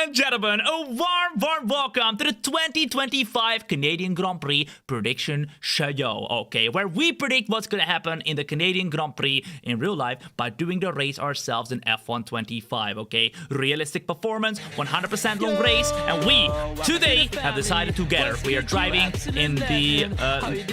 and gentlemen, a warm welcome to the 2025 Canadian Grand Prix prediction show, okay, where we predict what's gonna happen in the Canadian Grand Prix in real life by doing the race ourselves in F1 25, okay? Realistic performance, 100% long race, and we, today, have decided together, we are driving in the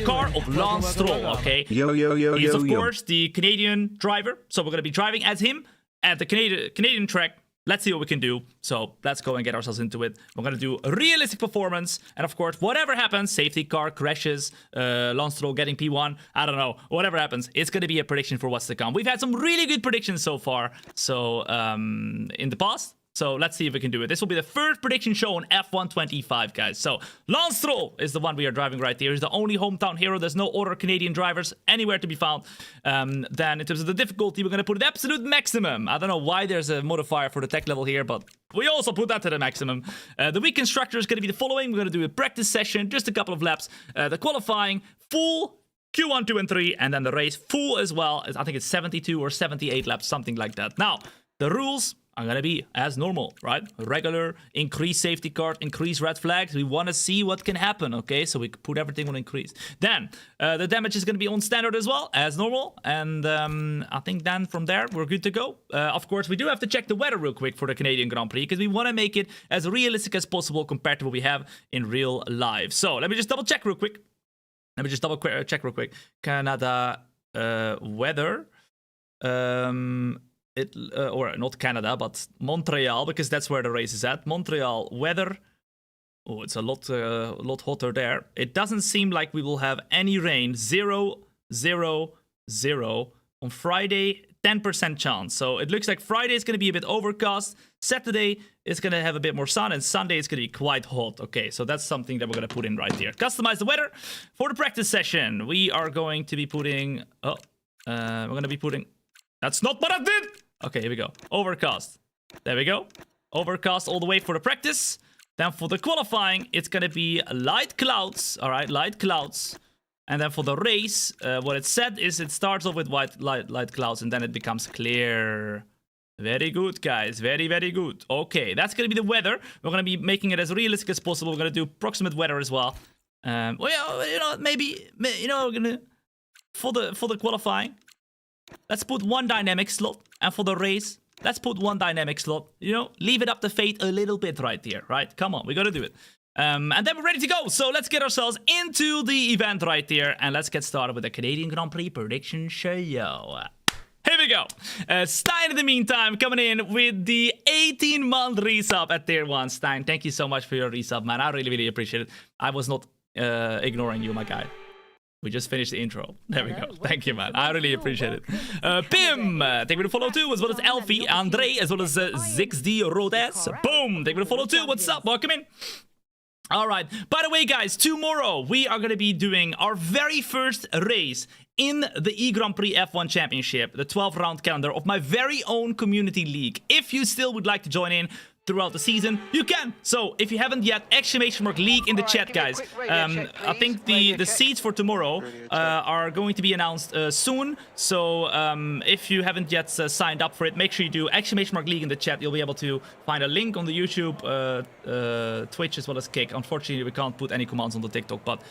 car of Lance Stroll, okay? He's, of course, the Canadian driver, so we're gonna be driving as him at the Canadian track. Let's see what we can do. So let's go and get ourselves into it. We're going to do a realistic performance. And of course, whatever happens, safety car crashes, Lance Stroll getting P1, I don't know. Whatever happens, it's going to be a prediction for what's to come. We've had some really good predictions so far. So in the past. So let's see if we can do it. This will be the first prediction show on F1 25, guys. So Lance Stroll is the one we are driving right here. He's the only hometown hero. There's no other Canadian drivers anywhere to be found. Then in terms of the difficulty, we're going to put it absolute maximum. I don't know why there's a modifier for the tech level here, but we also put that to the maximum. The week constructor is going to be the following. We're going to do a practice session, just a couple of laps. The qualifying, full Q1, 2, and 3, and then the race full as well. I think it's 72 or 78 laps, something like that. Now, the rules are gonna be as normal, right? Regular, increase safety car, increase red flags. We want to see what can happen, okay? So we put everything on increase. Then, the damage is gonna be on standard as well, as normal. And I think then from there, we're good to go. Of course, we do have to check the weather real quick for the Canadian Grand Prix, because we want to make it as realistic as possible compared to what we have in real life. So, let me just double check real quick. Check real quick. Canada weather. Or not Canada, but Montreal, because that's where the race is at. Montreal weather. Oh, it's a lot hotter there. It doesn't seem like we will have any rain. 0, 0, 0. On Friday, 10% chance. So it looks like Friday is going to be a bit overcast. Saturday is going to have a bit more sun. And Sunday is going to be quite hot. Okay, so that's something that we're going to put in right here. Customize the weather. For the practice session, we are going to be putting... we're going to be putting... That's not what I did! Okay, here we go. Overcast. There we go. Overcast all the way for the practice. Then for the qualifying, it's going to be light clouds. All right, light clouds. And then for the race, what it said is it starts off with light clouds and then it becomes clear. Very good, guys. Very, very good. Okay, that's going to be the weather. We're going to be making it as realistic as possible. We're going to do approximate weather as well. Well, you know, maybe, you know, we're going to... For the qualifying... Let's put one dynamic slot, and for the race, let's put one dynamic slot. You know, leave it up to fate a little bit right here, right? Come on, we gotta do it. And then we're ready to go. So let's get ourselves into the event right here, and let's get started with the Canadian Grand Prix prediction show. Here we go. Stein, in the meantime, coming in with the 18-month resub at Tier 1. Stein, thank you so much for your resub, man. I really, really appreciate it. I was not ignoring you, my guy. We just finished the intro. There we go. Thank you, man. I really appreciate it. Pim, thank you for the follow too, as well as Elfie, Andre, as well as 6D Rodes. Boom, thank you for the follow too. What's up? Welcome in. All right. By the way, guys, tomorrow we are going to be doing our very first race in the E-Grand Prix F1 Championship, the 12-round calendar of my very own community league. If you still would like to join in throughout the season, you can. So if you haven't yet, !league in the chat, guys. I think the seats for tomorrow are going to be announced soon. So if you haven't yet signed up for it, make sure you do !league in the chat. You'll be able to find a link on the YouTube, Twitch, as well as Kick. Unfortunately, we can't put any commands on the TikTok, but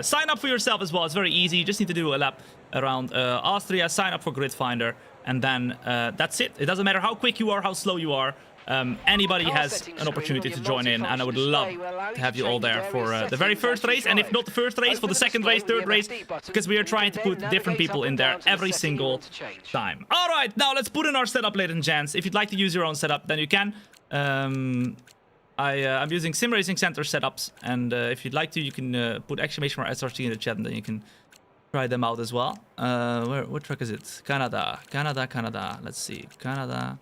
sign up for yourself as well. It's very easy. You just need to do a lap around Austria, sign up for Grid Finder, and then that's it. It doesn't matter how quick you are, how slow you are. Anybody has an opportunity to join in, and I would love to have you all there for the very first race, and if not the first race, for the second race, third race, because we are trying to put different people in there every single time. All right, now let's put in our setup, ladies and gents. If you'd like to use your own setup, then you can. I'm using Sim Racing Center setups, and if you'd like to, you can put !SRC in the chat, and then you can try them out as well. What track is it? Canada. Let's see. Canada.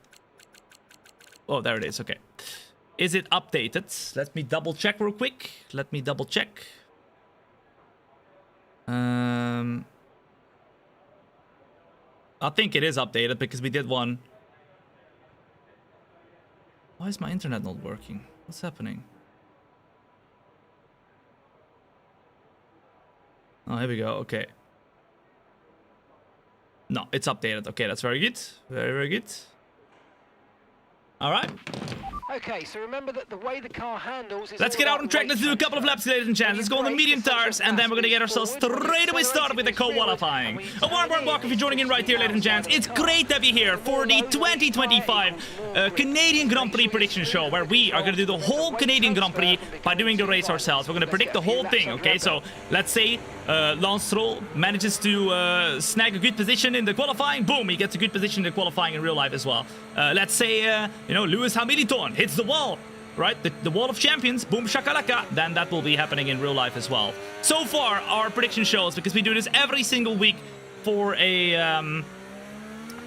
Oh, there it is. Okay. Is it updated? Let me double check real quick. I think it is updated because we did one. Why is my internet not working? What's happening? Oh, here we go. Okay. No, it's updated. Okay, that's very good. Very, very good. All right. Okay, so remember that the way the car handles is Let's get out on track. Let's do a couple of laps, ladies and gents. Let's go on the medium tires, and then we're going to get ourselves straight away started with the qualifying. A warm welcome if you're joining in right here, ladies and gents. It's great to be here for the 2025 Canadian Grand Prix prediction show, where we are going to do the whole Canadian Grand Prix by doing the race ourselves. We're going to predict the whole thing, okay? So let's say Lance Stroll manages to snag a good position in the qualifying. Boom, he gets a good position in the qualifying in real life as well. Let's say, you know, Lewis Hamilton hits the wall, right? The wall of champions, boom shakalaka. Then that will be happening in real life as well. So far, our prediction shows, because we do this every single week for a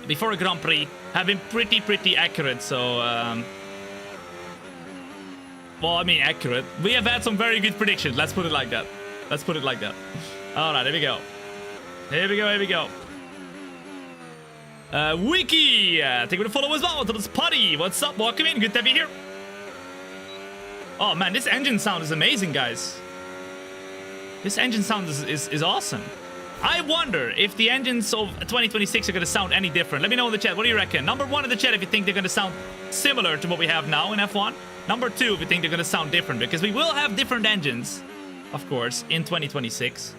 before a Grand Prix, have been pretty accurate. So, well, I mean accurate. We have had some very good predictions. Let's put it like that. Let's put it like that. All right, here we go. Here we go. Here we go. Wiki, I think we're gonna follow as well to this party. What's up? Welcome in. Good to be here. Oh man, this engine sound is amazing, guys. This engine sound is awesome. I wonder if the engines of 2026 are gonna sound any different. Let me know in the chat. What do you reckon? Number 1 in the chat if you think they're gonna sound similar to what we have now in F1. Number 2 if you think they're gonna sound different, because we will have different engines, of course, in 2026.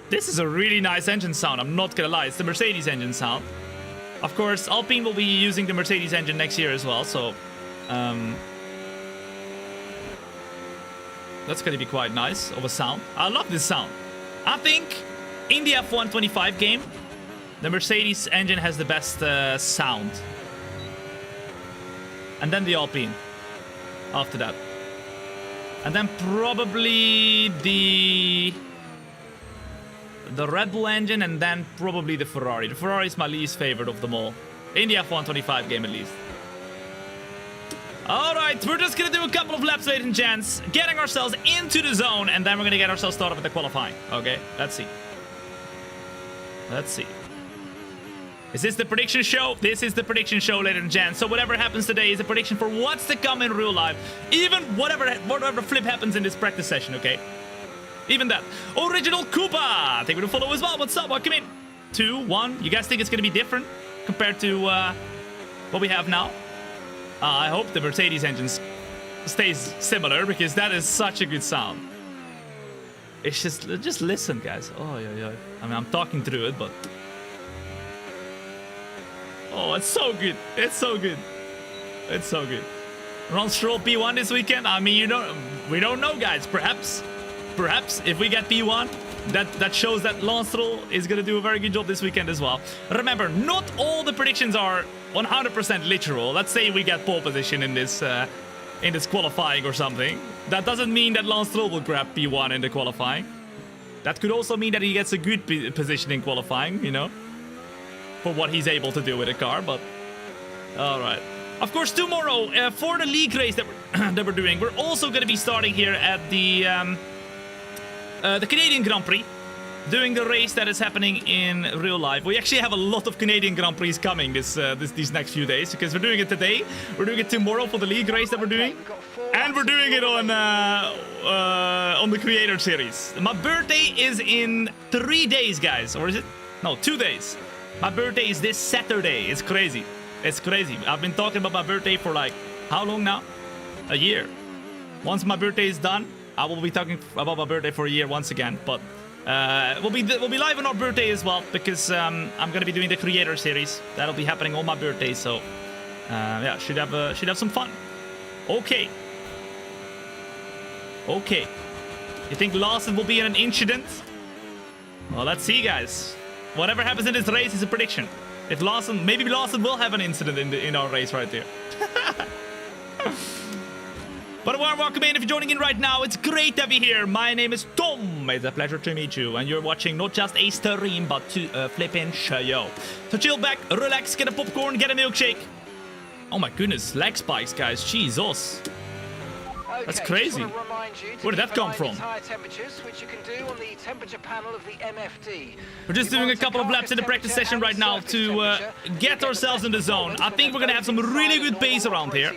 This is a really nice engine sound. I'm not gonna lie. It's the Mercedes engine sound. Of course, Alpine will be using the Mercedes engine next year as well, so that's going to be quite nice of a sound. I love this sound. I think in the F1 25 game, the Mercedes engine has the best sound. And then the Alpine after that. And then probably the Red Bull engine, and then probably the Ferrari. The Ferrari is my least favorite of them all. In the F1 25 game, at least. Alright, we're just gonna do a couple of laps, ladies and gents. Getting ourselves into the zone, and then we're gonna get ourselves started with the qualifying. Okay, let's see. Let's see. Is this the prediction show? This is the prediction show, ladies and gents. So whatever happens today is a prediction for what's to come in real life. Even whatever flip happens in this practice session, okay? Even that. Original Koopa! Take me to follow as well. What's up? Welcome in. 2, 1. You guys think it's going to be different compared to what we have now? I hope the Mercedes engine stays similar, because that is such a good sound. It's just listen, guys. Oh, yeah. I mean, I'm talking through it, but... Oh, it's so good. It's so good. It's so good. Lance Stroll P1 this weekend? I mean, we don't know, guys. Perhaps if we get P1, that shows that Lance Stroll is going to do a very good job this weekend as well. Remember, not all the predictions are 100% literal. Let's say we get pole position in this qualifying or something. That doesn't mean that Lance Stroll will grab P1 in the qualifying. That could also mean that he gets a good position in qualifying, you know, for what he's able to do with the car. But all right. Of course, tomorrow for the league race that we're doing, we're also going to be starting here at the Canadian Grand Prix, doing the race that is happening in real life. We actually have a lot of Canadian Grand Prix coming these next few days, because we're doing it today, we're doing it tomorrow for the league race that we're doing, and we're doing it on the Creator Series. My birthday is in 3 days, guys, or is it? No, 2 days. My birthday is this Saturday. It's crazy. It's crazy. I've been talking about my birthday for like, how long now? A year. Once my birthday is done, I will be talking about my birthday for a year once again, but we'll be live on our birthday as well, because I'm gonna be doing the Creator Series. That'll be happening on my birthday, so yeah, should have some fun. Okay. You think Lawson will be in an incident? Well, let's see, guys. Whatever happens in this race is a prediction. If maybe Lawson will have an incident in our race right there. But a warm welcome in if you're joining in right now. It's great to be here. My name is Tom. It's a pleasure to meet you. And you're watching not just a stream, but a flipping show. So chill back, relax, get a popcorn, get a milkshake. Oh my goodness, leg spikes, guys. Jesus. That's crazy. Where did that come from? We're just doing a couple of laps in the practice session right now to get ourselves in the zone. I think we're going to have some really good pace around here.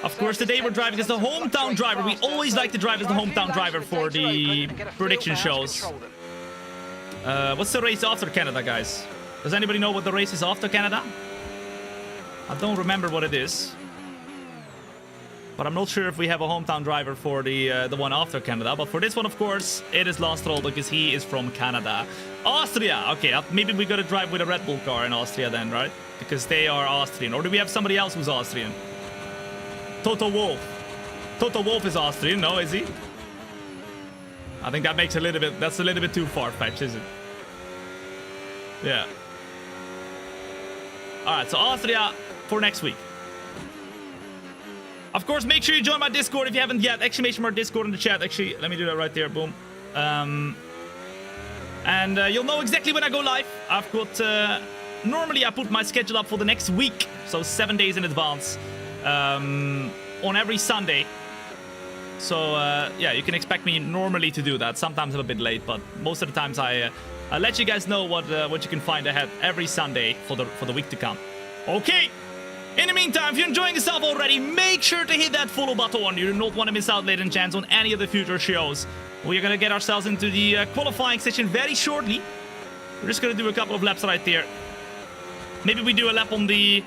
Of course, today we're driving as the hometown driver. We always like to drive as the hometown driver for the prediction shows. What's the race after Canada, guys? Does anybody know what the race is after Canada? I don't remember what it is. But I'm not sure if we have a hometown driver for the one after Canada. But for this one, of course, it is Lance Stroll because he is from Canada. Austria. Okay, maybe we got to drive with a Red Bull car in Austria then, right? Because they are Austrian. Or do we have somebody else who's Austrian? Toto Wolff. Toto Wolff is Austrian, no, is he? I think that makes that's a little bit too far-fetched, is it? Yeah. Alright, so Austria for next week. Of course, make sure you join my Discord if you haven't yet. Exclamation mark Discord in the chat. Actually, let me do that right there. Boom. And you'll know exactly when I go live. I've got... normally, I put my schedule up for the next week. So 7 days in advance. On every Sunday. So, yeah, you can expect me normally to do that. Sometimes I'm a bit late, but most of the times I let you guys know what you can find ahead every Sunday for the week to come. Okay. In the meantime, if you're enjoying yourself already, make sure to hit that follow button. You do not want to miss out, ladies and gents, on any of the future shows. We are going to get ourselves into the qualifying session very shortly. We're just going to do a couple of laps right there. Maybe we do a lap on the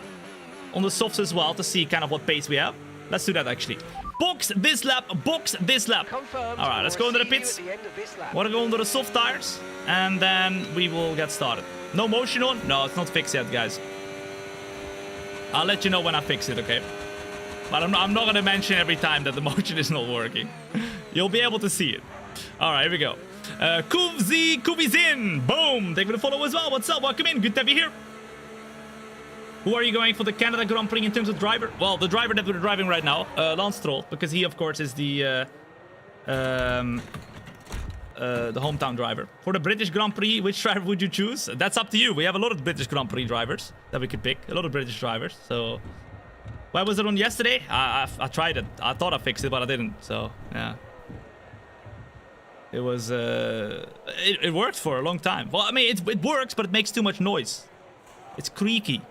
softs as well to see kind of what pace we have. Let's do that, actually. Box this lap, box this lap. Confirmed. All right, let's go into the pits. Want to go under the soft tires, and then we will get started. No motion on? No, it's not fixed yet, guys. I'll let you know when I fix it, okay? But I'm not going to mention every time that the motion is not working. You'll be able to see it. All right, here we go. Kuvizin. Boom. Thank you for the follow as well. What's up? Welcome in. Good to have you here. Who are you going for the Canada Grand Prix in terms of driver? Well, the driver that we're driving right now, Lance Stroll, because he, of course, is the hometown driver. For the British Grand Prix, which driver would you choose? That's up to you. We have a lot of British Grand Prix drivers that we could pick. A lot of British drivers. So, why was it on yesterday? I tried it. I thought I fixed it, but I didn't. So, yeah. It was... it worked for a long time. Well, I mean, it works, but it makes too much noise. It's creaky.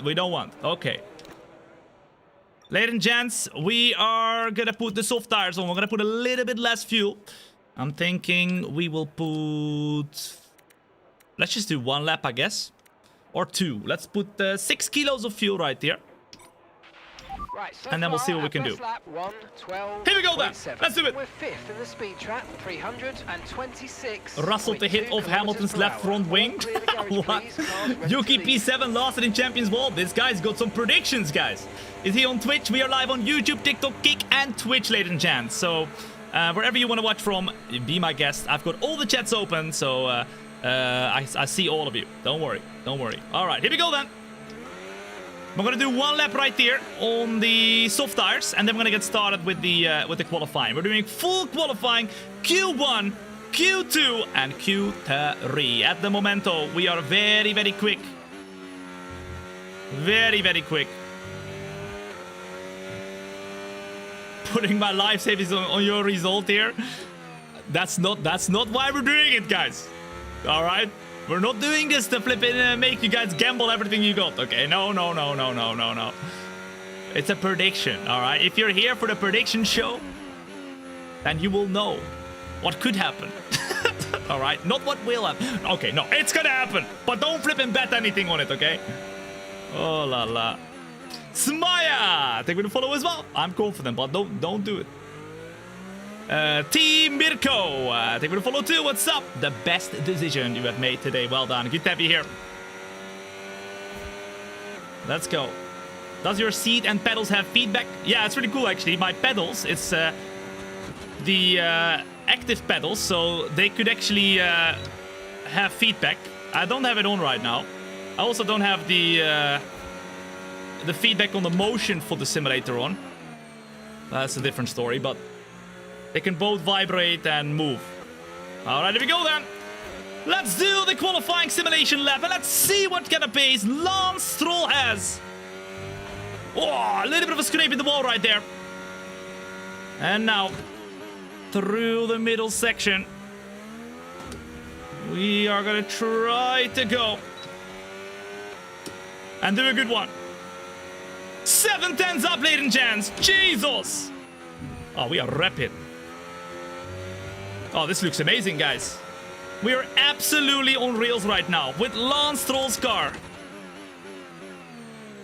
We don't want. Okay. Ladies and gents, we are gonna put the soft tires on. We're gonna put a little bit less fuel. I'm thinking we will put... Let's just do 1 lap, I guess. Or 2. Let's put 6 kilos of fuel right here. Right, so and then we'll see what we can do. Lap 1:12. Here we go then. Let's do it. We're 5th in the speed trap, 326. Russell to hit off Hamilton's left front wing. What? Yuki P7 lost it in Champions Ball. This guy's got some predictions, guys. Is he on Twitch? We are live on YouTube, TikTok, Kick, and Twitch, ladies and gents. So, wherever you want to watch from, be my guest. I've got all the chats open, so I see all of you. Don't worry. Don't worry. All right, here we go then. I'm gonna do 1 lap right there on the soft tires, and then we're gonna get started with the qualifying. We're doing full qualifying, Q1, Q2, and Q3. At the momento, we are very, very quick. Very, very quick. Putting my life savings on your result here. That's not why we're doing it, guys. All right. We're not doing this to flip it and make you guys gamble everything you got, okay? No. It's a prediction, all right? If you're here for the prediction show, then you will know what could happen, all right? Not what will happen. Okay, no, it's gonna happen, but don't flip and bet anything on it, okay? Oh, la la. Smaya! Take me to follow as well. I'm confident, but don't do it. Team Mirko, thank you for the follow too. What's up? The best decision you have made today. Well done. Good to have you here. Let's go. Does your seat and pedals have feedback? Yeah, it's really cool actually. My pedals, it's the active pedals, so they could actually have feedback. I don't have it on right now. I also don't have the feedback on the motion for the simulator on. That's a different story, but they can both vibrate and move. All right, here we go then. Let's do the qualifying simulation lap and let's see what kind of pace Lance Stroll has. Oh, a little bit of a scrape in the wall right there. And now, through the middle section, we are gonna try to go and do a good one. 7 tenths up, ladies and gents. Jesus. Oh, we are rapid. Oh, this looks amazing, guys. We are absolutely on rails right now with Lance Stroll's car.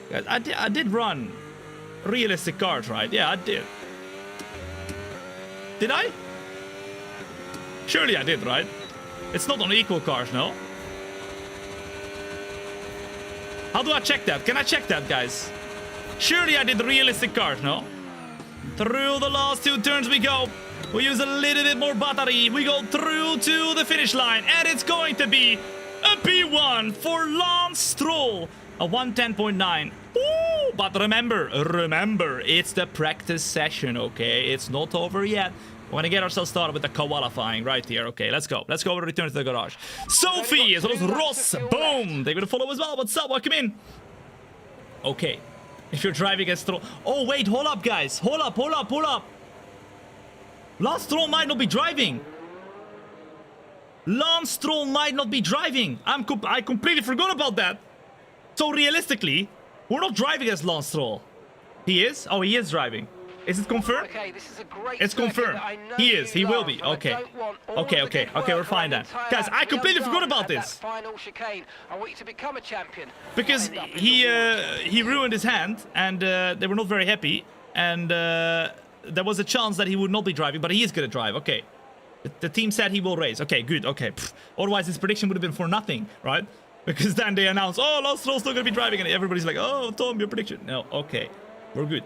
Guys, I did run realistic cars, right? Yeah, I did. Did I? Surely I did, right? It's not on equal cars, no? How do I check that? Can I check that, guys? Surely I did realistic cars, no? Through the last 2 turns we go. We use a little bit more battery. We go through to the finish line. And it's going to be a P1 for Lance Stroll. A 110.9. Ooh, but remember, it's the practice session, okay? It's not over yet. We're gonna get ourselves started with the qualifying right here. Okay, let's go. Let's go and return to the garage. Sophie, as well as Ross. Boom. They're gonna follow as well. What's up? Welcome in. Okay. If you're driving a Stroll. Oh, wait. Hold up, guys. Hold up. Lance Stroll might not be driving. Lance Stroll might not be driving. I completely forgot about that. So realistically, we're not driving as Lance Stroll. He is? Oh, he is driving. Is it confirmed? Okay, this is a great it's confirmed. He is. He will be. Okay. Okay, we're fine then. Guys, I completely forgot about this. Final chicane. I want you to become a champion. Because he ruined his hand and they were not very happy. And there was a chance that he would not be driving, but he is going to drive. Okay. The team said he will race. Okay, good. Okay. Pfft. Otherwise, his prediction would have been for nothing, right? Because then they announced, oh, Lance Stroll's still going to be driving. And everybody's like, oh, Tom, your prediction. No, okay. We're good.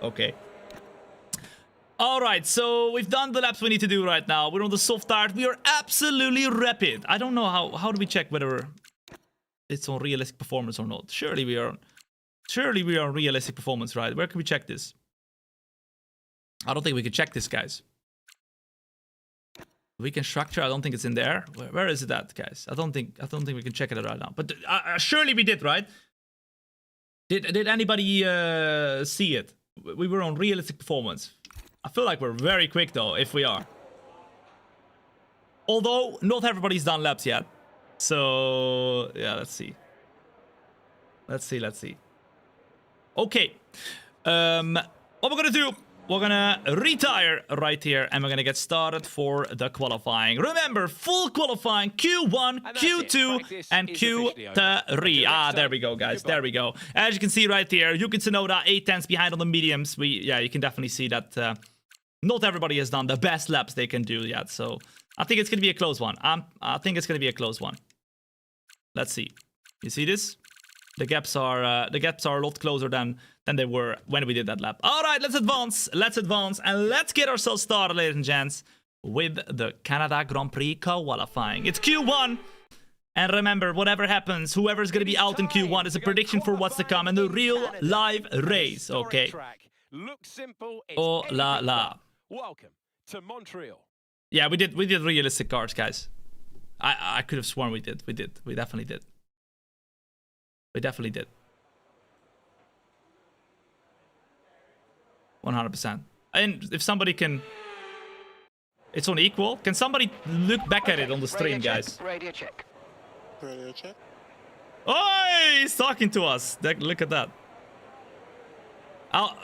Okay. All right, so we've done the laps we need to do right now. We're on the soft tires. We are absolutely rapid. I don't know how do we check whether it's on realistic performance or not. Surely we are on realistic performance, right? Where can we check this? I don't think we can check this, guys. Weekend structure. I don't think it's in there. Where is it at, guys? I don't think we can check it right now. But surely we did, right? Did anybody see it? We were on realistic performance. I feel like we're very quick though, if we are. Although, not everybody's done laps yet. So, yeah, let's see. Let's see. Okay. What we're gonna do, we're gonna retire right here and we're gonna get started for the qualifying. Remember, full qualifying, Q1, Q2, and Q3. Ah, there we go, guys. There we go. As you can see right here, Yuki Tsunoda, 8 tenths behind on the mediums. Yeah, you can definitely see that not everybody has done the best laps they can do yet. So I think it's gonna be a close one. I think it's gonna be a close one. Let's see. You see this? The gaps are a lot closer than they were when we did that lap. All right, let's advance, and let's get ourselves started, ladies and gents, with the Canada Grand Prix qualifying. It's Q1, and remember, whatever happens, whoever's gonna be out in Q1 is a prediction for what's to come in the real live race. Okay. Oh la la. Welcome to Montreal. Yeah, we did realistic cars, guys. I could have sworn we did. We definitely did. We definitely did. 100%. And if somebody can... It's on equal. Can somebody look back at it on the stream, guys? Radio check. Oh, he's talking to us. Look at that.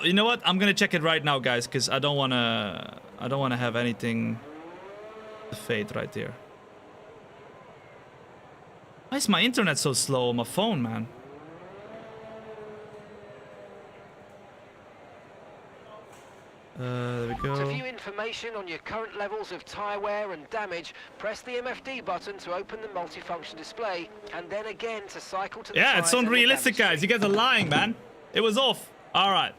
You know what? I'm gonna check it right now, guys, because I don't wanna have anything to fade right here. Why is my internet so slow on my phone, man? There we go. To view information on your current levels of tyre wear and damage, press the MFD button to open the multifunction display, and then again to cycle to the yeah, it's unrealistic, guys. You guys are lying, man. It was off. All right.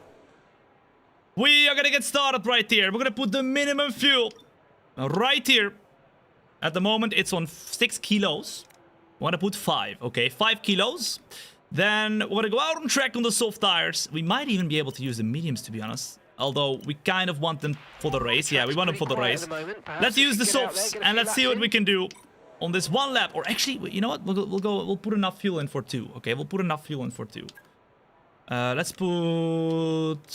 We are gonna get started right here. We're gonna put the minimum fuel right here. At the moment, it's on 6 kilos. I want to put 5. Okay, 5 kilos. Then we're gonna go out on track on the soft tires. We might even be able to use the mediums, to be honest. Although we kind of want them for the race. Yeah, we want them for the race. Let's use the softs and let's see what we can do on this one lap. Or actually, you know what? We'll put enough fuel in for 2. Okay, we'll put enough fuel in for 2. Let's put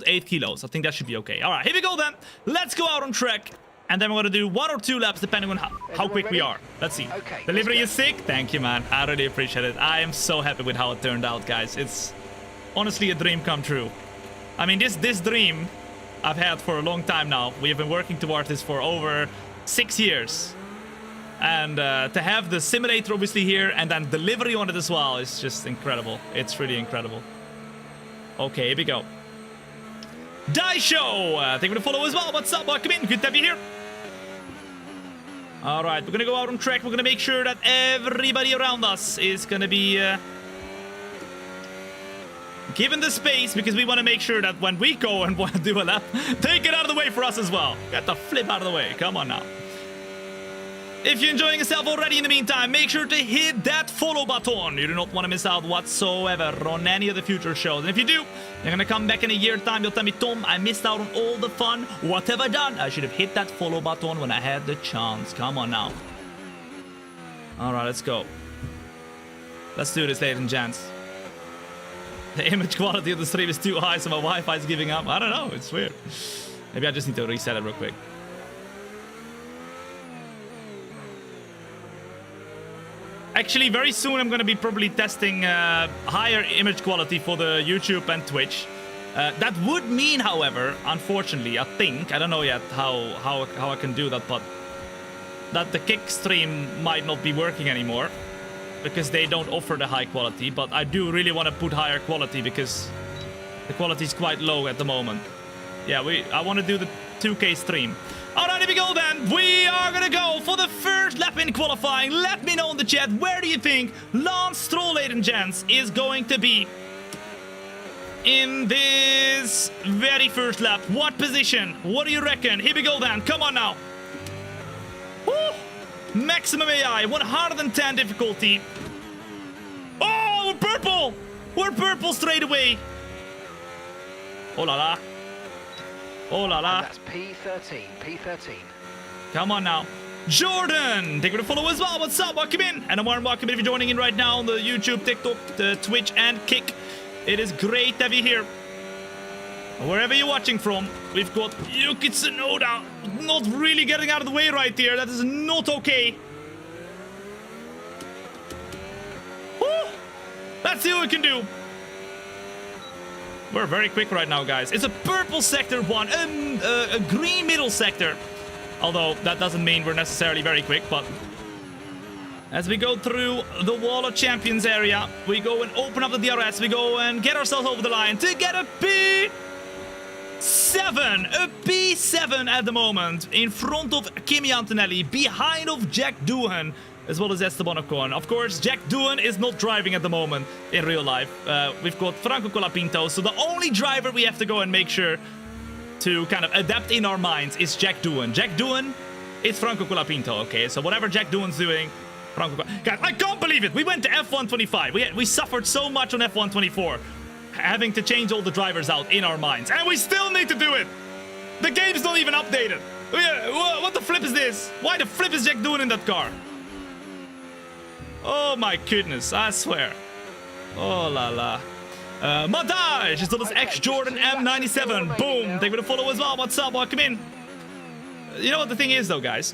8 kilos. I think that should be okay. All right, here we go then. Let's go out on track. And then we're going to do 1 or 2 laps depending on how quick we are. Let's see. Okay, Delivery is sick. Thank you, man. I really appreciate it. I am so happy with how it turned out, guys. It's honestly a dream come true. I mean, this dream I've had for a long time now. We have been working towards this for over 6 years. And to have the simulator obviously here and then delivery on it as well is just incredible. It's really incredible. Okay, here we go. Daisho! Thank you for the follow as well. What's up? Welcome in. Good to have you here. Alright, we're gonna go out on track. We're gonna make sure that everybody around us is gonna be given the space, because we want to make sure that when we go and want to do a lap, take it out of the way for us as well. Get the flip out of the way. Come on now. If you're enjoying yourself already in the meantime, make sure to hit that follow button. You do not want to miss out whatsoever on any of the future shows. And if you do, you're going to come back in a year's time. You'll tell me, Tom, I missed out on all the fun. What have I done? I should have hit that follow button when I had the chance. Come on now. All right, let's go. Let's do this, ladies and gents. The image quality of the stream is too high, so my Wi-Fi is giving up. I don't know. It's weird. Maybe I just need to reset it real quick. Actually, very soon I'm going to be probably testing higher image quality for the YouTube and Twitch. That would mean, however, unfortunately, I think, I don't know yet how I can do that, but that the Kick stream might not be working anymore because they don't offer the high quality. But I do really want to put higher quality because the quality is quite low at the moment. Yeah, I want to do the 2K stream. Alright, here we go then. We are gonna go for the first lap in qualifying. Let me know in the chat, where do you think Lance Stroll, ladies and gents, is going to be in this very first lap? What position? What do you reckon? Here we go then. Come on now. Woo! Maximum AI, 110 difficulty. Oh, we're purple! We're purple straight away. Oh la la. Oh la la. And that's P13. Come on now. Jordan, thank you for the follow as well. What's up? Welcome in. And a warm welcome if you're joining in right now on the YouTube, TikTok, the Twitch, and Kick. It is great to have you here. Wherever you're watching from, we've got Yuki Tsunoda not really getting out of the way right here. That is not okay. Woo! Let's see what we can do. We're very quick right now, guys. It's a purple sector one, a green middle sector. Although that doesn't mean we're necessarily very quick, but as we go through the Wall of Champions area, we go and open up the DRS, we go and get ourselves over the line to get a P7 at the moment, in front of Kimi Antonelli, behind of Jack Doohan, as well as Esteban Ocon. Of course, Jack Doohan is not driving at the moment in real life. We've got Franco Colapinto, so the only driver we have to go and make sure to kind of adapt in our minds is Jack Doohan. Jack Doohan is Franco Colapinto, okay? So whatever Jack Doohan's doing, Franco... Guys, I can't believe it! We went to F1 25. We suffered so much on F1 24, having to change all the drivers out in our minds. And we still need to do it! The game's not even updated. What the flip is this? Why the flip is Jack Doohan in that car? Oh my goodness, I swear. Oh la la. Montage! It's this X Jordan M97. Boom! Thank you for the follow as well. What's up? Welcome in. You know what the thing is though, guys?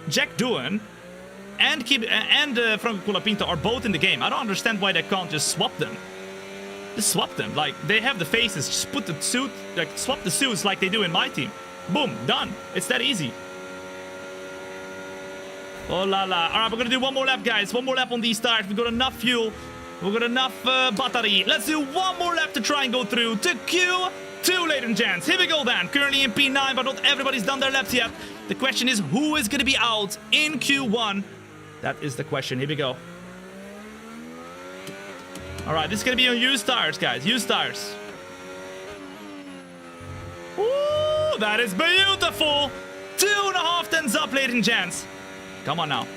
Jack Doohan and Franco Colapinto are both in the game. I don't understand why they can't just swap them. Just swap them. Like, they have the faces. Just put the suit, like, swap the suits like they do in my team. Boom, done. It's that easy. Oh la la. Alright, we're gonna do one more lap, guys. One more lap on these tires. We've got enough fuel. We've got enough battery. Let's do one more lap to try and go through to Q2, ladies and gents. Here we go then. Currently in P9, but not everybody's done their laps yet. The question is, who is gonna be out in Q1? That is the question. Here we go. Alright, this is gonna be on used tires, guys. Used tires. Ooh, that is beautiful. 2.5 tens up, ladies and gents. Come on now.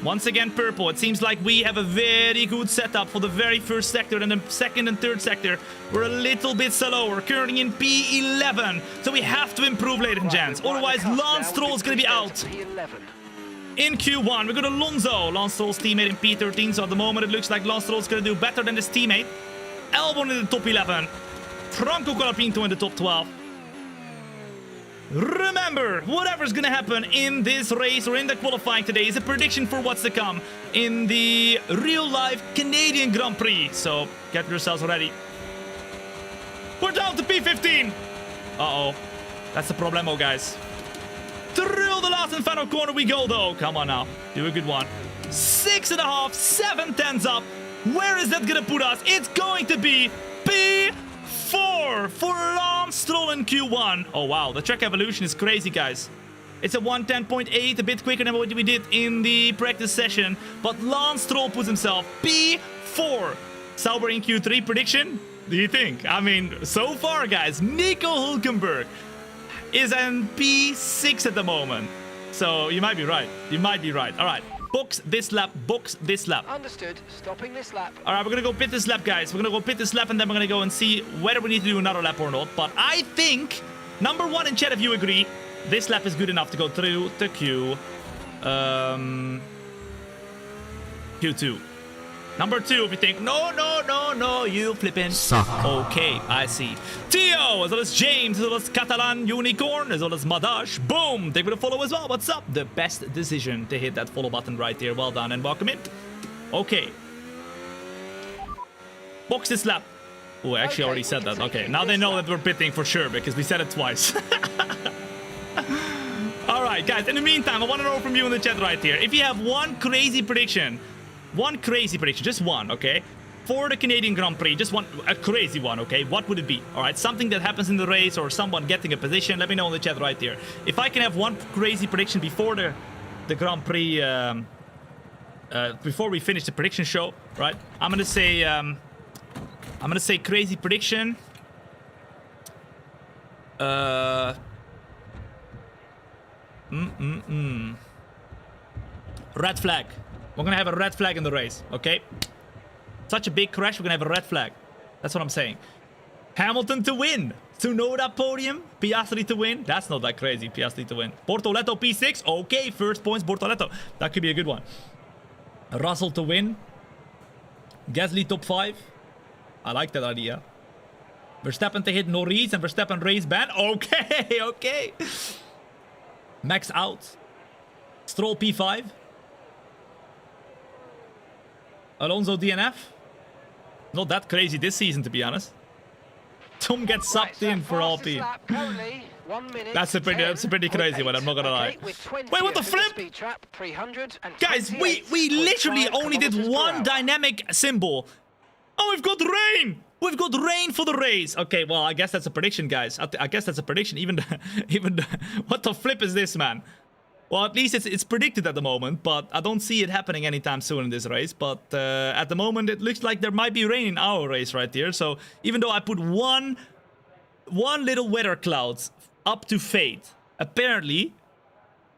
Once again, purple. It seems like we have a very good setup for the very first sector, and the second and third sector we're a little bit slower. We're currently in P11, so we have to improve, ladies and gents. Otherwise, Lance Stroll is going to be out in Q1. We got Alonso, Lance Stroll's teammate, in P13, so at the moment it looks like Lance Stroll is going to do better than his teammate. Albon in the top 11. Franco Colapinto in the top 12. Remember, whatever's gonna happen in this race or in the qualifying today is a prediction for what's to come in the real-life Canadian Grand Prix. So, get yourselves ready. We're down to P15. Uh-oh. That's the problemo, guys. Through the last Last and final corner we go, though. Come on now. Do a good one. 6.5, 7 tenths up. Where is that going to put us? It's going to be P4 for Lance Stroll in Q1. Oh, wow. The track evolution is crazy, guys. It's a 110.8, a bit quicker than what we did in the practice session. But Lance Stroll puts himself P4. Sauber in Q3 prediction? Do you think? I mean, so far, guys, Nico Hülkenberg is in P6 at the moment. So you might be right. You might be right. All right. Box this lap. Box this lap. Understood. Stopping this lap. All right, we're going to go pit this lap, guys. We're going to go pit this lap, and then we're going to go and see whether we need to do another lap or not. But I think, number one in chat, if you agree, this lap is good enough to go through to Q2. Number two, if you think, no, you flipping suck. Okay, I see. Tio, as well as James, as well as Catalan Unicorn, as well as Madash. Boom, they will follow as well. What's up? The best decision to hit that follow button right there. Well done and welcome in. Okay. Box this lap. Oh, I actually already said that. Okay, now they know that we're pitting for sure because we said it twice. All right, guys, in the meantime, I want to know from you in the chat right here. If you have one crazy prediction, just one, okay? For the Canadian Grand Prix, just one, a crazy one, okay? What would it be? All right, something that happens in the race or someone getting a position, let me know in the chat right there. If I can have one crazy prediction before the Grand Prix, before we finish the prediction show, right? I'm gonna say crazy prediction. Red flag. We're gonna have a red flag in the race, okay? Such a big crash, we're gonna have a red flag. That's what I'm saying. Hamilton to win. Tsunoda podium. Piastri to win. That's not that crazy, Piastri to win. Bortoletto P6. Okay, first points, Bortoletto. That could be a good one. Russell to win. Gasly top 5. I like that idea. Verstappen to hit Norris and Verstappen race ban. Okay, okay. Max out. Stroll P5. Alonso DNF. Not that crazy this season, to be honest. Tom gets sucked in for Alpine. That's a pretty crazy one, I'm not gonna lie. Wait, what the flip? Guys, we literally only did one dynamic symbol. Oh, we've got rain! We've got rain for the race. Okay, well, I guess that's a prediction, guys. I guess that's a prediction. Even what the flip is this, man? Well, at least it's predicted at the moment, but I don't see it happening anytime soon in this race. But at the moment, it looks like there might be rain in our race right here. So even though I put one little weather cloud up to fate, apparently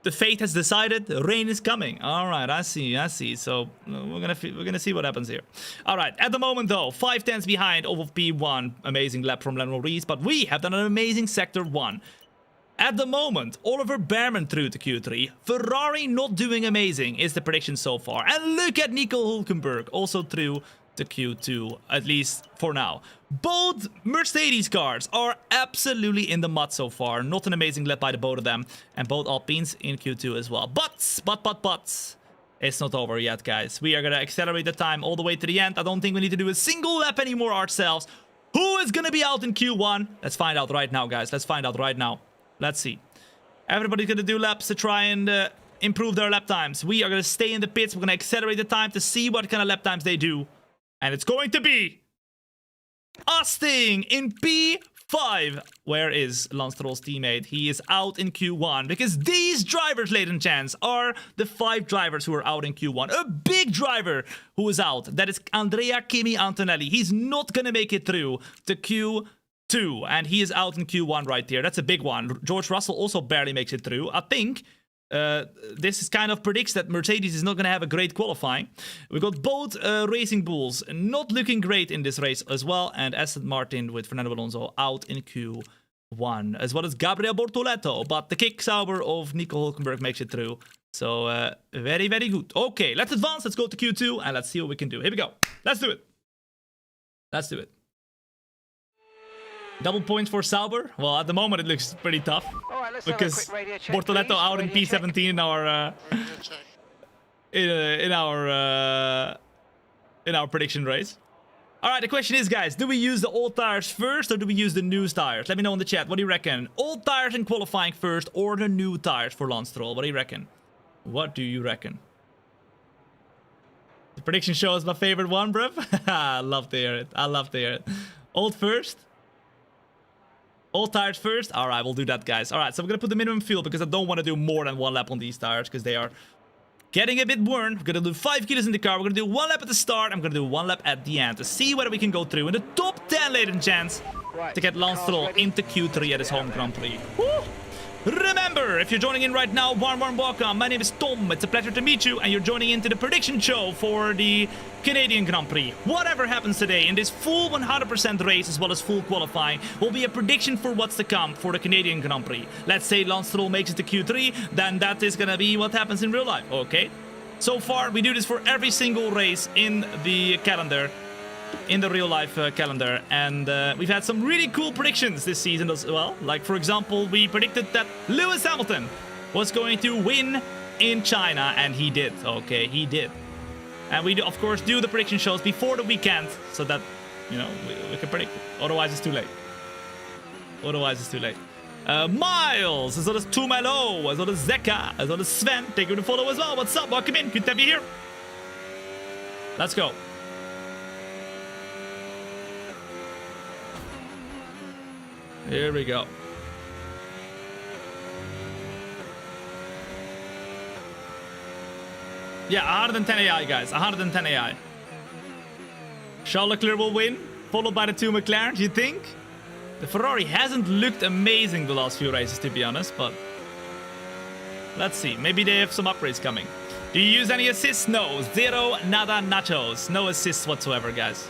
the fate has decided rain is coming. All right, I see. So we're gonna see what happens here. All right, at the moment though, 5 tenths behind over P1. Amazing lap from Lando Norris, but we have done an amazing sector 1. At the moment, Oliver Behrman through to Q3. Ferrari not doing amazing is the prediction so far. And look at Nico Hülkenberg also through to Q2, at least for now. Both Mercedes cars are absolutely in the mud so far. Not an amazing lap by the both of them. And both Alpines in Q2 as well. But, it's not over yet, guys. We are going to accelerate the time all the way to the end. I don't think we need to do a single lap anymore ourselves. Who is going to be out in Q1? Let's find out right now, guys. Let's find out right now. Let's see. Everybody's going to do laps to try and improve their lap times. We are going to stay in the pits. We're going to accelerate the time to see what kind of lap times they do. And it's going to be Austin in P5. Where is Lance Stroll's teammate? He is out in Q1 because these drivers, ladies and gents, are the 5 drivers who are out in Q1. A big driver who is out. That is Andrea Kimi Antonelli. He's not going to make it through to Q2. And he is out in Q1 right there. That's a big one. George Russell also barely makes it through. I think this is kind of predicts that Mercedes is not going to have a great qualifying. We got both Racing Bulls not looking great in this race as well. And Aston Martin with Fernando Alonso out in Q1. As well as Gabriel Bortoletto. But the kick Sauber of Nico Hülkenberg makes it through. So very, very good. Okay, let's advance. Let's go to Q2 and let's see what we can do. Here we go. Let's do it. Let's do it. Double points for Sauber. Well, at the moment it looks pretty tough right, because Bortoletto out in P17 in our prediction race. All right, the question is, guys, do we use the old tires first or do we use the new tires? Let me know in the chat. What do you reckon? Old tires in qualifying first or the new tires for Lance Stroll? What do you reckon? What do you reckon? The prediction show is my favorite one, bruv. I love to hear it. I love to hear it. Old first? Old tires first? All right, we'll do that, guys. All right, so I'm going to put the minimum fuel because I don't want to do more than 1 lap on these tires because they are getting a bit worn. We're going to do 5 kilos in the car. We're going to do 1 lap at the start. I'm going to do 1 lap at the end to see whether we can go through in the top 10, ladies and gents, to get Lance Stroll into Q3 at his home Grand Prix. Woo! Remember, if you're joining in right now, warm welcome. My name is Tom. It's a pleasure to meet you, and you're joining into the prediction show for the Canadian Grand Prix. Whatever happens today in this full 100% race as well as full qualifying will be a prediction for what's to come for the Canadian Grand Prix. Let's say Lance Stroll makes it to Q3, then that is gonna be what happens in real life, okay? So far, we do this for every single race in the calendar, in the real life calendar, and we've had some really cool predictions this season as well. Like, for example, we predicted that Lewis Hamilton was going to win in China, and he did. Okay, he did. And we, of course, do the prediction shows before the weekend so that, you know, we can predict it. Otherwise, it's too late. Otherwise, it's too late. Miles, as well as Tumelo, as well as Zeka, as well as Sven. Thank you to follow as well. What's up? Welcome in. Good to have you here. Let's go. Here we go. Yeah, 110 AI, guys. 110 AI. Charles Leclerc will win, followed by the 2 McLarens, you think? The Ferrari hasn't looked amazing the last few races, to be honest, but let's see. Maybe they have some upgrades coming. Do you use any assists? No. Zero, nada, nachos. No assists whatsoever, guys.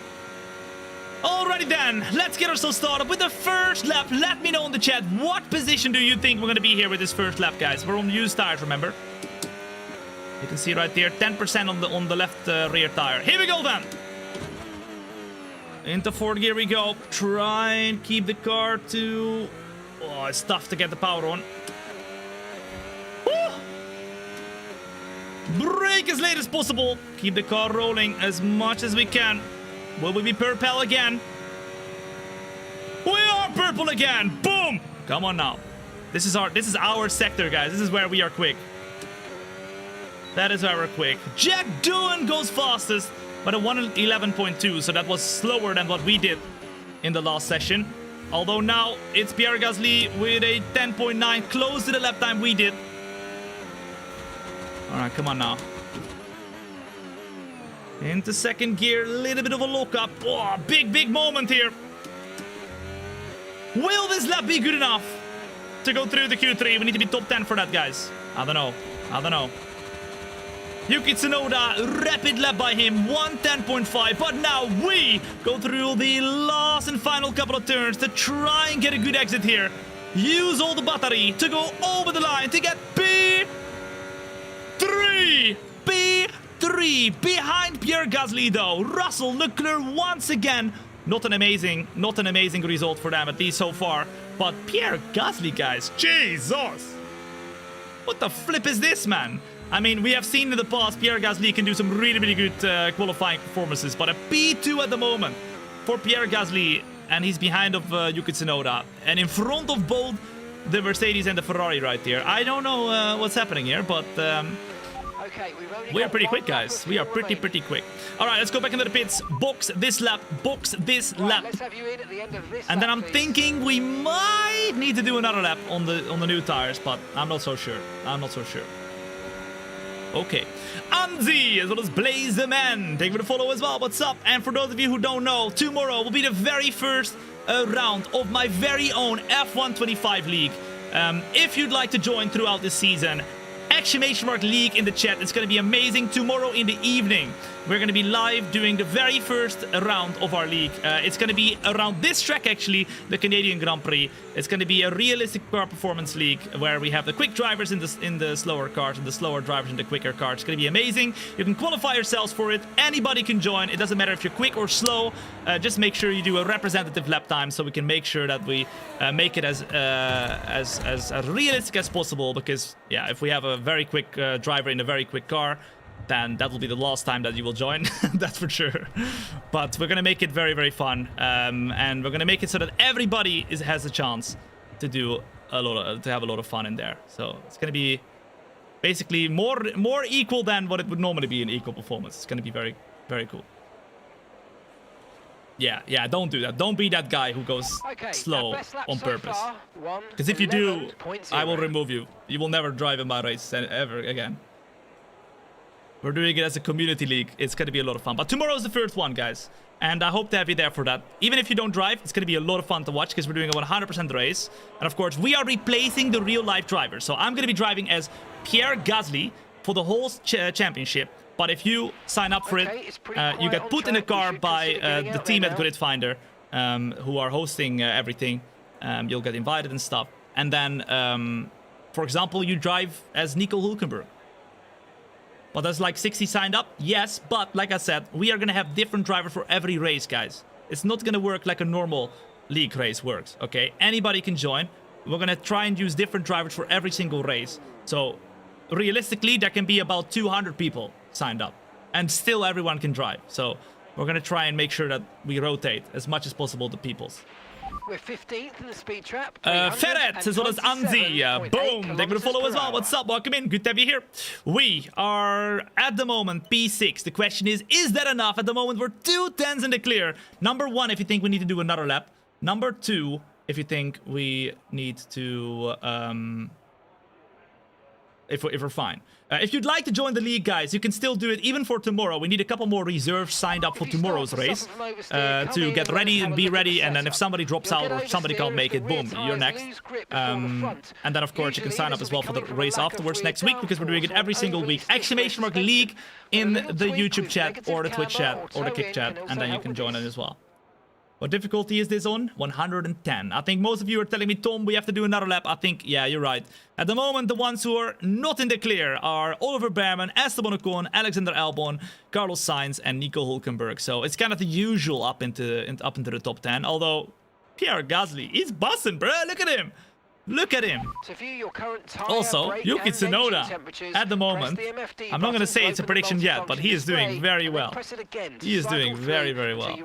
Alrighty then, let's get ourselves started with the first lap. Let me know in the chat, what position do you think we're going to be here with this first lap, guys? We're on used tires, remember? You can see right there, 10% on the left rear tire. Here we go then. Into 4th gear we go. Try and keep the car to... Oh, it's tough to get the power on. Woo! Brake as late as possible. Keep the car rolling as much as we can. Will we be purple again? We are purple again! Boom! Come on now. This is our sector, guys. This is where we are quick. That is where we're quick. Jack Doohan goes fastest, but a 111.2, so that was slower than what we did in the last session. Although now it's Pierre Gasly with a 10.9, close to the lap time we did. Alright, come on now. Into 2nd gear, a little bit of a lock-up. Oh, big moment here. Will this lap be good enough to go through the Q3? We need to be top 10 for that, guys. I don't know. Yuki Tsunoda, rapid lap by him, 110.5. But now we go through the last and final couple of turns to try and get a good exit here. Use all the battery to go over the line to get P3. Behind Pierre Gasly though. Russell Leclerc once again. Not an amazing result for them, at least so far. But Pierre Gasly, guys, Jesus! What the flip is this, man? I mean, we have seen in the past Pierre Gasly can do some really good qualifying performances, but a P2 at the moment for Pierre Gasly, and he's behind of Yuki Tsunoda, and in front of both the Mercedes and the Ferrari right there. I don't know what's happening here, but okay, we are pretty quick, guys. We are pretty quick. All right, let's go back into the pits. Box this lap. Right, let's have you in at the end of this and then lap, I'm please. thinking we might need to do another lap on the new tires, but I'm not so sure. Okay. Anzi, as well as Blaze the Man. Thank you for the follow as well. What's up? And for those of you who don't know, tomorrow will be the very first round of my very own F1 25 League. If you'd like to join throughout this season, !League in the chat. It's going to be amazing. Tomorrow in the evening, we're going to be live doing the very first round of our league. It's going to be around this track, actually, the Canadian Grand Prix. It's going to be a realistic car performance league where we have the quick drivers in the slower cars and the slower drivers in the quicker cars. It's going to be amazing. You can qualify yourselves for it. Anybody can join. It doesn't matter if you're quick or slow. Just make sure you do a representative lap time so we can make sure that we make it as realistic as possible. Because, yeah, if we have a very quick driver in a very quick car, then that will be the last time that you will join. That's for sure. But we're gonna make it very, very fun, and we're gonna make it so that everybody has a chance to do to have a lot of fun in there. So it's gonna be basically more equal than what it would normally be in equal performance. It's gonna be very, very cool. Yeah, don't do that. Don't be that guy who goes slow on purpose. Because if you do, I will remove you. You will never drive in my race ever again. We're doing it as a community league. It's going to be a lot of fun. But tomorrow's the first one, guys. And I hope to have you there for that. Even if you don't drive, it's going to be a lot of fun to watch because we're doing a 100% race. And of course, we are replacing the real-life drivers. So I'm going to be driving as Pierre Gasly for the whole championship. But if you sign up for it, you get put in a car by the team at Grid Finder, who are hosting everything. You'll get invited and stuff. And then, for example, you drive as Nico Hülkenberg. But there's like 60 signed up, yes. But like I said, we are going to have different drivers for every race, guys. It's not going to work like a normal league race works, okay? Anybody can join. We're going to try and use different drivers for every single race. So realistically, there can be about 200 people signed up. And still everyone can drive. So we're going to try and make sure that we rotate as much as possible the peoples. We're 15th in the speed trap. Ferret, as well as Anzi. Boom. Thank you for the follow as well. What's up? Welcome in. Good to have you here. We are at the moment P6. The question is that enough? At the moment, we're 2/10 in the clear. Number 1, if you think we need to do another lap. Number 2, if you think we need to if we're fine. If you'd like to join the league, guys, you can still do it even for tomorrow. We need a couple more reserves signed up for tomorrow's race to get ready and be ready. And then if somebody drops out or somebody can't make it, boom, you're next. And then, of course, you can sign up as well for the race afterwards next week because we're doing it every single week. Exclamation mark league in the YouTube chat or the Twitch chat or the Kick chat. And then you can join it as well. What difficulty is this on? 110. I think most of you are telling me, Tom, we have to do another lap. I think, yeah, you're right. At the moment, the ones who are not in the clear are Oliver Bearman, Esteban Ocon, Alexander Albon, Carlos Sainz, and Nico Hülkenberg. So it's kind of the usual up into the top 10. Although Pierre Gasly, he's bussing, bro. Look at him. Look at him. Also, Yuki Tsunoda, at the moment, I'm not going to say it's a prediction yet, but he is doing very well. He is doing very, very well.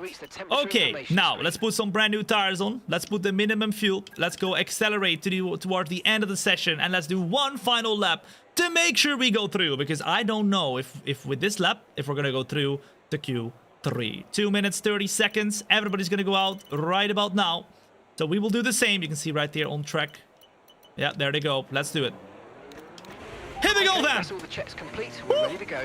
Okay, now, let's put some brand new tires on. Let's put the minimum fuel. Let's go accelerate towards the end of the session, and let's do one final lap to make sure we go through, because I don't know if with this lap, if we're going to go through to Q3. 2 minutes, 30 seconds. Everybody's going to go out right about now. So we will do the same. You can see right there on track. Yeah, there they go. Let's do it. Here we go then. All the checks complete. We're ready to go.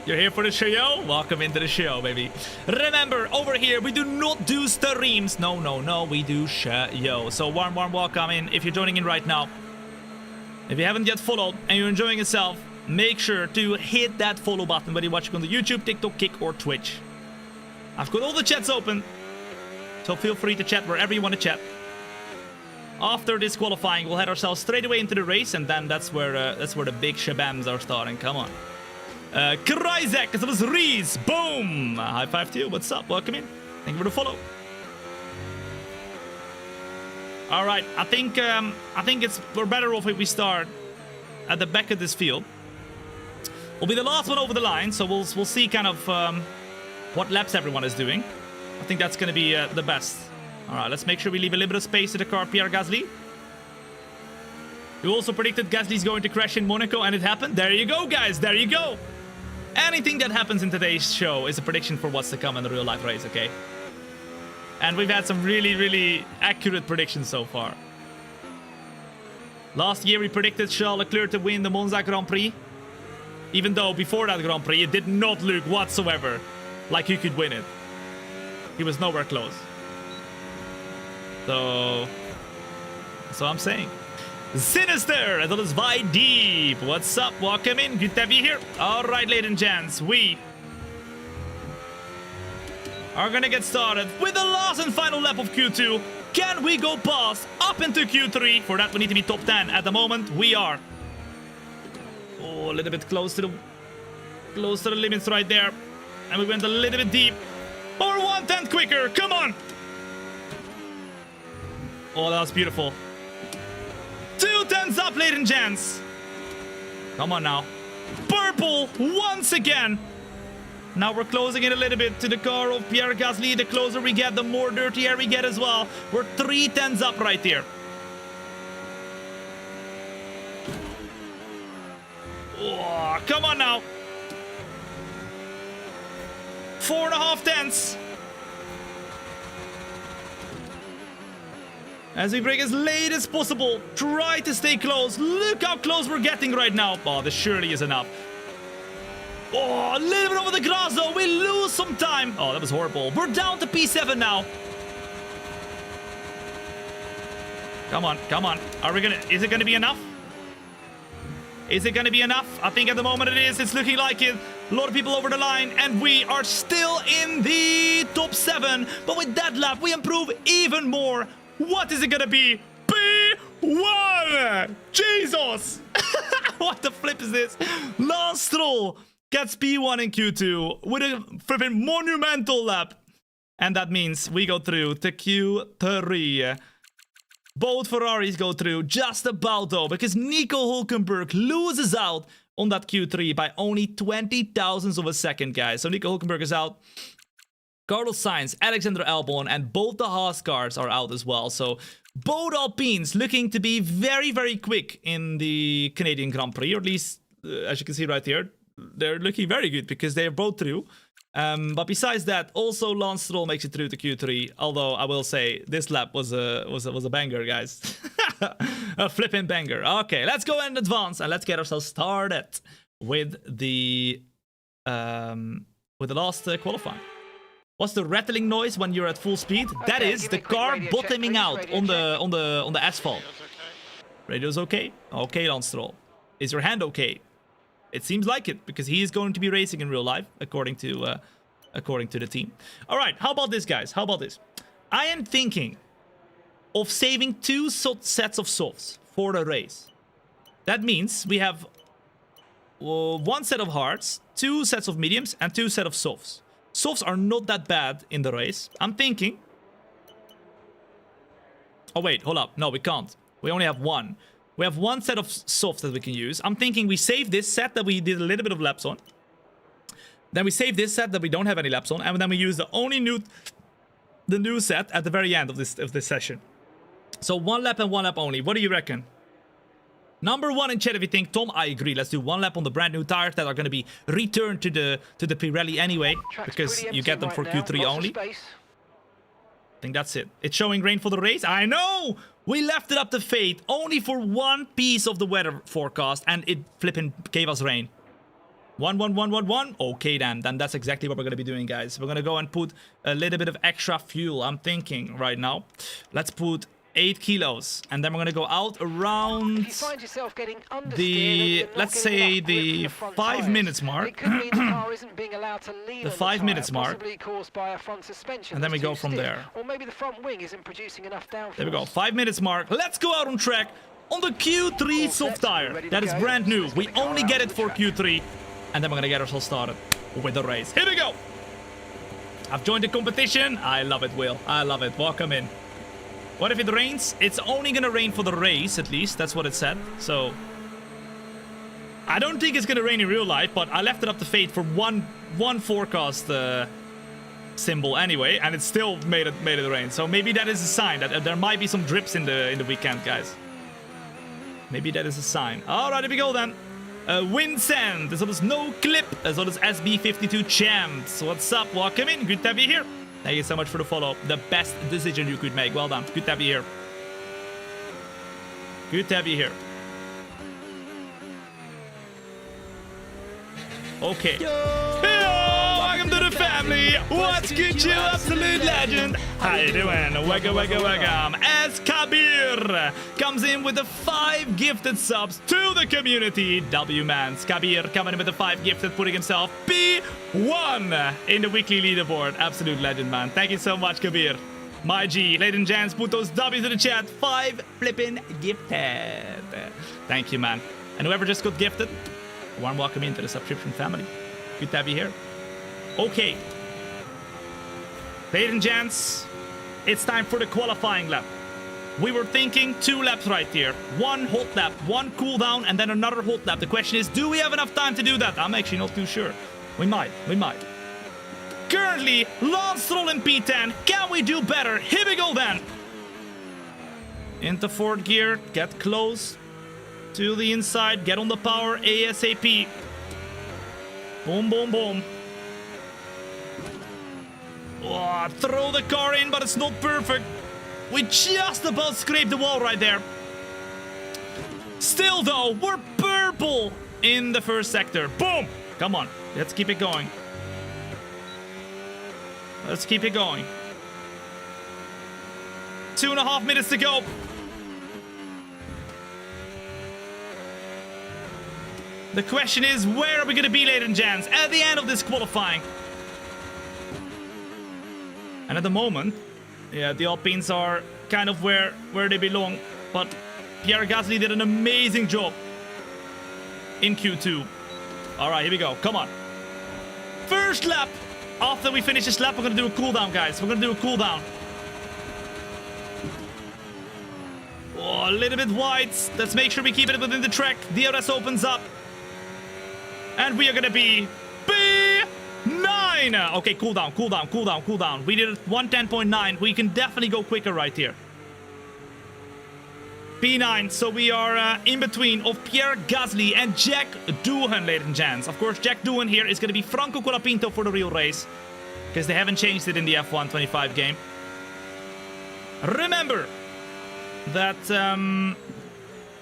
You're here for the show? Welcome into the show, baby. Remember, over here, we do not do streams. No, we do show. So warm welcome in if you're joining in right now. If you haven't yet followed and you're enjoying yourself, make sure to hit that follow button whether you're watching on the YouTube, TikTok, Kick, or Twitch. I've got all the chats open. So feel free to chat wherever you want to chat. After this qualifying, we'll head ourselves straight away into the race, and then that's where the big shabams are starting. Come on. Kryzek, as well as Reese. Boom! High five to you. What's up? Welcome in. Thank you for the follow. All right. I think we're better off if we start at the back of this field. We'll be the last one over the line, so we'll see kind of what laps everyone is doing. I think that's going to be the best. All right, let's make sure we leave a little bit of space to the car, Pierre Gasly. You also predicted Gasly's going to crash in Monaco, and it happened. There you go, guys. There you go. Anything that happens in today's show is a prediction for what's to come in the real-life race, okay? And we've had some really, really accurate predictions so far. Last year, we predicted Charles Leclerc to win the Monza Grand Prix. Even though before that Grand Prix, it did not look whatsoever like he could win it. He was nowhere close. So I'm saying. Sinister, as well as Vi Deep. What's up? Welcome in. Good to have you here. All right, ladies and gents, we are gonna get started with the last and final lap of Q2. Can we go past up into Q3? For that, we need to be top 10. At the moment, we are. Oh, a little bit close to the limits right there, and we went a little bit deep. Or 1/10 quicker, come on! Oh, that was beautiful. 2 tenths up, ladies and gents. Come on now. Purple once again. Now we're closing it a little bit to the car of Pierre Gasly. The closer we get, the more dirty air we get as well. We're 3/10 up right here. Oh, come on now. 4.5 tenths. As we brake as late as possible. Try to stay close. Look how close we're getting right now. Oh, this surely is enough. Oh, a little bit over the grass though. We lose some time. Oh, that was horrible. We're down to P7 now. Come on, come on. Is it gonna be enough? Is it gonna be enough? I think at the moment it is. It's looking like it. A lot of people over the line, and we are still in the top 7. But with that lap, we improve even more. What is it gonna be? P1! Jesus! What the flip is this? Lance Stroll gets P1 in Q2 with a flipping monumental lap. And that means we go through to Q3. Both Ferraris go through just about though, because Nico Hülkenberg loses out on that Q3 by only 20 thousandths of a second, guys. So Nico Hülkenberg is out. Carlos Sainz, Alexander Albon, and both the Haas cars are out as well. So both Alpines looking to be very, very quick in the Canadian Grand Prix, or at least, as you can see right here, they're looking very good because they are both through. But besides that, also Lance Stroll makes it through to Q3. Although I will say this lap was a banger, guys. A flipping banger. Okay, let's go and advance and let's get ourselves started with the last qualifying. What's the rattling noise when you're at full speed? Okay, that is the car bottoming out on the asphalt. Radio's okay. Okay, Lance Stroll. Is your hand okay? It seems like it, because he is going to be racing in real life, according to the team. All right, how about this, guys? How about this? I am thinking of saving 2 sets of softs for the race. That means we have 1 set of hards, 2 sets of mediums, and 2 sets of softs. Softs are not that bad in the race. I'm thinking... Oh, wait, hold up. No, we can't. We only have 1. We have 1 set of softs that we can use. I'm thinking we save this set that we did a little bit of laps on. Then we save this set that we don't have any laps on. And then we use the new set at the very end of this session. So 1 lap and 1 lap only. What do you reckon? Number 1 in chat if you think, Tom, I agree. Let's do 1 lap on the brand new tires that are going to be returned to the pre-rally anyway. Because you get them for Q3 only. I think that's it. It's showing rain for the race. I know! We left it up to fate only for 1 piece of the weather forecast, and it flipping gave us rain. 1, 1, 1, 1, 1. Okay, then that's exactly what we're going to be doing, guys. We're going to go and put a little bit of extra fuel, I'm thinking, right now. Let's put 8 kilos, and then we're going to go out around the, let's say, the 5 minutes mark. The 5 minutes mark. And then we go from there. Or maybe the front wing isn't producing enough downforce. There we go, 5 minutes mark. Let's go out on track on the Q3 soft tire. That is brand new. We only get it for Q3. And then we're going to get ourselves started with the race. Here we go. I've joined the competition. I love it, Will. I love it. Welcome in. What if it rains? It's only gonna rain for the race, at least. That's what it said. So I don't think it's gonna rain in real life, but I left it up to fate for one forecast symbol anyway, and it still made it rain. So maybe that is a sign that there might be some drips in the weekend, guys. Maybe that is a sign. All right, here we go then. Vincent, as well as No Clip, as well as SB52 Champs. What's up? Welcome in. Good to have you here. Thank you so much for the follow. The best decision you could make. Well done. Good to have you here. Good to have you here. Okay. Yo, welcome to the family. What's good, you absolute legend? How you doing? Welcome. As Kabir comes in with the 5 gifted subs to the community. W-man. Kabir coming in with the 5 gifted, putting himself P1 in the weekly leaderboard. Absolute legend, man. Thank you so much, Kabir. My G. Ladies and gents, put those W's in the chat. 5 flipping gifted. Thank you, man. And whoever just got gifted, warm welcome into the subscription family. Good to have you here. Okay. Ladies and gents, it's time for the qualifying lap. We were thinking 2 laps right here. 1 hot lap, 1 cool down, and then another hot lap. The question is, do we have enough time to do that? I'm actually not too sure. We might. Currently, Lance Stroll in P10. Can we do better? Here we go then. Into 4th gear. Get close to the inside. Get on the power ASAP. Boom, boom, boom. Oh, throw the car in, but it's not perfect. We just about scraped the wall right there. Still though, we're purple in the first sector. Boom! Come on, let's keep it going. Let's keep it going. 2.5 minutes to go. The question is, where are we going to be, ladies and gents, at the end of this qualifying? And at the moment, yeah, the Alpines are kind of where they belong. But Pierre Gasly did an amazing job in Q2. All right, here we go. Come on. First lap. After we finish this lap, we're going to do a cooldown, guys. We're going to do a cooldown. Oh, a little bit wide. Let's make sure we keep it within the track. DRS opens up. And we are going to be P9. Okay, cool down. We did it 110.9. We can definitely go quicker right here. P9. So we are in between of Pierre Gasly and Jack Doohan, ladies and gents. Of course, Jack Doohan here is going to be Franco Colapinto for the real race, because they haven't changed it in the F1 25 game. Remember that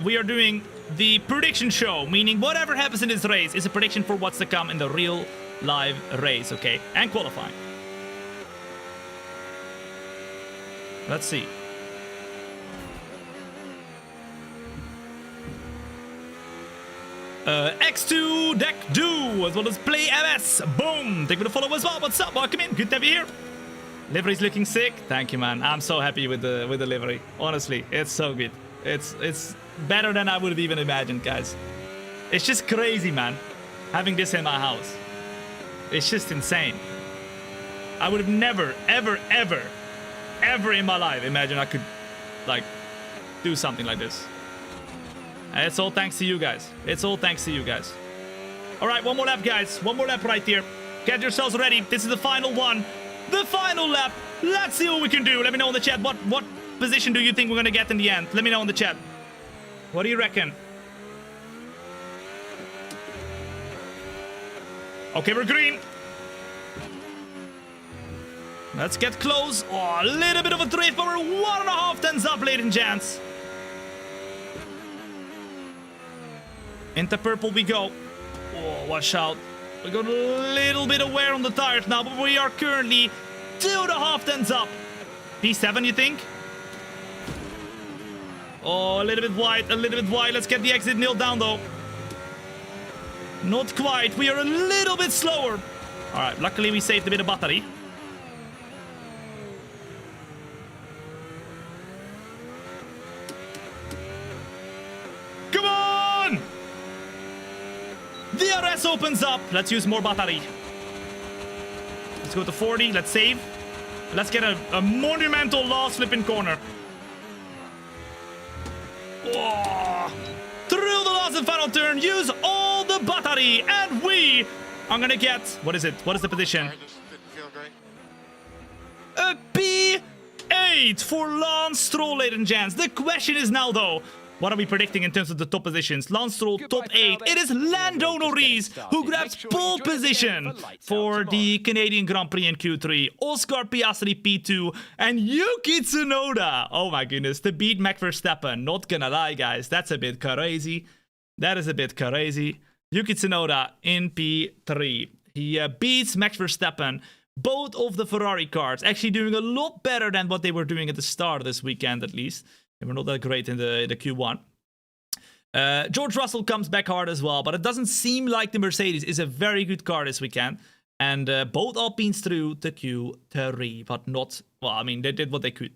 we are doing the prediction show, meaning whatever happens in this race is a prediction for what's to come in the real live race, okay? And qualifying. Let's see. X2 Deck Do, as well as Play MS. Boom! Thank you for the follow as well. What's up? Welcome in. Good to have you here. Livery's looking sick. Thank you, man. I'm so happy with the livery. Honestly, it's so good. It's better than I would have even imagined, guys. It's just crazy, man. Having this in my house. It's just insane. I would have never, ever in my life imagined I could, like, do something like this. And it's all thanks to you guys. It's all thanks to you guys. All right, one more lap, guys. One more lap right here. Get yourselves ready. This is the final one. The final lap. Let's see what we can do. Let me know in the chat. What position do you think we're going to get in the end? Let me know in the chat. What do you reckon? Okay, we're green. Let's get close. Oh, a little bit of a drift, but we're 1.5 tenths up, ladies and gents. Into purple we go. Oh, watch out. We got a little bit of wear on the tires now, but we are currently 2.5 tenths up. P7, you think? Oh, a little bit wide, Let's get the exit nailed down, though. Not quite. We are a little bit slower. All right, luckily we saved a bit of battery. Come on! DRS opens up. Let's use more battery. Let's go to 40. Let's save. Let's get a monumental last flipping corner. Oh, through the last and final turn, use all the battery, and we are gonna get, what is it? What is the position? A P8 for Lance Stroll, ladies and gents. The question is now, though, what are we predicting in terms of the top positions? Lance Stroll, top 8. It is Lando Norris who grabs pole position for the Canadian Grand Prix in Q3. Oscar Piastri P2 and Yuki Tsunoda. Oh my goodness, to beat Max Verstappen. Not gonna lie, guys, that's a bit crazy. That is a bit crazy. Yuki Tsunoda in P3. He beats Max Verstappen. Both of the Ferrari cars actually doing a lot better than what they were doing at the start of this weekend, at least. They were not that great in the Q1. George Russell comes back hard as well, but it doesn't seem like the Mercedes is a very good car this weekend. And both Alpines through the Q3, but not... Well, I mean, they did what they could.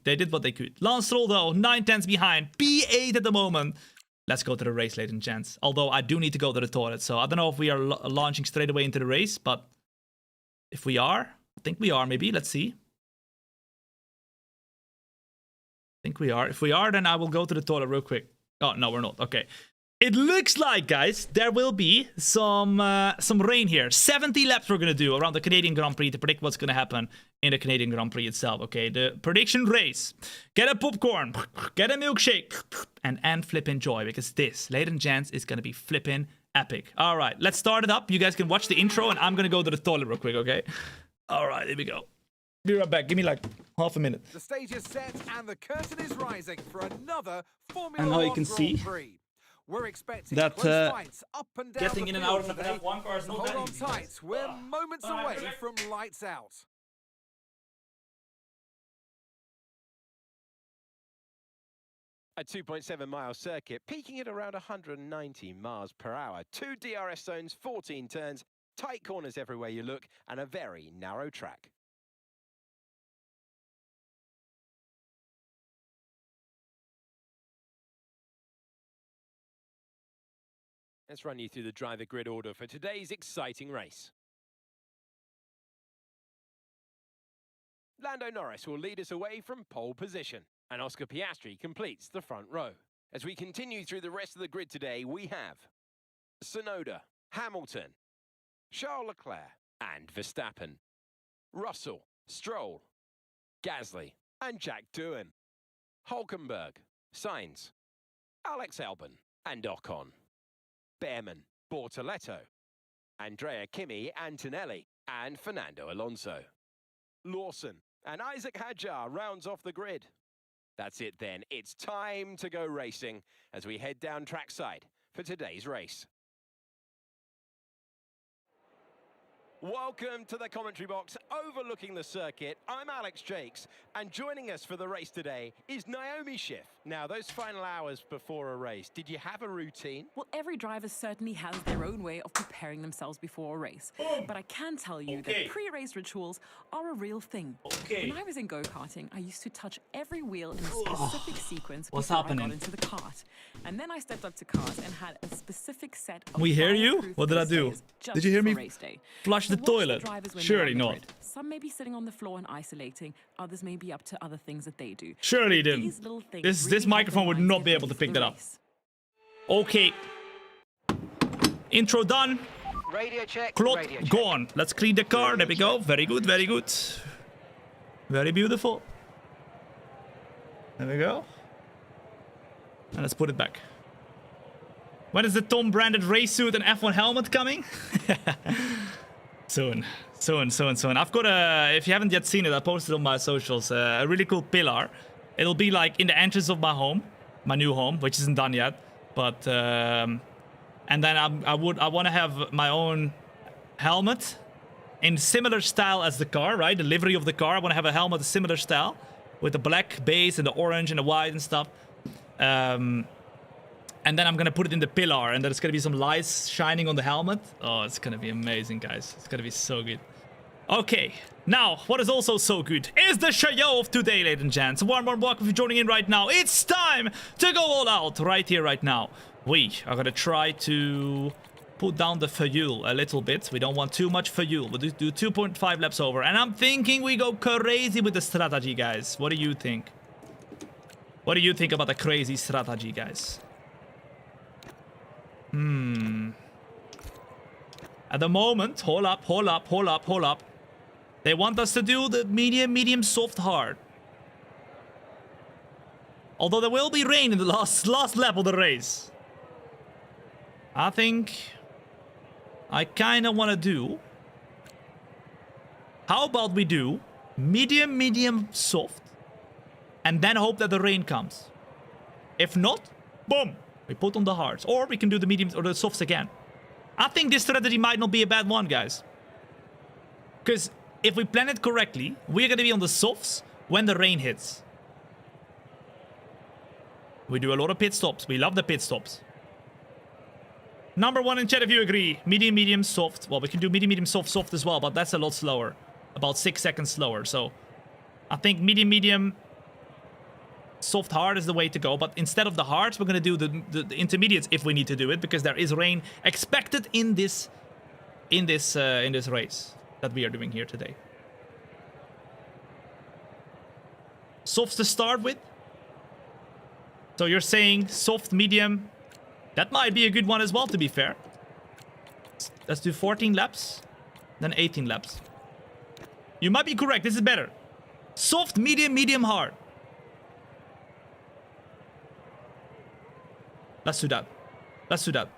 Lance Stroll, though, 9 tenths behind. P8 at the moment. Let's go to the race, ladies and gents. Although I do need to go to the toilet, so I don't know if we are launching straight away into the race, but if we are, I think we are maybe. Let's see. I think we are. If we are, then I will go to the toilet real quick. Oh, no, we're not. Okay. It looks like, guys, there will be some rain here. 70 laps we're going to do around the Canadian Grand Prix to predict what's going to happen in the Canadian Grand Prix itself, okay? The prediction race. Get a popcorn, get a milkshake, and flip enjoy, because this, ladies and gents, is going to be flipping epic. All right, let's start it up. You guys can watch the intro, and I'm going to go to the toilet real quick, okay? All right, here we go. Be right back. Give me like half a minute. The stage is set and the curtain is rising for another Formula And how you 1 can Grand see Prix. We're expecting that, close fights up and down getting the in and field out of an today. F1 car is not Hold that on easy, tight. guys. We're moments All right, away okay. from lights out. A 2.7-mile circuit, peaking at around 190 miles per hour. 2 DRS zones, 14 turns, tight corners everywhere you look, and a very narrow track. Let's run you through the driver grid order for today's exciting race. Lando Norris will lead us away from pole position, and Oscar Piastri completes the front row. As we continue through the rest of the grid today, we have Tsunoda, Hamilton, Charles Leclerc, and Verstappen, Russell, Stroll, Gasly, and Jack Doohan, Hulkenberg, Sainz, Alex Albon, and Ocon, Behrman, Bortoletto, Andrea Kimi, Antonelli, and Fernando Alonso. Lawson and Isaac Hadjar rounds off the grid. That's it then. It's time to go racing as we head down trackside for today's race. Welcome to the commentary box overlooking the circuit. I'm Alex Jakes, and joining us for the race today is Naomi Schiff. Now, those final hours before a race, did you have a routine? Well, every driver certainly has their own way of preparing themselves before a race. But I can tell you that pre-race rituals are a real thing. When I was in go-karting, I used to touch every wheel in a specific sequence before I got into the kart. And then I stepped up to kart and had a specific set of We hear you? fireproof What did I do? stays just Did you hear for me race day. flush the So watch toilet? drivers when they're Surely on the not. grid. Some may be sitting on the floor and isolating, others may be up to other things that they do. Surely But didn't. these little things This really help microphone their would minds not get be able ready to for pick the that up. race. Okay. Intro done. Radio check. Clot Radio check. gone. Let's clean the car. There we go. Very good, very good. Very beautiful. There we go. And let's put it back. When is the Tom branded race suit and F1 helmet coming? Soon. Soon. I've got if you haven't yet seen it, I posted on my socials, a really cool pillar. It'll be like in the entrance of my home, my new home, which isn't done yet. But, and then I want to have my own helmet in similar style as the car, right? The livery of the car. I want to have a helmet, a similar style, with the black base and the orange and the white and stuff. And then I'm gonna put it in the pillar, and there's gonna be some lights shining on the helmet. Oh, it's gonna be amazing, guys. It's gonna be so good. Okay, now, what is also so good is the show of today, ladies and gents. Warm welcome if you're joining in right now. It's time to go all out right here, right now. We are gonna try to put down the fuel a little bit. We don't want too much fuel. We'll do 2.5 laps over. And I'm thinking we go crazy with the strategy, guys. What do you think? What do you think about the crazy strategy, guys? At the moment, hold up. They want us to do the medium, soft, hard. Although there will be rain in the last lap of the race. I think I kind of want to do... How about we do medium, soft, and then hope that the rain comes. If not, boom, we put on the hards. Or we can do the mediums or the softs again. I think this strategy might not be a bad one, guys. Because if we plan it correctly, we're going to be on the softs when the rain hits. We do a lot of pit stops. We love the pit stops. Number one in chat if you agree. Medium, soft. Well, we can do medium, soft as well, but that's a lot slower. About 6 seconds slower. So I think medium, soft, hard is the way to go. But instead of the hards, we're going to do the intermediates if we need to do it, because there is rain expected in this race that we are doing here today. Softs to start with. So you're saying soft, medium. That might be a good one as well, to be fair. Let's do 14 laps, then 18 laps. You might be correct. This is better. Soft, medium, medium, hard. Let's do that. Let's do that.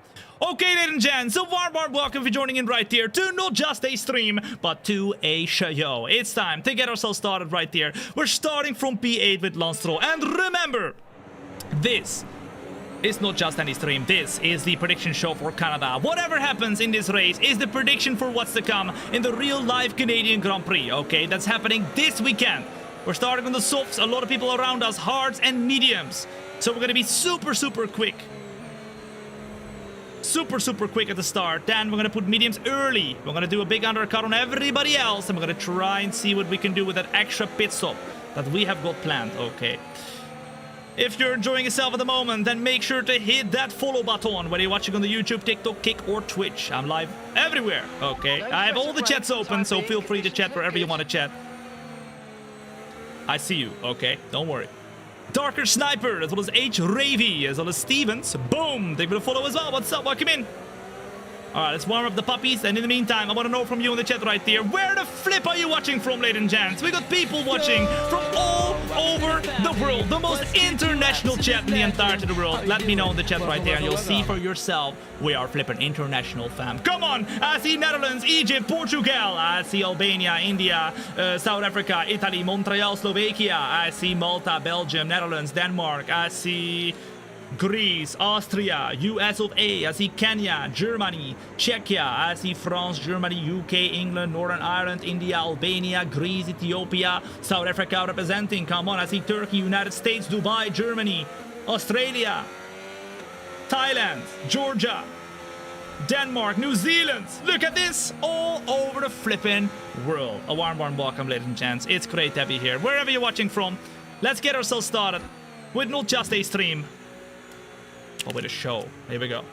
Okay, ladies and gents, so warm welcome for joining in right here to not just a stream, but to a show. It's time to get ourselves started right here. We're starting from P8 with Lance Stroll. And remember, this is not just any stream. This is the prediction show for Canada. Whatever happens in this race is the prediction for what's to come in the real life Canadian Grand Prix. Okay, that's happening this weekend. We're starting on the softs, a lot of people around us, hards and mediums. So we're gonna be super quick. Super quick at the start. Then we're gonna put mediums early. We're gonna do a big undercut on everybody else, and we're gonna try and see what we can do with that extra pit stop that we have got planned. Okay. If you're enjoying yourself at the moment, then make sure to hit that follow button, whether you're watching on the YouTube, TikTok, Kick, or Twitch. I'm live everywhere, okay? I have all the chats open, so feel free to chat wherever you want to chat. I see you, okay? Don't worry. Darker Sniper, as well as H. Ravy, as well as Stevens. Boom! Thank you for the follow as well. What's up? Welcome in. Alright, let's warm up the puppies. And in the meantime, I want to know from you in the chat right there, where the flip are you watching from, ladies and gents? We got people watching from all over the world. The most international chat in the entirety of the world. Let me know in the chat right there, and you'll see for yourself we are flipping international, fam. Come on! I see Netherlands, Egypt, Portugal. I see Albania, India, South Africa, Italy, Montreal, Slovakia. I see Malta, Belgium, Netherlands, Denmark. I see Greece, Austria, US of A. I see Kenya, Germany, Czechia. I see France, Germany, UK, England, Northern Ireland, India, Albania, Greece, Ethiopia, South Africa representing. Come on, I see Turkey, United States, Dubai, Germany, Australia, Thailand, Georgia, Denmark, New Zealand. Look at this, all over the flipping world. A warm welcome, ladies and gents. It's great to have you here. Wherever you're watching from, let's get ourselves started with not just a stream, but with a show. Here we go.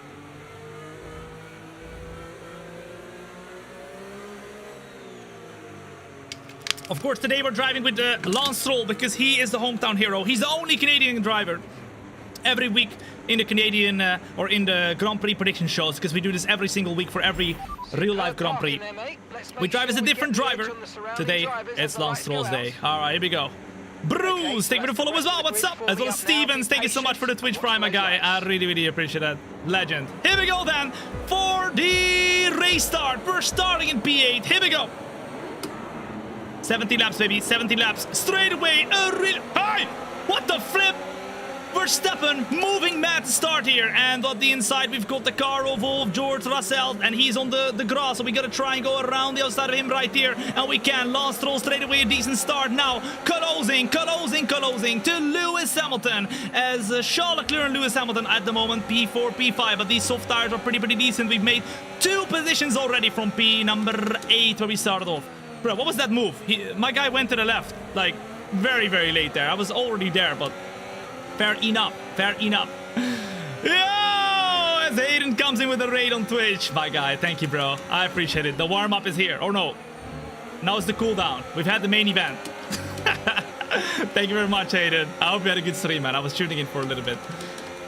Of course, today we're driving with Lance Stroll because he is the hometown hero. He's the only Canadian driver every week in the Canadian or in the Grand Prix prediction shows, because we do this every single week for every real-life Grand Prix. We drive as a different driver. Today, it's Lance Stroll's day. All right, here we go. Bruce, thank you for the follow as well. What's up? As well as Stevens, thank you so much for the Twitch Prime, my guy. I really appreciate that. Legend. Here we go then for the race start. We're starting in P8. Here we go. 70 laps, baby. 70 laps. Straight away. Hey! What the flip? Verstappen moving mad to start here, and on the inside we've got the car of George Russell, and he's on the grass, so we gotta try and go around the outside of him right here, and we can. Lance Stroll straight away, a decent start now, closing to Lewis Hamilton, as Charles Leclerc and Lewis Hamilton at the moment, P4, P5, but these soft tires are pretty decent. We've made 2 positions already from P number 8 where we started off. Bro, what was that move? My guy went to the left, like very late there. I was already there, but fair enough. Yo! As Aiden comes in with a raid on Twitch. My guy, thank you, bro. I appreciate it. The warm-up is here. Or no. Now it's the cooldown. We've had the main event. Thank you very much, Aiden. I hope you had a good stream, man. I was tuning in for a little bit.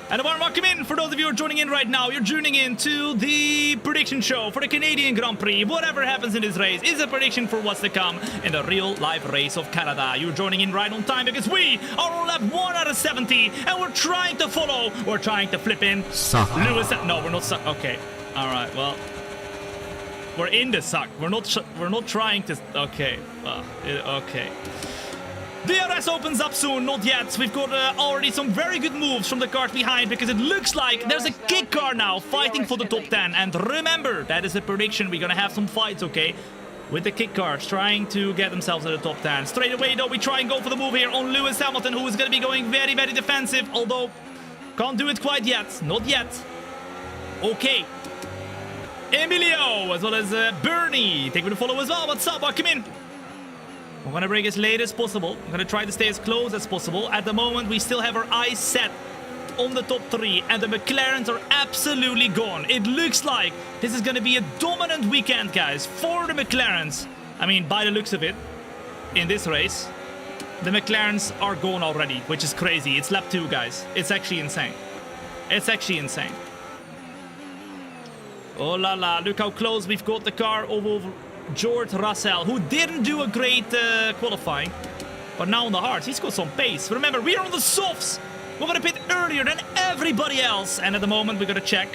And a warm welcome in for those of you who are joining in right now. You're tuning in to the prediction show for the Canadian Grand Prix. Whatever happens in this race is a prediction for what's to come in the real live race of Canada. You're joining in right on time because we are on lap 1 out of 70 and we're trying to follow. We're trying to flip in. Suck. Lewis. No, we're not suck. Okay. All right. Well, we're in the suck. We're not trying to. Okay. Okay. DRS opens up soon, not yet. We've got already some very good moves from the cars behind, because it looks like there's a kick car now fighting for the top 10. And remember, that is a prediction. We're gonna have some fights, okay? With the kick cars trying to get themselves to the top 10. Straight away, though, we try and go for the move here on Lewis Hamilton, who is gonna be going very defensive, although can't do it quite yet. Not yet. Okay. Emilio, as well as Bernie. Take me to follow as well. What's up? Welcome in. I'm gonna break as late as possible. I'm gonna try to stay as close as possible. At the moment, we still have our eyes set on the top 3, and the McLarens are absolutely gone. It looks like this is gonna be a dominant weekend, guys, for the McLarens. I mean, by the looks of it, in this race. The McLarens are going already, which is crazy. It's lap 2, guys. It's actually insane. It's actually insane. Oh la la, look how close we've got the car over George Russell, who didn't do a great qualifying. But now on the hards, he's got some pace. Remember, we're on the softs. We're gonna pit earlier than everybody else. And at the moment, we're gonna check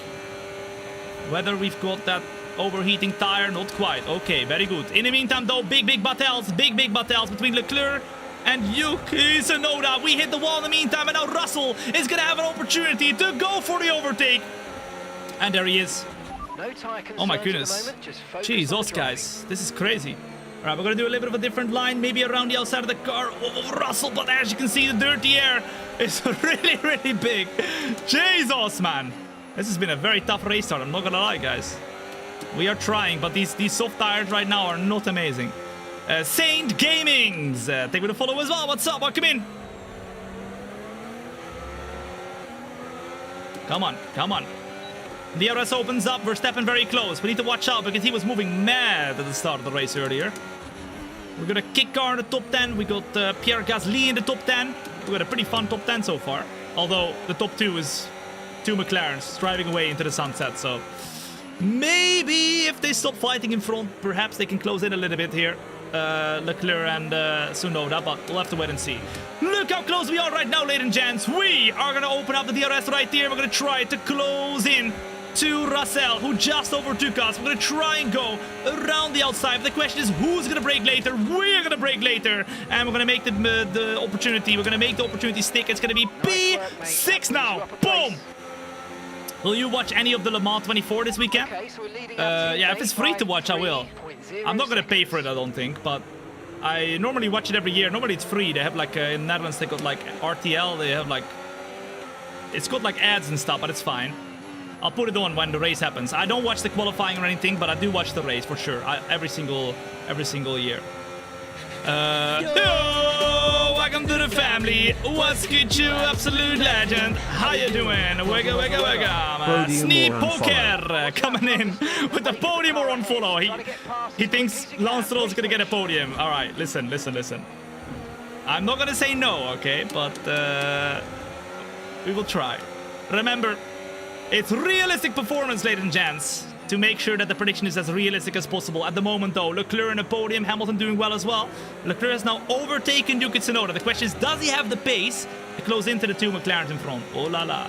whether we've got that overheating tire. Not quite. Okay, very good. In the meantime, though, big battles between Leclerc and Yuki Tsunoda. We hit the wall in the meantime, and now Russell is gonna have an opportunity to go for the overtake. And there he is. No tire Oh my concerns at the goodness. moment, just focus on Jesus, the driving. guys. This is crazy. All right, we're going to do a little bit of a different line, maybe around the outside of the car of Russell. But as you can see, the dirty air is really big. Jesus, man. This has been a very tough race start. I'm not going to lie, guys. We are trying, but these soft tires right now are not amazing. Saint Gamings. Take me to follow as well. What's up? Welcome in. Come on, come on. DRS opens up. Verstappen very close. We need to watch out because he was moving mad at the start of the race earlier. We're gonna kick car in the top 10. We got Pierre Gasly in the top 10. We got a pretty fun top 10 so far. Although the top 2 is 2 McLarens driving away into the sunset. So maybe if they stop fighting in front, perhaps they can close in a little bit here. Leclerc and Tsunoda, but we'll have to wait and see. Look how close we are right now, ladies and gents. We are gonna open up the DRS right here. We're gonna try to close in to Russell, who just overtook us. We're gonna try and go around the outside. The question is, who's gonna brake later? We're gonna brake later, and we're gonna make the opportunity. We're gonna make the opportunity stick. It's gonna be P6 now. Boom. Will you watch any of the Le Mans 24 this weekend? Okay, so we're leading up to Yeah, if it's free to watch, I will. 8.0 I'm not gonna pay seconds. for it, I don't think, but I normally watch it every year. Normally it's free. They have like in Netherlands they got like RTL. They have like it's got like ads and stuff, but it's fine. I'll put it on when the race happens. I don't watch the qualifying or anything, but I do watch the race for sure. Every single year. Yo, welcome to the family. What's good, you absolute legend? How you doing? Wigga, wigga, wigga. Sneak Poker coming in with the podium or on follow. He thinks Lance Stroll's gonna get a podium. All right, listen. I'm not gonna say no, okay? But we will try. Remember, it's realistic performance, ladies and gents, to make sure that the prediction is as realistic as possible. At the moment, though, Leclerc in the podium, Hamilton doing well as well. Leclerc has now overtaken Yuki Tsunoda. The question is, does he have the pace to close into the 2 McLarens in front? Oh la la.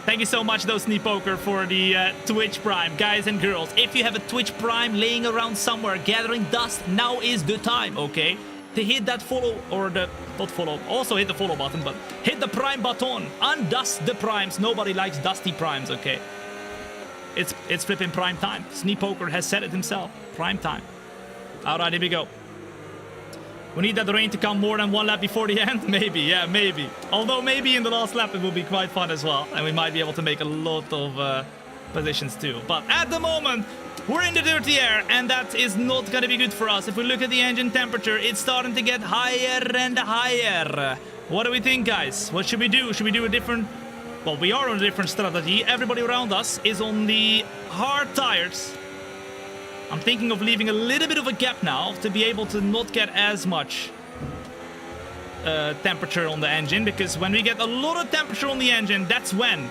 Thank you so much, though, Sneak Poker, for the Twitch Prime. Guys and girls, if you have a Twitch Prime laying around somewhere, gathering dust, now is the time, okay? To hit that follow, or the, not follow, also hit the follow button, but hit the Prime button. Undust the Primes. Nobody likes dusty Primes, okay? It's flipping prime time. Sneak Poker has said it himself. Prime time. All right, here we go. We need that rain to come more than 1 lap before the end. Maybe, yeah, maybe. Although maybe in the last lap it will be quite fun as well. And we might be able to make a lot of positions too. But at the moment, we're in the dirty air. And that is not going to be good for us. If we look at the engine temperature, it's starting to get higher and higher. What do we think, guys? What should we do? Should we do a different... Well, we are on a different strategy. Everybody around us is on the hard tires. I'm thinking of leaving a little bit of a gap now to be able to not get as much temperature on the engine. Because when we get a lot of temperature on the engine, that's when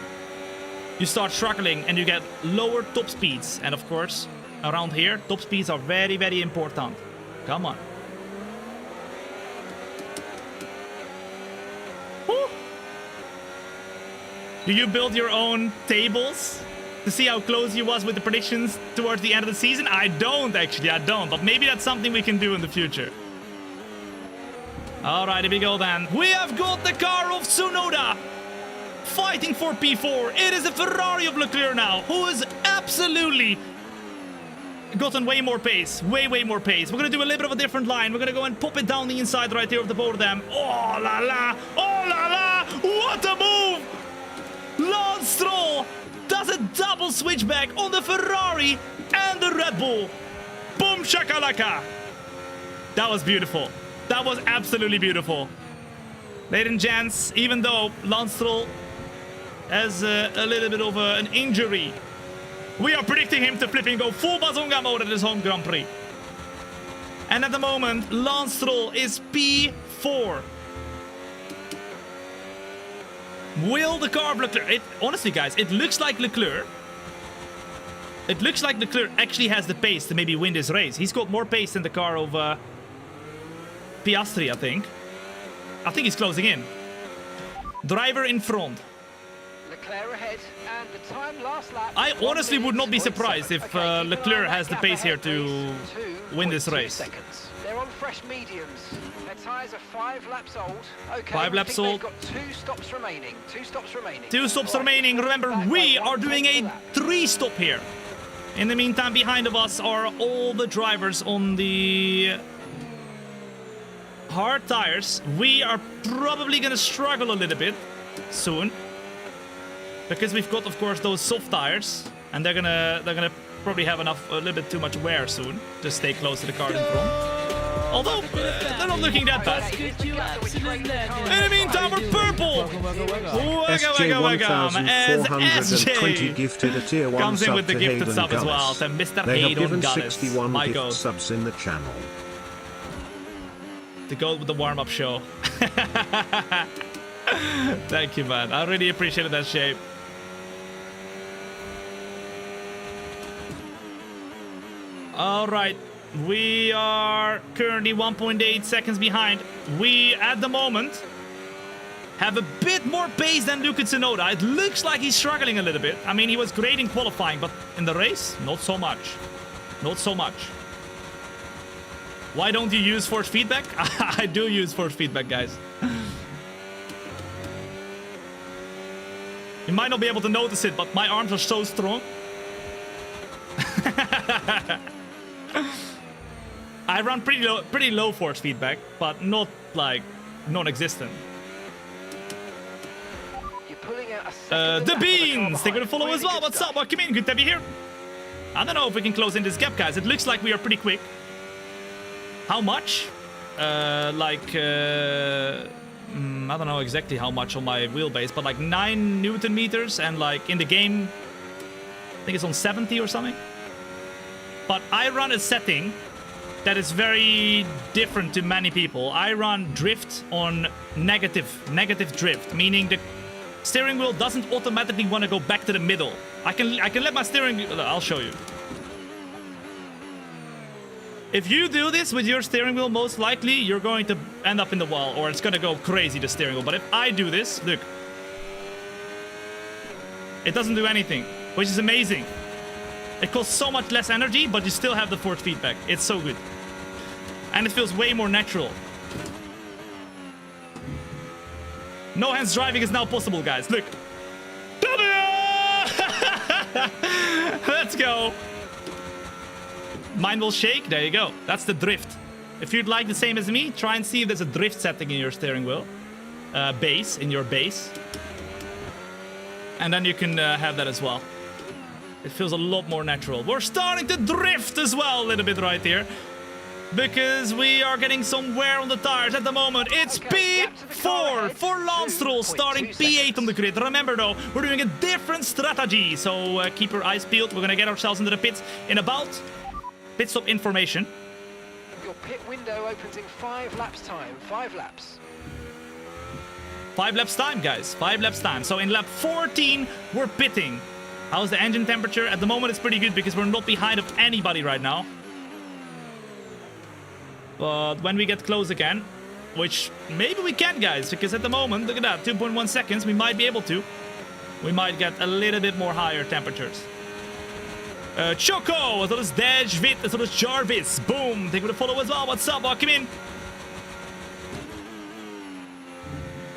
you start struggling and you get lower top speeds. And of course, around here, top speeds are very, very important. Come on. Woo. Do you build your own tables to see how close you was with the predictions towards the end of the season? I don't, actually. I don't. But maybe that's something we can do in the future. All right, here we go then. We have got the car of Tsunoda fighting for P4. It is a Ferrari of Leclerc now, who has absolutely gotten way more pace. Way more pace. We're going to do a little bit of a different line. We're going to go and pop it down the inside right here of the both of them. Oh, la, la. Oh, la, la. What a move. Lance Stroll does a double switchback on the Ferrari and the Red Bull. Boom shakalaka. That was beautiful. That was absolutely beautiful. Ladies and gents, even though Lance Stroll has a little bit of an injury, we are predicting him to flipping go full Bazonga mode at his home Grand Prix. And at the moment, Lance Stroll is P4. 4. Will the car of Leclerc... honestly, guys, it looks like Leclerc... It looks like Leclerc actually has the pace to maybe win this race. He's got more pace than the car of Piastri, I think. I think he's closing in. Driver in front. Leclerc ahead, and the time last lap. I honestly would not be surprised if Leclerc has the pace here to win this race. They're on fresh mediums. Their tyres are 5 laps old. Okay, 5 laps old. They've got 2 stops remaining. 2 stops remaining. 2 stops remaining. Remember, we are doing a 3 stop here. In the meantime, behind of us are all the drivers on the hard tires. We are probably gonna struggle a little bit soon, because we've got, of course, those soft tires, and they're gonna probably have a little bit too much wear soon to stay close to the car in front. Although they're not looking that bad. In the meantime, we're purple. Welcome as SJ gifted a tier 1 comes in with the sub gifted to sub as well. Gullis. To Mr. They have Hayden given Gullis. 61 My gift God. subs in the channel. To go with the warm-up show. Thank you, man. I really appreciated that shape. All right. We are currently 1.8 seconds behind. We, at the moment, have a bit more pace than Yuki Tsunoda. It looks like he's struggling a little bit. I mean, he was great in qualifying, but in the race, not so much. Not so much. Why don't you use force feedback? I do use force feedback, guys. You might not be able to notice it, but my arms are so strong. I run pretty low force feedback, but not like non-existent. You're pulling out a The Beans! They're gonna follow as well. What's up? Welcome in. Good to have you here. I don't know if we can close in this gap, guys. It looks like we are pretty quick. How much? I don't know exactly how much on my wheelbase, but like 9 Newton meters, and like in the game, I think it's on 70 or something. But I run a setting that is very different to many people. I run drift on negative drift, meaning the steering wheel doesn't automatically want to go back to the middle. I can let my steering wheel, I'll show you. If you do this with your steering wheel, most likely you're going to end up in the wall, or it's going to go crazy, the steering wheel. But if I do this, look, it doesn't do anything, which is amazing. It costs so much less energy, but you still have the force feedback. It's so good. And it feels way more natural. No hands driving is now possible, guys. Look. Let's go. Mine will shake. There you go. That's the drift. If you'd like the same as me, try and see if there's a drift setting in your steering wheel. Base, in your base. And then you can have that as well. It feels a lot more natural. We're starting to drift as well a little bit right here, because we are getting some wear on the tires at the moment. It's P4 for Lance Stroll, starting P8 on the grid. Remember though, we're doing a different strategy, so keep your eyes peeled. We're gonna get ourselves into the pits in about pit stop information. Your pit window opens in 5 laps time. 5 laps. 5 laps time, guys. 5 laps time. So in lap 14, we're pitting. How's the engine temperature? At the moment, it's pretty good because we're not behind of anybody right now. But when we get close again, which maybe we can, guys, because at the moment, look at that, 2.1 seconds, we might be able to. We might get a little bit more higher temperatures. Choco, as well as Dejvit, as well as Jarvis. Boom, thank you for the follow as well. What's up? Welcome in.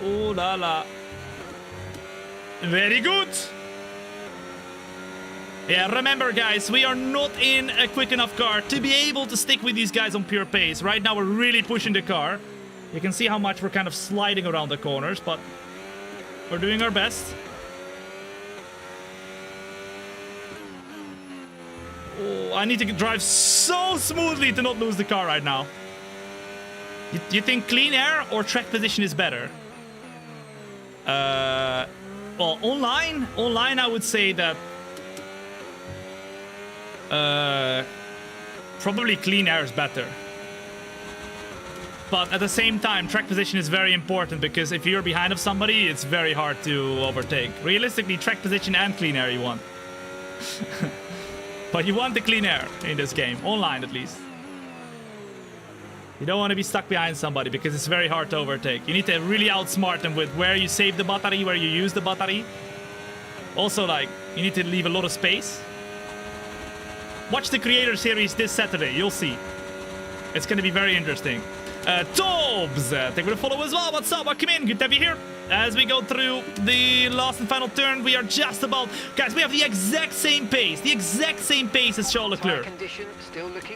Oh la la. Very good. Yeah, remember guys, we are not in a quick enough car to be able to stick with these guys on pure pace. Right now we're really pushing the car. You can see how much we're kind of sliding around the corners, but we're doing our best. Oh, I need to drive so smoothly to not lose the car right now. You think clean air or track position is better? Well, online I would say that probably clean air is better. But at the same time, track position is very important because if you're behind of somebody, it's very hard to overtake. Realistically, track position and clean air you want. But you want the clean air in this game, online at least. You don't want to be stuck behind somebody because it's very hard to overtake. You need to really outsmart them with where you save the battery, where you use the battery. Also, like, you need to leave a lot of space. Watch the Creator Series this Saturday, you'll see. It's going to be very interesting. Tobes, thank you for the follow as well. What's up? Welcome in. Good to have you here. As we go through the last and final turn, we are just about... Guys, we have the exact same pace. The exact same pace as Charles Leclerc.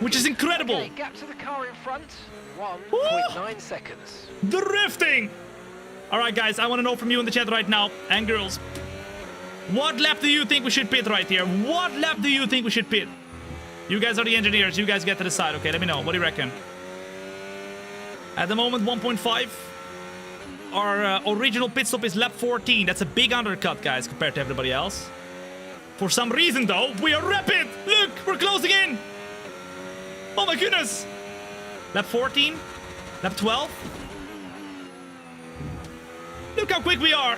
Which is incredible. Okay, gap to the car in front, 1.9 seconds. Drifting. All right, guys, I want to know from you in the chat right now, and girls. What lap do you think we should pit right here? What lap do you think we should pit? You guys are the engineers. You guys get to decide. Okay, let me know. What do you reckon? At the moment, 1.5. Our original pit stop is lap 14. That's a big undercut, guys, compared to everybody else. For some reason, though, we are rapid. Look, we're closing in. Oh, my goodness. Lap 14. Lap 12. Look how quick we are.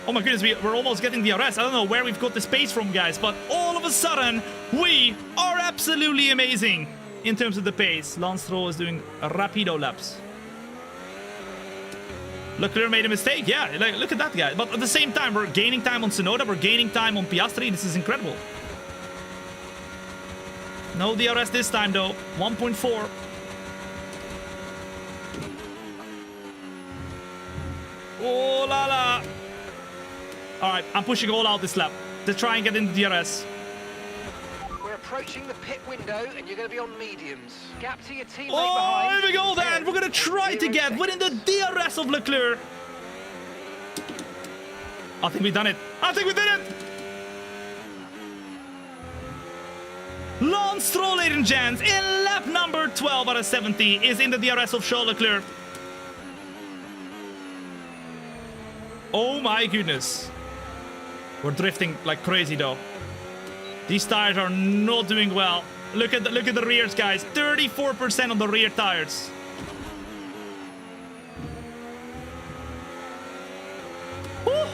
Oh, my goodness, we're almost getting the DRS. I don't know where we've got the space from, guys, but all of a sudden, we are absolutely amazing in terms of the pace. Lance Stroll is doing rapido laps. Leclerc made a mistake. Yeah, like, look at that guy. But at the same time, we're gaining time on Tsunoda. We're gaining time on Piastri. This is incredible. No DRS this time, though. 1.4. Oh, la la. All right, I'm pushing all out this lap to try and get into DRS. We're approaching the pit window, and you're going to be on mediums. Gap to your teammate Oh, behind. here we go then. We're going to try to get within the DRS of Leclerc. I think we've done it. I think we did it. Lance Stroll, ladies and gents, in lap number 12 out of 70 is in the DRS of Charles Leclerc. Oh my goodness. We're drifting like crazy though. These tires are not doing well. Look at the rears, guys. 34% on the rear tires. Woo.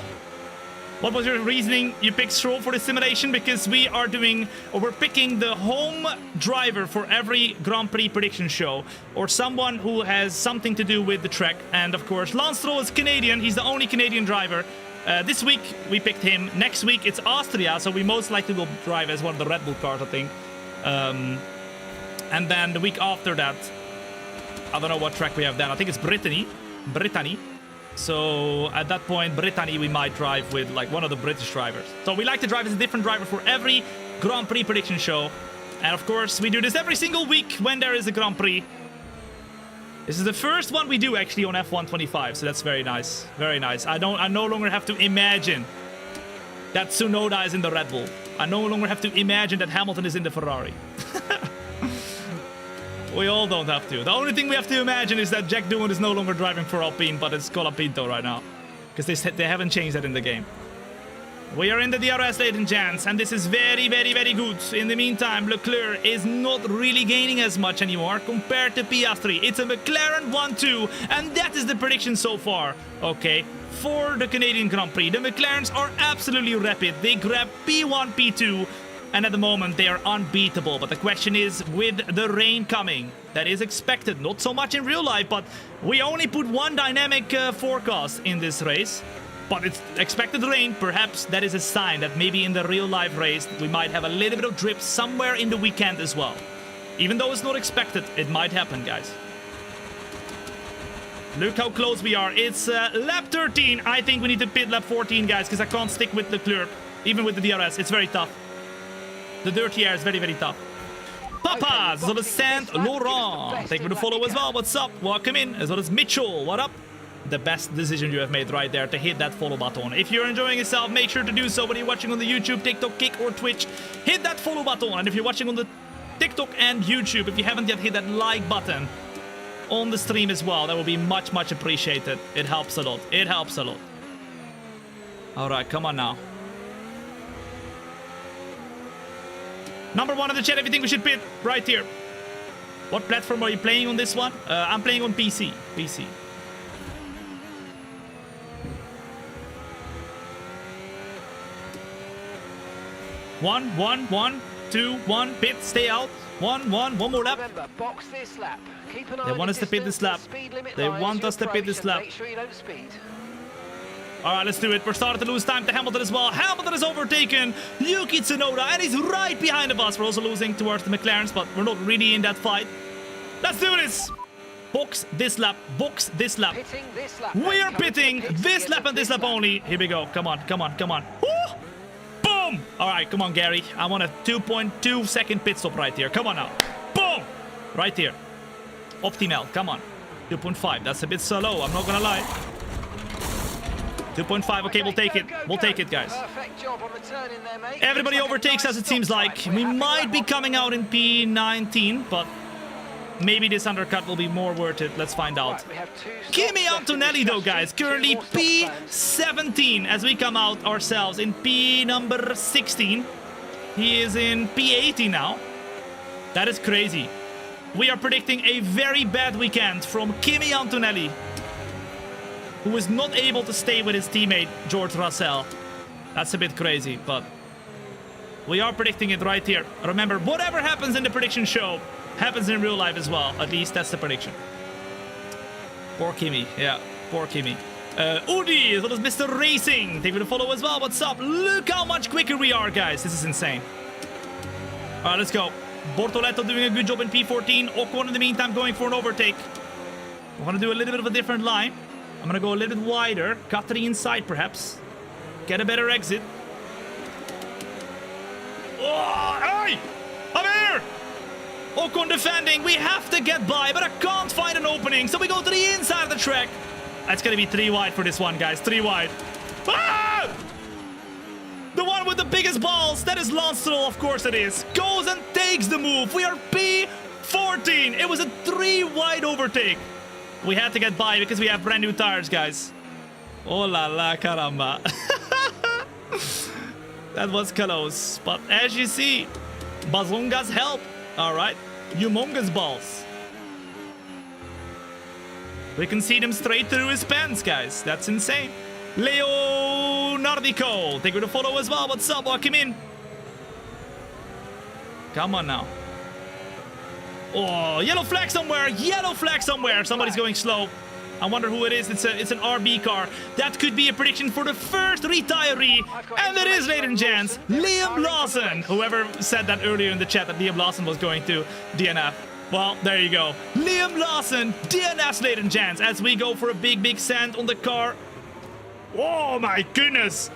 What was your reasoning? You picked Stroll for the simulation because we're picking the home driver for every Grand Prix prediction show, or someone who has something to do with the track. And of course, Lance Stroll is Canadian. He's the only Canadian driver. This week we picked him. Next week it's Austria, so we most likely will drive as one of the Red Bull cars, I think. And then the week after that, I don't know what track we have then. I think it's Brittany. So at that point, Brittany, we might drive with like one of the British drivers. So we like to drive as a different driver for every Grand Prix prediction show. And of course, we do this every single week when there is a Grand Prix. This is the first one we do actually on F1 25, so that's very nice. Very nice. I no longer have to imagine that Tsunoda is in the Red Bull. I no longer have to imagine that Hamilton is in the Ferrari. We all don't have to. The only thing we have to imagine is that Jack Doohan is no longer driving for Alpine, but it's Colapinto right now. Because they haven't changed that in the game. We are in the DRS, ladies and gents, and this is very, very, very good. In the meantime, Leclerc is not really gaining as much anymore compared to Piastri. It's a McLaren 1-2, and that is the prediction so far. Okay, for the Canadian Grand Prix, the McLarens are absolutely rapid. They grab P1, P2, and at the moment they are unbeatable. But the question is, with the rain coming, that is expected. Not so much in real life, but we only put one dynamic forecast in this race. But it's expected rain. Perhaps that is a sign that maybe in the real life race we might have a little bit of drip somewhere in the weekend as well. Even though it's not expected, it might happen, guys. Look how close we are. It's lap 13. I think we need to pit lap 14, guys, because I can't stick with Leclerc. Even with the DRS, it's very tough. The dirty air is very, very tough. Papas, as well as Saint Laurent. Thank you for the follow as well. What's up? Welcome in. As well as Mitchell. What up? The best decision you have made right there to hit that follow button. If you're enjoying yourself, make sure to do so. Whether you're watching on the YouTube, TikTok, Kick, or Twitch, hit that follow button. And if you're watching on the TikTok and YouTube, if you haven't yet hit that like button on the stream as well, that will be much, much appreciated. It helps a lot. It helps a lot. All right, come on now. Number one in the chat, if you think we should pit, right here. What platform are you playing on this one? I'm playing on PC. PC. One, two, one. Pit, stay out. One more lap. Remember, box this lap. Keep an eye They on want your us to pit this lap. distance, the speed limit They line want as you us to pit this approach, and lap. Make sure you don't speed. All right, let's do it. We're starting to lose time to Hamilton as well. Hamilton is overtaken Yuki Tsunoda, and he's right behind of us. We're also losing towards the McLarens, but we're not really in that fight. Let's do this. Box this lap. Box this lap. Pitting this lap. We are Coming to the pitting pits to this get lap to and this lap only. Here we go. Come on. Woo! Boom! All right, come on, Gary. I want a 2.2 second pit stop right here. Come on now. Boom! Right here. Optimal. Come on. 2.5. That's a bit slow. I'm not gonna lie. 2.5. Okay, we'll take it. We'll take it, guys. Perfect job on the turn in there, mate. Everybody Looks like a overtakes nice us, it seems stop like. time. We We're happy might with be that coming out in P19, but maybe this undercut will be more worth it. Let's find one. out. Right, we have two Kimi stops left in Antonelli, though, discussion. guys, Two currently more stop plans. P17 as we come out ourselves in P number 16. He is in P18 now. That is crazy. We are predicting a very bad weekend from Kimi Antonelli, who is not able to stay with his teammate, George Russell. That's a bit crazy, but we are predicting it right here. Remember, whatever happens in the prediction show happens in real life as well. At least that's the prediction. Poor Kimi. Yeah, poor Kimi. Udi, as well as Mr. Racing. Thank you for the follow as well. What's up? Look how much quicker we are, guys. This is insane. All right, let's go. Bortoletto doing a good job in P14. Ocon in the meantime going for an overtake. We're going to do a little bit of a different line. I'm going to go a little bit wider. Cut to the inside, perhaps. Get a better exit. Oh, hey! I'm here! Ocon defending. We have to get by, but I can't find an opening. So we go to the inside of the track. That's going to be 3 wide for this one, guys. 3 wide. Ah! The one with the biggest balls. That is Lance Stroll, of course it is. Goes and takes the move. We are P14. It was a 3 wide overtake. We had to get by because we have brand new tires, guys. Oh la la, caramba. That was close. But as you see, Bazunga's help. All right. Humongous balls. We can see them straight through his pants, guys. That's insane. Leonardico. Thank you for the follow as well. What's up? Welcome in. Come on now. Oh, yellow flag somewhere. Yellow flag somewhere. Somebody's going slow. I wonder who it is. It's an RB car. That could be a prediction for the first retiree. And it is, ladies and gents, Liam Lawson. Whoever said that earlier in the chat that Liam Lawson was going to DNF. Well, there you go. Liam Lawson, DNFs, ladies and gents, as we go for a big sand on the car. Oh my goodness.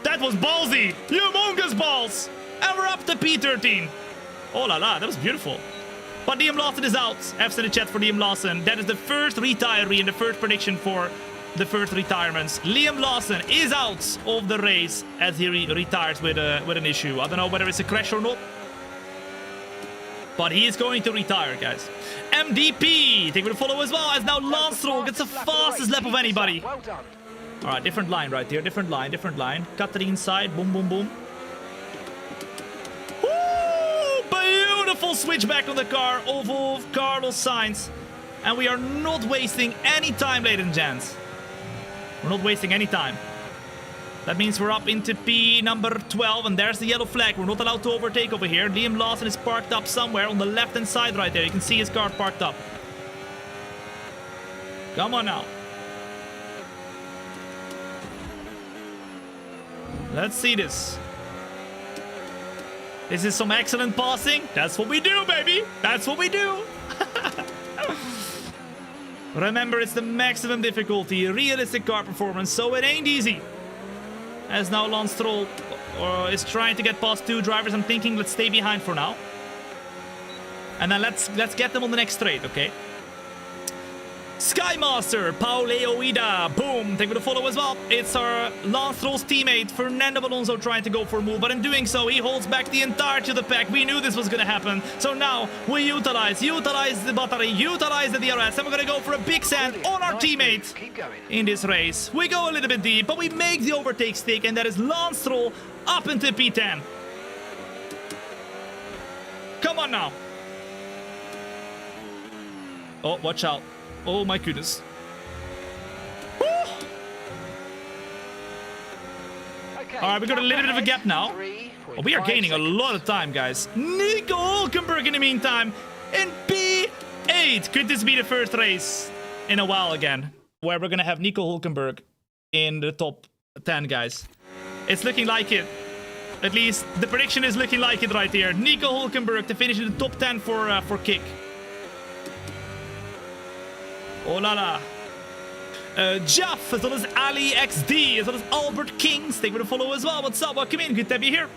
That was ballsy. Humongous balls. And we're up to P13. Oh la la, that was beautiful. But Liam Lawson is out. F's in the chat for Liam Lawson. That is the first retiree and the first prediction for the first retirements. Liam Lawson is out of the race as he retires with an issue. I don't know whether it's a crash or not. But he is going to retire, guys. MDP, take the follow as well, as now Lance Stroll gets the fastest lap of anybody. Well done. All right, different line right here. Different line. Cut to the inside. Boom, boom, boom. Woo! Beautiful switchback on the car of Carlos Sainz. And we are not wasting any time, ladies and gents. We're not wasting any time. That means we're up into P number 12, and there's the yellow flag. We're not allowed to overtake over here. Liam Lawson is parked up somewhere on the left-hand side right there. You can see his car parked up. Come on now. Let's see this. This is some excellent passing. That's what we do, baby. That's what we do. Remember, it's the maximum difficulty, realistic car performance, so it ain't easy. As now Lance Stroll is trying to get past 2 drivers. I'm thinking let's stay behind for now. And then let's get them on the next straight, okay? Skymaster, Pauleo Ida, boom, thank you for the follow as well. It's our Lance Stroll's teammate, Fernando Alonso, trying to go for a move, but in doing so, he holds back the entirety of the pack. We knew this was gonna happen, so now we utilize the battery, utilize the DRS, and we're gonna go for a big sand on our teammate in this race. We go a little bit deep, but we make the overtake stick, and that is Lance Stroll up into P10. Come on now. Oh, watch out. Oh my goodness. Woo! Okay, All right, we got a little bit of a gap now. Oh, we are gaining a lot of time, guys. Nico Hulkenberg in the meantime in P8. Could this be the first race in a while again where we're going to have Nico Hulkenberg in the top 10, guys? It's looking like it. At least the prediction is looking like it right here. Nico Hulkenberg to finish in the top 10 for kick. Oh la la. Jeff, as well as Ali XD, as well as Albert Kings. Thank you for the follow as well. What's up? Welcome in. Good to have you here.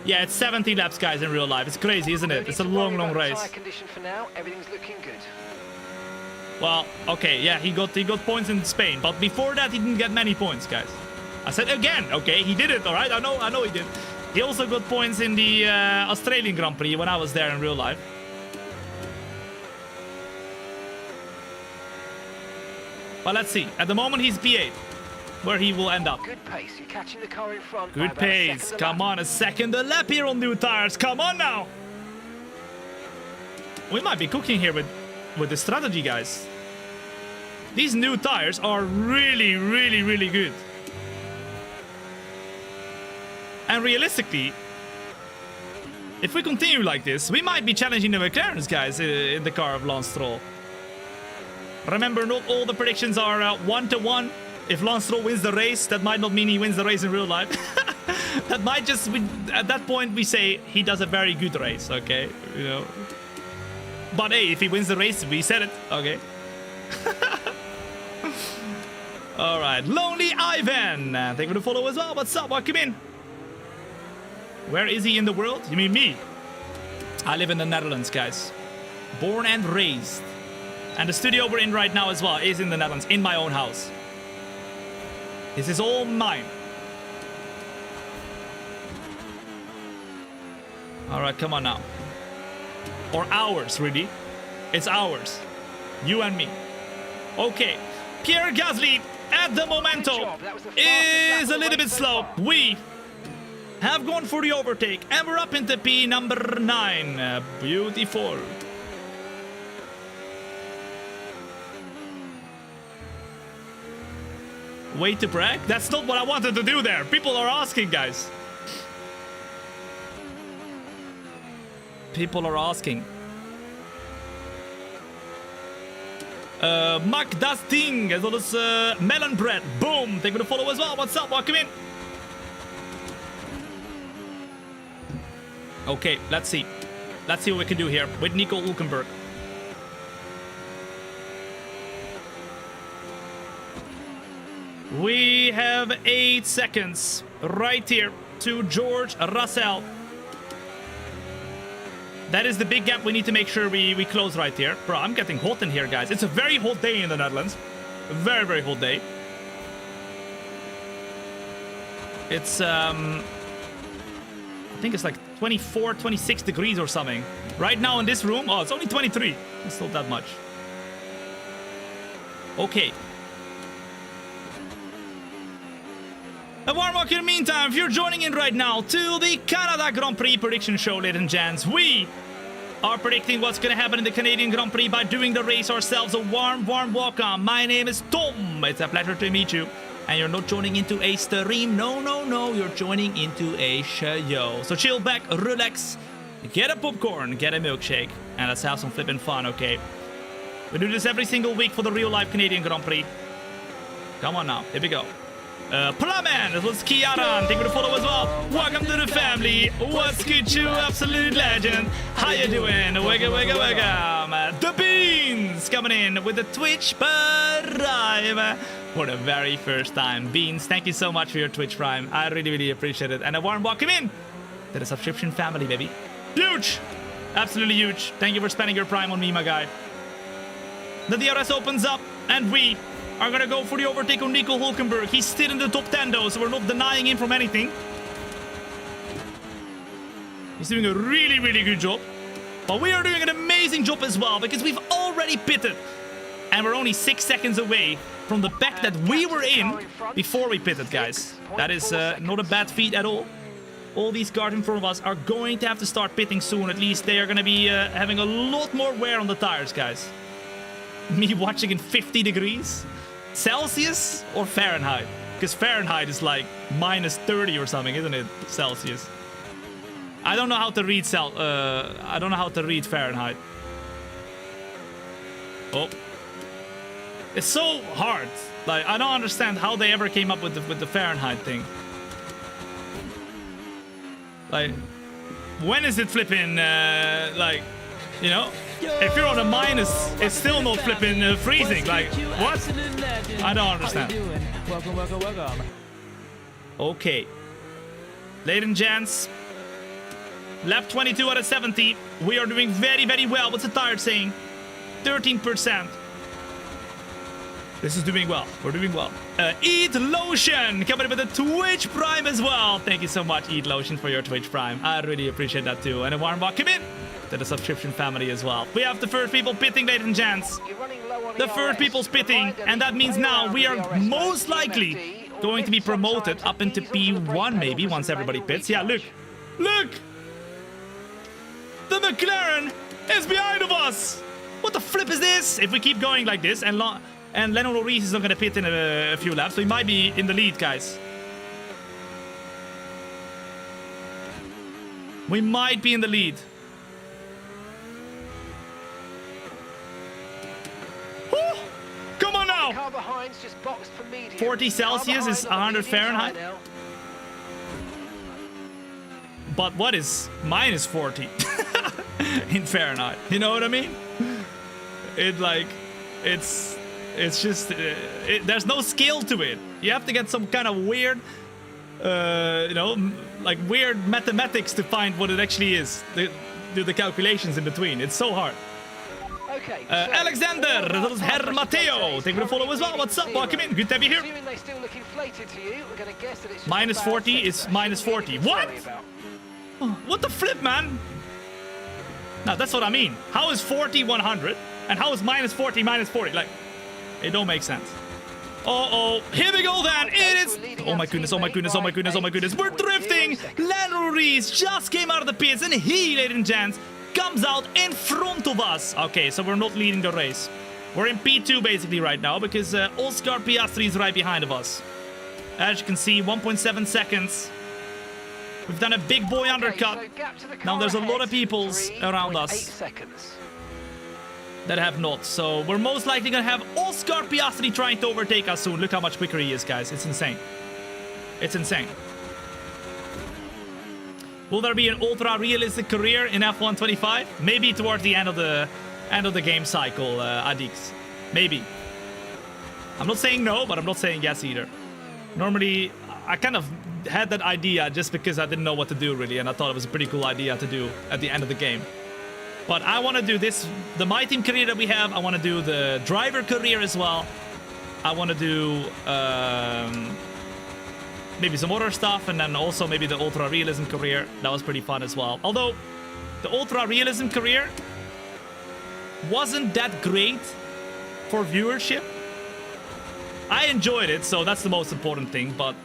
Yeah, it's 17 laps, guys, in real life. It's crazy, isn't it? It's a long, long race. Tire condition for now. Everything's looking good. Well, okay, yeah, he got points in Spain, but before that, he didn't get many points, guys. I said again, okay, he did it, all right? I know he did. He also got points in the Australian Grand Prix when I was there in real life. Well, let's see. At the moment, he's P8, where he will end up. Good pace. You're catching the car in front. Good pace. Come on, a second a lap here on new tires. Come on now. We might be cooking here with the strategy, guys. These new tires are really, really, really good. And realistically, if we continue like this, we might be challenging the McLarens, guys, in the car of Lance Stroll. Remember, not all the predictions are 1-to-1. If Lance Stroll wins the race, that might not mean he wins the race in real life. That might just, at that point, we say he does a very good race, okay? You know. But hey, if he wins the race, we said it, okay? All right, Lonely Ivan. Thank you for the follow as well. What's up? Welcome in. Where is he in the world? You mean me? I live in the Netherlands, guys. Born and raised. And the studio we're in right now as well is in the Netherlands, in my own house. This is all mine. All right, come on now. Or ours, really. It's ours. You and me. Okay. Pierre Gasly at the momento is a little bit slow. We have gone for the overtake and we're up into P number 9. Beautiful. Way to brag? That's not what I wanted to do there. People are asking, guys. People are asking. Mac Das Ding, as well as Melon Bread. Boom. Thank you for the follow as well. What's up? Welcome in. Okay, let's see. Let's see what we can do here with Nico Hulkenberg. We have 8 seconds right here to George Russell. That is the big gap we need to make sure we close right here. Bro, I'm getting hot in here, guys. It's a very hot day in the Netherlands. A very, very hot day. It's, I think it's like 24, 26 degrees or something. Right now in this room, oh, it's only 23. It's not that much. Okay. A warm welcome in the meantime, if you're joining in right now to the Canada Grand Prix prediction show, ladies and gents. We are predicting what's going to happen in the Canadian Grand Prix by doing the race ourselves. A warm, warm welcome. My name is Tom. It's a pleasure to meet you. And you're not joining into a stream. No, no, no. You're joining into a show. So chill back, relax, get a popcorn, get a milkshake, and let's have some flipping fun, okay? We do this every single week for the real-life Canadian Grand Prix. Come on now. Here we go. Plumman, this was Kiara, thank you for the follow as well. Welcome to the family. What's good, you absolute legend? How you doing? Wigga, wigga, wigga. The Beans coming in with the Twitch Prime for the very first time. Beans, thank you so much for your Twitch Prime. I really, really appreciate it. And a warm welcome in to the subscription family, baby. Huge! Absolutely huge. Thank you for spending your Prime on me, my guy. The DRS opens up, and we are gonna go for the overtake on Nico Hulkenberg. He's still in the top 10 though, so we're not denying him from anything. He's doing a really, really good job. But we are doing an amazing job as well, because we've already pitted. And we're only 6 seconds away from the back that we were in before we pitted, guys. That is not a bad feat at all. all these cars in front of us are going to have to start pitting soon. At least they are going to be having a lot more wear on the tires, guys. Me watching in 50 degrees? Celsius or Fahrenheit? Because Fahrenheit is like minus 30 or something, isn't it? Celsius. I don't know how to read I don't know how to read Fahrenheit. Oh. It's so hard. Like, I don't understand how they ever came up with the Fahrenheit thing. Like, when is it flipping, like, you know? If you're on a minus, it's still not flipping freezing. Like, what? I don't understand. Welcome. Okay. Ladies and gents, lap 22 out of 70. We are doing very, very well. What's the tire saying? 13%. This is doing well. We're doing well. Eat Lotion coming in with a Twitch Prime as well. Thank you so much, Eat Lotion, for your Twitch Prime. I really appreciate that too. And a warm welcome in to the subscription family as well. We have the first people pitting, ladies and gents. The first people's pitting, and that means now we are most likely going to be promoted up into P1 maybe once everybody pits. Yeah, look. Look! The McLaren is behind of us! What the flip is this? If we keep going like this, and Lando Norris is not going to pit in a few laps, so he might be in the lead, guys. We might be in the lead. Woo! Come on now! 40 Celsius is 100 Fahrenheit. But what is minus 40 in Fahrenheit? You know what I mean? It's just, there's no scale to it. You have to get some kind of weird, you know, like weird mathematics to find what it actually is. Do the calculations in between. It's so hard. Okay, Alexander, that was Herr Matteo. Thank you for the follow as well. What's up? Welcome in. Good to have you here. Minus 40 is minus 40. What? What the flip, man? Now, that's what I mean. How is 40 100? And how is minus 40 minus 40? Like, it don't make sense. Uh-oh. Here we go, then. It is... Oh, my goodness. Oh, my goodness. Oh, my goodness. Oh, my goodness. We're drifting. Lando Norris just came out of the pits. And he, ladies and gents, comes out in front of us. Okay, so we're not leading the race. We're in P2, basically, right now. Because Oscar Piastri is right behind of us. As you can see, 1.7 seconds. We've done a big boy undercut. Now there's a lot of peoples around us that have not. So we're most likely going to have Oscar Piastri trying to overtake us soon. Look how much quicker he is, guys. It's insane. It's insane. Will there be an ultra-realistic career in F1 25? Maybe towards the end of the game cycle, Adix. Maybe. I'm not saying no, but I'm not saying yes either. Normally, I kind of had that idea just because I didn't know what to do, really, and I thought it was a pretty cool idea to do at the end of the game. But I want to do this, the My Team career that we have. I want to do the driver career as well. I want to do maybe some other stuff, and then also maybe the Ultra Realism career. That was pretty fun as well. Although, the Ultra Realism career wasn't that great for viewership. I enjoyed it, so that's the most important thing, but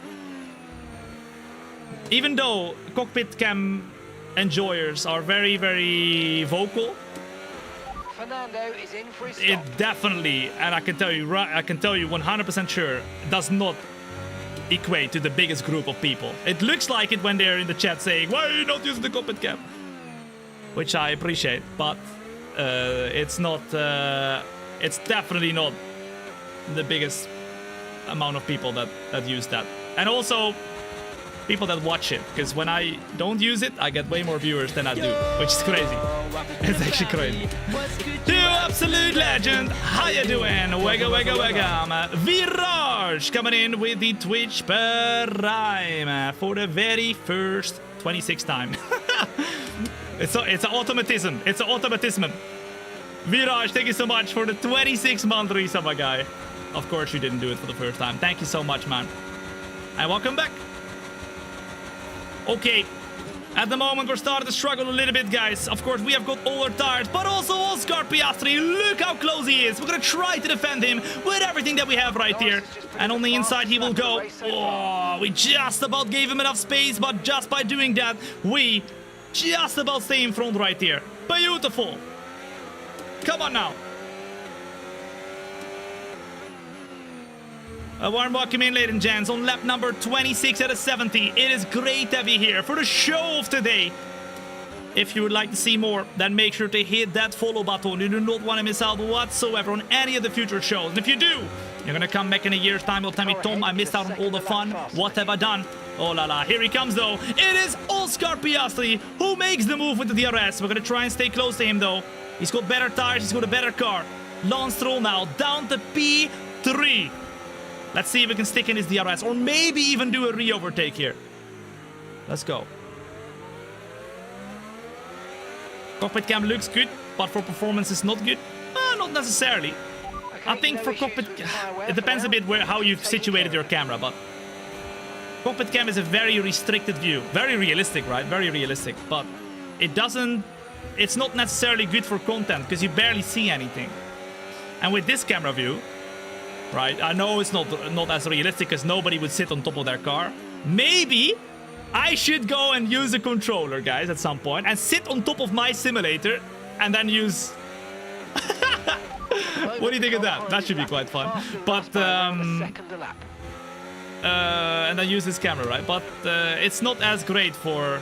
even though cockpit cam enjoyers are very, very vocal, Fernando is in for his it definitely, and I can tell you 100% sure, does not equate to the biggest group of people. It looks like it when they're in the chat saying, "Why are you not using the cockpit cam?" Which I appreciate, but it's not. It's definitely not the biggest amount of people that use that, and also people that watch it, because when I don't use it, I get way more viewers than I do, which is crazy. It's actually crazy. You absolute legend, how you doing? Wega wega wega. Viraj coming in with the Twitch Prime for the very first 26th time. It's an automatism. It's an automatism. Viraj, thank you so much for the 26-month resub, my guy. Of course you didn't do it for the first time. Thank you so much, man. And welcome back. Okay. At the moment, we're starting to struggle a little bit, guys. Of course, we have got older tires, but also Oscar Piastri. Look how close he is. We're going to try to defend him with everything that we have right here. And on the inside, he will go. Oh, we just about gave him enough space, but just by doing that, we just about stay in front right here. Beautiful. Come on now. A warm welcome in, ladies and gents, on lap number 26 out of 70. It is great to have you here for the show of today. If you would like to see more, then make sure to hit that follow button. You do not want to miss out whatsoever on any of the future shows. And if you do, you're going to come back in a year's time. You'll tell me, Tom, I missed out on all the fun. What have I done? Oh la la, here he comes though. It is Oscar Piastri who makes the move with the DRS. We're going to try and stay close to him though. He's got better tires, he's got a better car. Lance Stroll now down to P3. Let's see if we can stick in his DRS or maybe even do a re-overtake here. Let's go. Cockpit cam looks good, but for performance is not good. Not necessarily. I think for cockpit, it depends a bit how you've situated your camera, but cockpit cam is a very restricted view. Very realistic, right? Very realistic, but it's not necessarily good for content because you barely see anything. And with this camera view, right, I know it's not as realistic because nobody would sit on top of their car. Maybe I should go and use a controller, guys, at some point and sit on top of my simulator and then use... What do you think of that? That should be quite fun. But, and then use this camera, right? But it's not as great for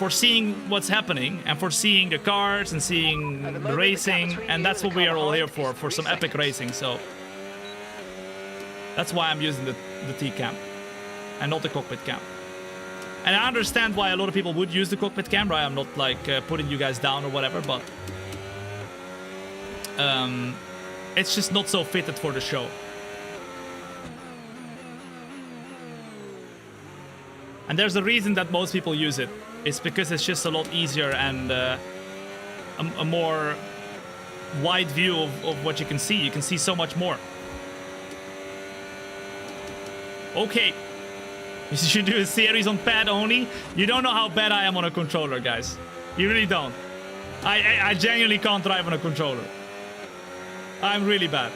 seeing what's happening and for seeing the cars and seeing the racing, and that's what we are all here for some epic racing. So that's why I'm using the T-cam and not the cockpit cam. And I understand why a lot of people would use the cockpit cam, right? I'm not like putting you guys down or whatever, but it's just not so fitted for the show. And there's a reason that most people use it. It's because it's just a lot easier and a more wide view of what you can see. You can see so much more. Okay. You should do a series on pad only. You don't know how bad I am on a controller, guys. You really don't. I genuinely can't drive on a controller. I'm really bad.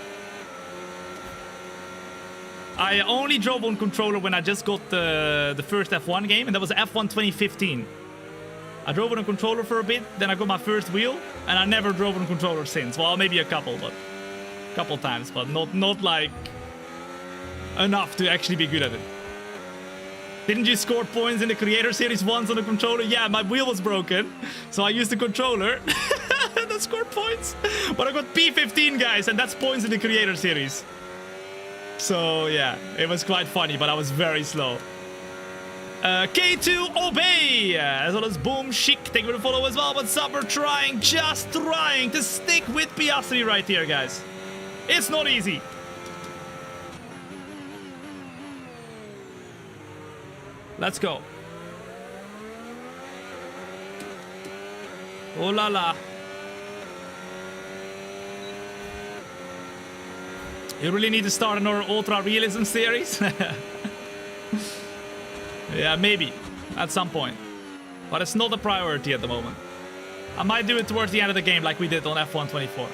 I only drove on controller when I just got the first F1 game, and that was F1 2015. I drove on a controller for a bit, then I got my first wheel, and I never drove on a controller since. Well, maybe a couple times, but not like enough to actually be good at it. Didn't you score points in the Creator Series once on a controller? Yeah, my wheel was broken, so I used the controller to score points. But I got P15, guys, and that's points in the Creator Series. So yeah, it was quite funny, but I was very slow. K2 Obey, as well as Boom Chic, thank you for the follow as well. What's up? We're just trying to stick with Piastri right here, guys. It's not easy. Let's go. Oh la la. You really need to start another Ultra Realism series? Yeah, maybe. At some point. But it's not a priority at the moment. I might do it towards the end of the game like we did on F1 24.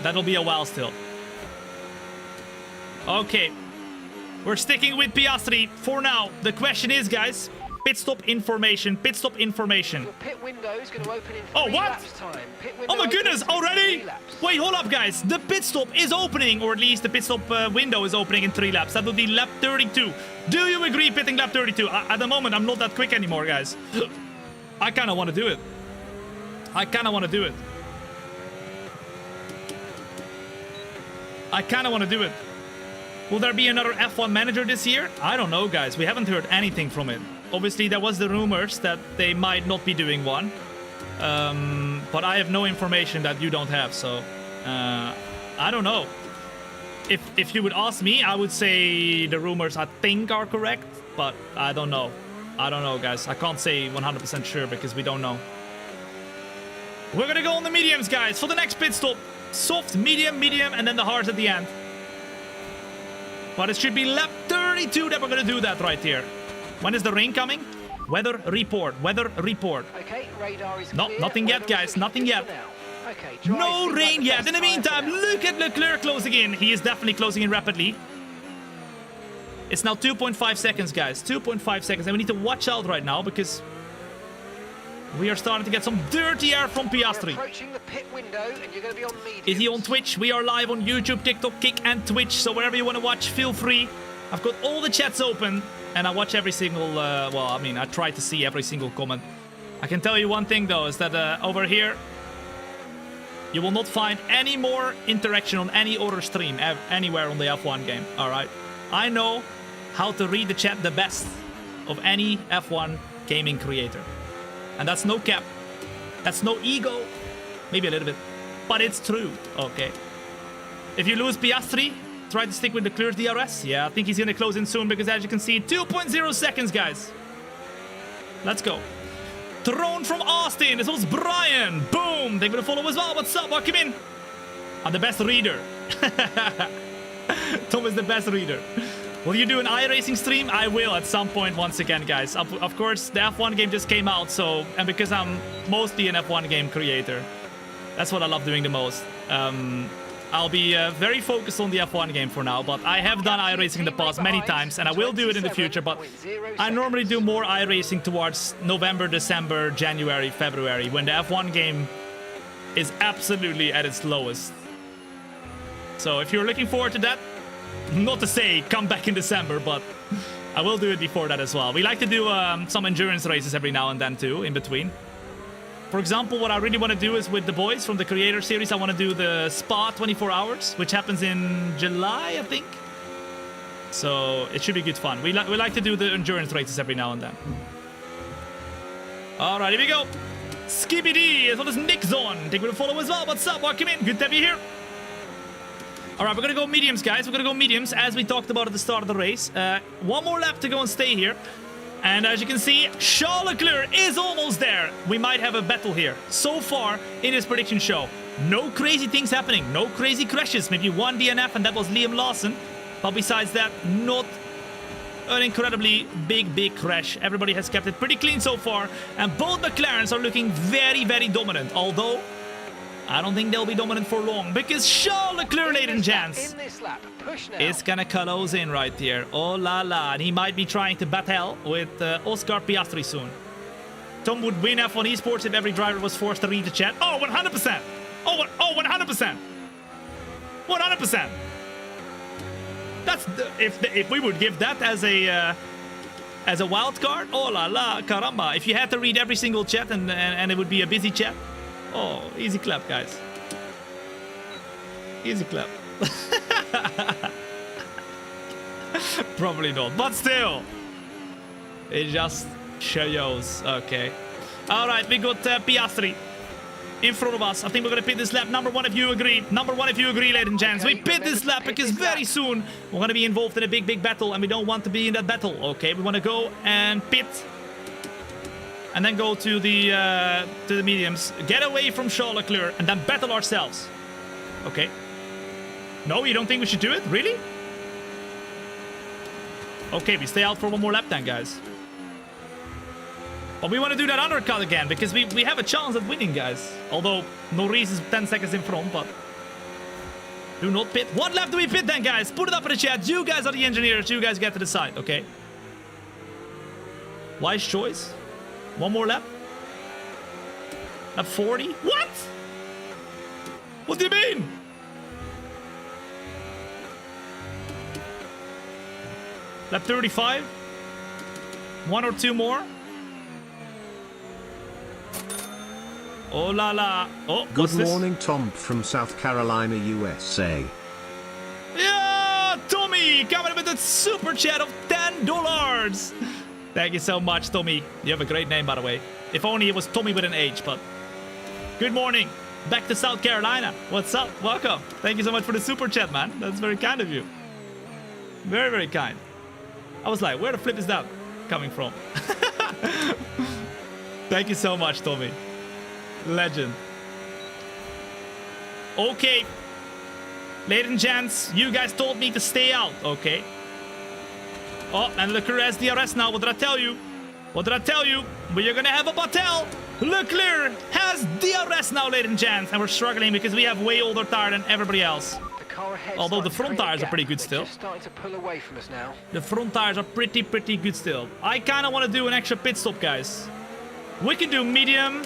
That'll be a while still. Okay. We're sticking with Piastri for now. The question is, guys, pit stop information. Pit stop information. Your pit window is going to open in 3 what? laps time. Oh my goodness, already? Wait, hold up, guys. The pit stop is opening, or at least the pit stop window is opening in 3 laps. That will be lap 32. Do you agree pitting lap 32? At the moment, I'm not that quick anymore, guys. I kind of want to do it. I kind of want to do it. I kind of want to do it. Will there be another F1 manager this year? I don't know, guys. We haven't heard anything from it. Obviously, there was the rumors that they might not be doing one. But I have no information that you don't have, so... I don't know. If you would ask me, I would say the rumors I think are correct, but I don't know. I don't know, guys. I can't say 100% sure because we don't know. We're gonna go on the mediums, guys, for the next pit stop. Soft, medium, and then the hards at the end. But it should be lap 32 that we're gonna do that right here. When is the rain coming? Weather report. Weather report. Okay, radar is No, clear. nothing yet, Weather guys. looking Nothing good yet. for now. Okay, dry No seems like rain the yet. best In the tyre for meantime, now. look at Leclerc closing in. He is definitely closing in rapidly. It's now 2.5 seconds, guys. 2.5 seconds. And we need to watch out right now because we are starting to get some dirty air from You're Piastri. approaching the pit window and you're going to be on medium. Is he on Twitch? We are live on YouTube, TikTok, Kick, and Twitch. So wherever you want to watch, feel free. I've got all the chats open, and I watch every single. Well, I mean, I try to see every single comment. I can tell you one thing though, is that over here, you will not find any more interaction on any other stream anywhere on the F1 game. All right, I know how to read the chat the best of any F1 gaming creator, and that's no cap. That's no ego. Maybe a little bit, but it's true. Okay. If you lose Piastri, try to stick with the clear DRS. Yeah, I think he's gonna close in soon because as you can see, 2.0 seconds, guys. Let's go. Throne from Austin. This was Brian. Boom. Thank you for the follow as well. What's up? Welcome in. I'm the best reader. Tom is the best reader. Will you do an iRacing stream? I will at some point once again, guys. Of course, the F1 game just came out, so... And because I'm mostly an F1 game creator, that's what I love doing the most. I'll be very focused on the F1 game for now, but I have done iRacing in the past many times, and I will do it in the future, but I normally do more iRacing towards November, December, January, February, when the F1 game is absolutely at its lowest. So if you're looking forward to that, not to say come back in December, but I will do it before that as well. We like to do some endurance races every now and then too, in between. For example, what I really want to do is with the boys from the Creator Series, I want to do the Spa 24 Hours, which happens in July, I think. So it should be good fun. We like to do the endurance races every now and then. All right, here we go. Skippy D, as well as Nick Zon. Take a follow as well. What's up? Welcome in. Good to have you here. All right, we're going to go mediums, guys. We're going to go mediums, as we talked about at the start of the race. One more lap to go and stay here. And as you can see, Charles Leclerc is almost there. We might have a battle here. So far in this prediction show, no crazy things happening. No crazy crashes. Maybe one DNF, and that was Liam Lawson. But besides that, not an incredibly big crash. Everybody has kept it pretty clean so far. And both McLarens are looking very, very dominant. Although, I don't think they'll be dominant for long. Because Charles Leclerc, ladies and gents, is gonna close in right here. Oh la la. And he might be trying to battle with Oscar Piastri soon. Tom would win F1 Esports if every driver was forced to read the chat. Oh, 100%. Oh, 100%. 100%. That's if we would give that as a wild card. Oh la la, caramba! If you had to read every single chat and it would be a busy chat. Oh, easy clap, guys. Easy clap. Probably not, but still, it just shows. Okay. All right, we got Piastri in front of us. I think we're gonna pit this lap. Number one, if you agree. Number one, if you agree, ladies and gents. We pit this lap because very soon we're gonna be involved in a big battle, and we don't want to be in that battle. Okay, we want to go and pit, and then go to the mediums, get away from Charles Leclerc, and then battle ourselves. Okay. No, you don't think we should do it? Really? Okay, we stay out for one more lap then, guys. But we want to do that undercut again, because we have a chance at winning, guys. Although, Norris is 10 seconds in front, but... Do not pit. What lap do we pit then, guys? Put it up in the chat. You guys are the engineers. You guys get to decide, okay? Wise choice. One more lap. Lap 40? What? What do you mean? Lap 35. One or two more. Oh la la. Oh, good morning, Tom from South Carolina, USA. Yeah, Tommy, coming with a super chat of $10. Thank you so much, Tommy. You have a great name, by the way. If only it was Tommy with an H, but... Good morning. Back to South Carolina. What's up? Welcome. Thank you so much for the super chat, man. That's very kind of you. Very, very kind. I was like, where the flip is that coming from? Thank you so much, Tommy. Legend. Okay. Ladies and gents, you guys told me to stay out, okay? Oh, and Leclerc has DRS now. What did I tell you? What did I tell you? We are gonna have a battle. Leclerc has DRS now, ladies and gents. And we're struggling because we have way older tire than everybody else. The car ahead Although the front tires are pretty good They're still. just starting to pull away from us now. The front tires are pretty good still. I kind of want to do an extra pit stop, guys. We can do medium,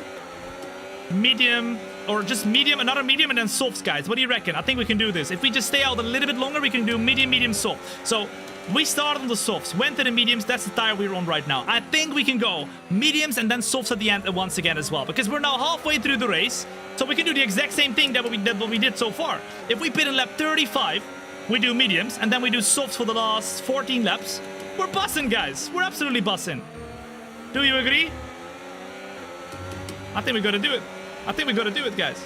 or just medium, another medium, and then softs, guys. What do you reckon? I think we can do this. If we just stay out a little bit longer, we can do medium, soft. So we started on the softs, went to the mediums. That's the tire we're on right now. I think we can go mediums and then softs at the end once again as well, because we're now halfway through the race. So we can do the exact same thing that what we did so far. If we pit in lap 35, we do mediums, and then we do softs for the last 14 laps. We're bussing, guys. We're absolutely bussing. Do you agree? I think we gotta do it. I think we gotta do it, guys.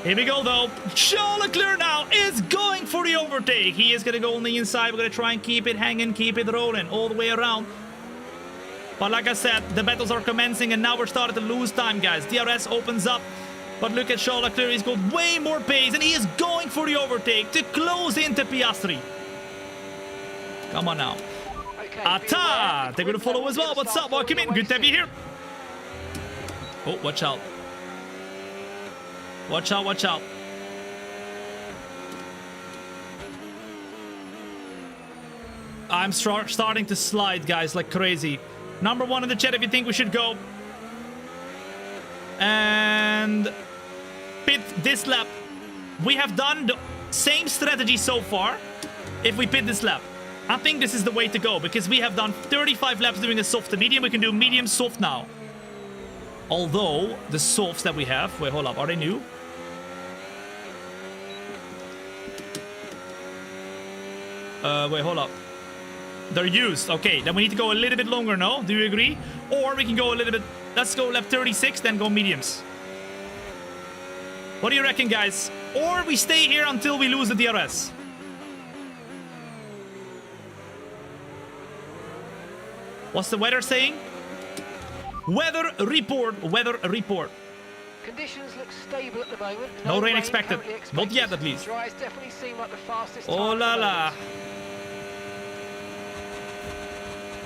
Here we go, though. Charles Leclerc now is going for the overtake. He is gonna go on the inside. We're gonna try and keep it hanging, keep it rolling all the way around. But like I said, the battles are commencing, and now we're starting to lose time, guys. DRS opens up. But look at Charles Leclerc. He's got way more pace, and he is going for the overtake to close into Piastri. Come on now. Okay, Atta! They're gonna follow as well. What's up? Welcome in. Good to have you here. Oh, watch out. Watch out, watch out. I'm starting to slide, guys, like crazy. Number 1 in the chat if you think we should go. And pit this lap. We have done the same strategy so far if we pit this lap. I think this is the way to go, because we have done 35 laps doing a soft to medium. We can do medium soft now. Although the softs that we have... Wait, hold up. Are they new? Wait, hold up. They're used. Okay, then we need to go a little bit longer, no? Do you agree? Or we can go a little bit... Let's go lap 36, then go mediums. What do you reckon, guys? Or we stay here until we lose the DRS. What's the weather saying? Weather report. Weather report. Conditions look stable at the moment. No rain expected. Not yet, at least. Dries definitely seem like the fastest. Oh la la.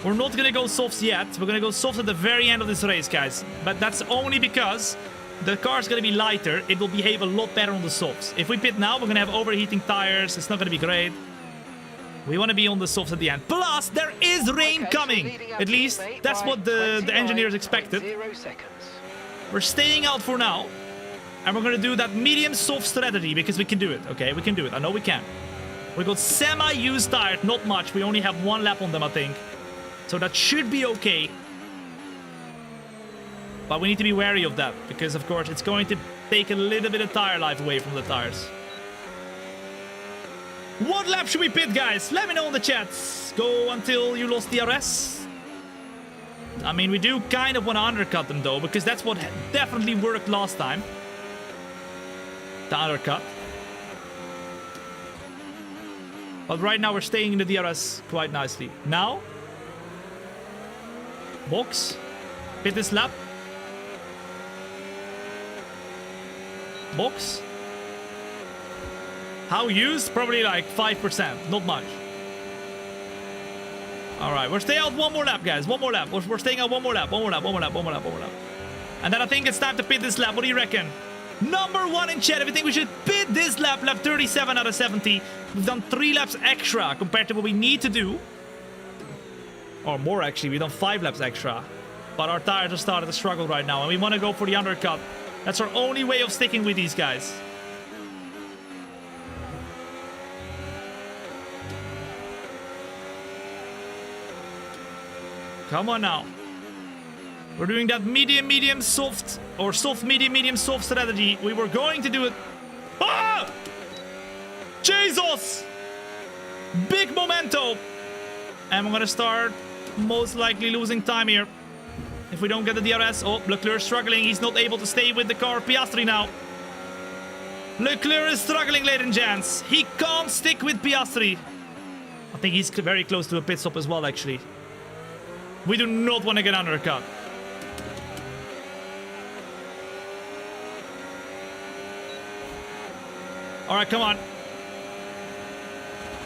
We're not gonna go softs yet. We're gonna go soft at the very end of this race, guys. But that's only because the car's gonna be lighter. It will behave a lot better on the softs. If we pit now, we're gonna have overheating tires. It's not gonna be great. We want to be on the softs at the end. Plus, there is rain coming. At least, that's what the engineers expected. 0 seconds. We're staying out for now. And we're going to do that medium soft strategy because we can do it. Okay, we can do it. I know we can. We got semi-used tires. Not much. We only have 1 lap on them, I think. So that should be okay. But we need to be wary of that. Because, of course, it's going to take a little bit of tire life away from the tires. What lap should we pit, guys? Let me know in the chats. Go until you lost DRS. I mean, we do kind of want to undercut them, though, because that's what definitely worked last time. The undercut. But right now, we're staying in the DRS quite nicely. Now, box. Pit this lap. Box. How used? Probably like 5%. Not much. Alright, we're staying out 1 more lap, guys. 1 more lap. We're staying out 1 more lap. 1 more lap. 1 more lap. 1 more lap. 1 more lap. And then I think it's time to pit this lap. What do you reckon? Number 1 in chat. If you think we should pit this lap, lap 37 out of 70. We've done 3 laps extra compared to what we need to do. Or more, actually. We've done 5 laps extra. But our tires are starting to struggle right now. And we want to go for the undercut. That's our only way of sticking with these guys. Come on now. We're doing that medium, soft, or soft, medium, soft strategy. We were going to do it. Ah! Jesus! Big momento. And we're going to start most likely losing time here. If we don't get the DRS. Oh, Leclerc struggling. He's not able to stay with the car. Piastri now. Leclerc is struggling, ladies and gents. He can't stick with Piastri. I think he's very close to a pit stop as well, actually. We do not want to get undercut. Alright, come on.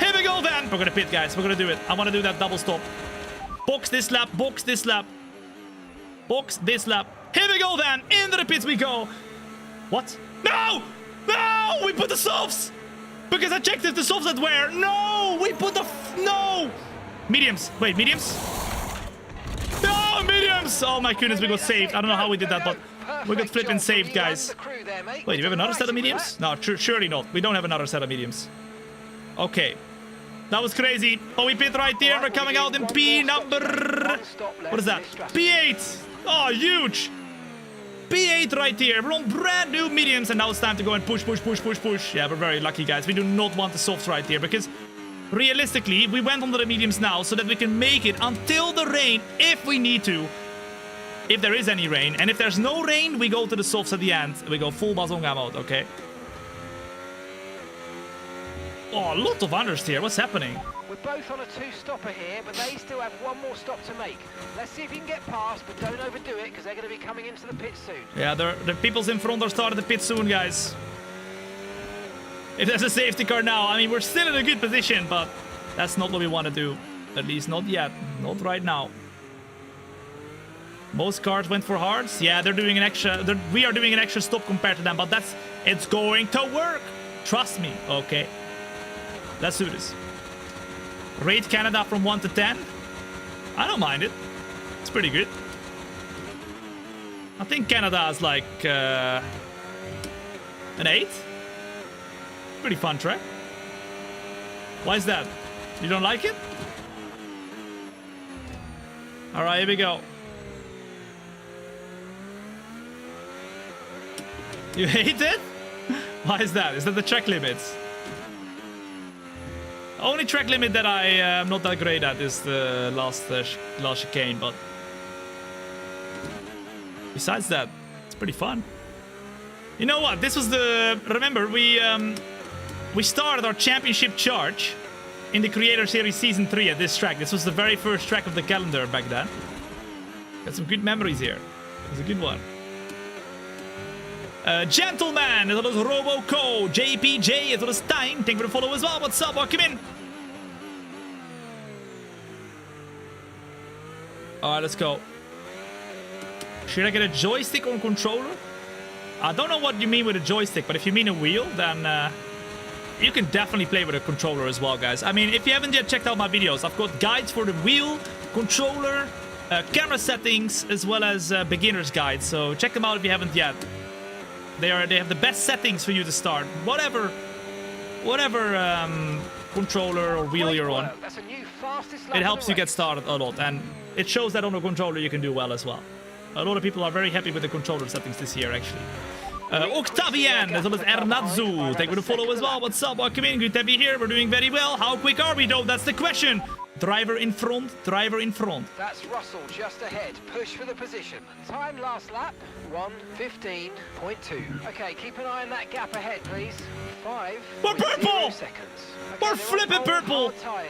Here we we go then. We're gonna pit, guys. We're gonna do it. I want to do that double stop. Box this lap. Box this lap. Box this lap. Here we go then. Into the pits we go. What? No! No! We put the softs! Because I checked if the softs had wear. No! We put the... No! Mediums. Wait, mediums? No, mediums! Oh my goodness, we got saved. I don't know how we did that, but we got flipping saved, guys. Wait, do we have another set of mediums? No, surely not. We don't have another set of mediums. Okay. That was crazy. Oh, we pit right there. We're coming out in P number... What is that? P8. Oh, huge. P8 right here. We're on brand new mediums, and now it's time to go and push, push, push, push, push. Yeah, we're very lucky, guys. We do not want the softs right here, because realistically, we went onto the mediums now so that we can make it until the rain, if we need to. If there is any rain. And if there's no rain, we go to the softs at the end. We go full Bazonga mode, okay? Oh, a lot of unders here. What's happening? We're both on a two-stopper here, but they still have one more stop to make. Let's see if you can get past, but don't overdo it, because they're going to be coming into the pit soon. Yeah, the people's in front are starting the pit soon, guys. If there's a safety car now, I mean, we're still in a good position, but that's not what we want to do. At least not yet. Not right now. Most cars went for hards. Yeah, they're doing an extra... we are doing an extra stop compared to them, but it's going to work. Trust me, okay? Let's do this. Rate Canada from 1 to 10. I don't mind it. It's pretty good. I think Canada is like an 8. Pretty fun track. Why is that? You don't like it? Alright, here we go. You hate it? Why is that? Is that the track limits? Only track limit that I am not that great at is the last chicane, but besides that, it's pretty fun. You know what? This was the... Remember, we started our championship charge in the Creator Series Season 3 at this track. This was the very first track of the calendar back then. Got some good memories here. It was a good one. Gentleman, dat was Roboco. JPJ, dat was Stijn. Thank you for the follow as well. What's up? Welcome in. Alright, let's go. Should I get a joystick or controller? I don't know what you mean with a joystick, but if you mean a wheel, then you can definitely play with a controller as well, guys. I mean, if you haven't yet checked out my videos, I've got guides for the wheel, controller, camera settings, as well as beginner's guides. So check them out if you haven't yet. They have the best settings for you to start. Whatever controller or wheel you're on. It helps you get started a lot, and it shows that on a controller you can do well as well. A lot of people are very happy with the controller settings this year, actually. Octavian, as well as Ernatzu. Thank you for the follow as well. What's up? Welcome in. Good to have you here. We're doing very well. How quick are we, though? That's the question. Driver in front, driver in front. That's Russell just ahead. Push for the position. Time last lap, 1:15.2. Okay, keep an eye on that gap ahead, please. 5. We're purple! Seconds. Okay, We're flipping purple! Tyres.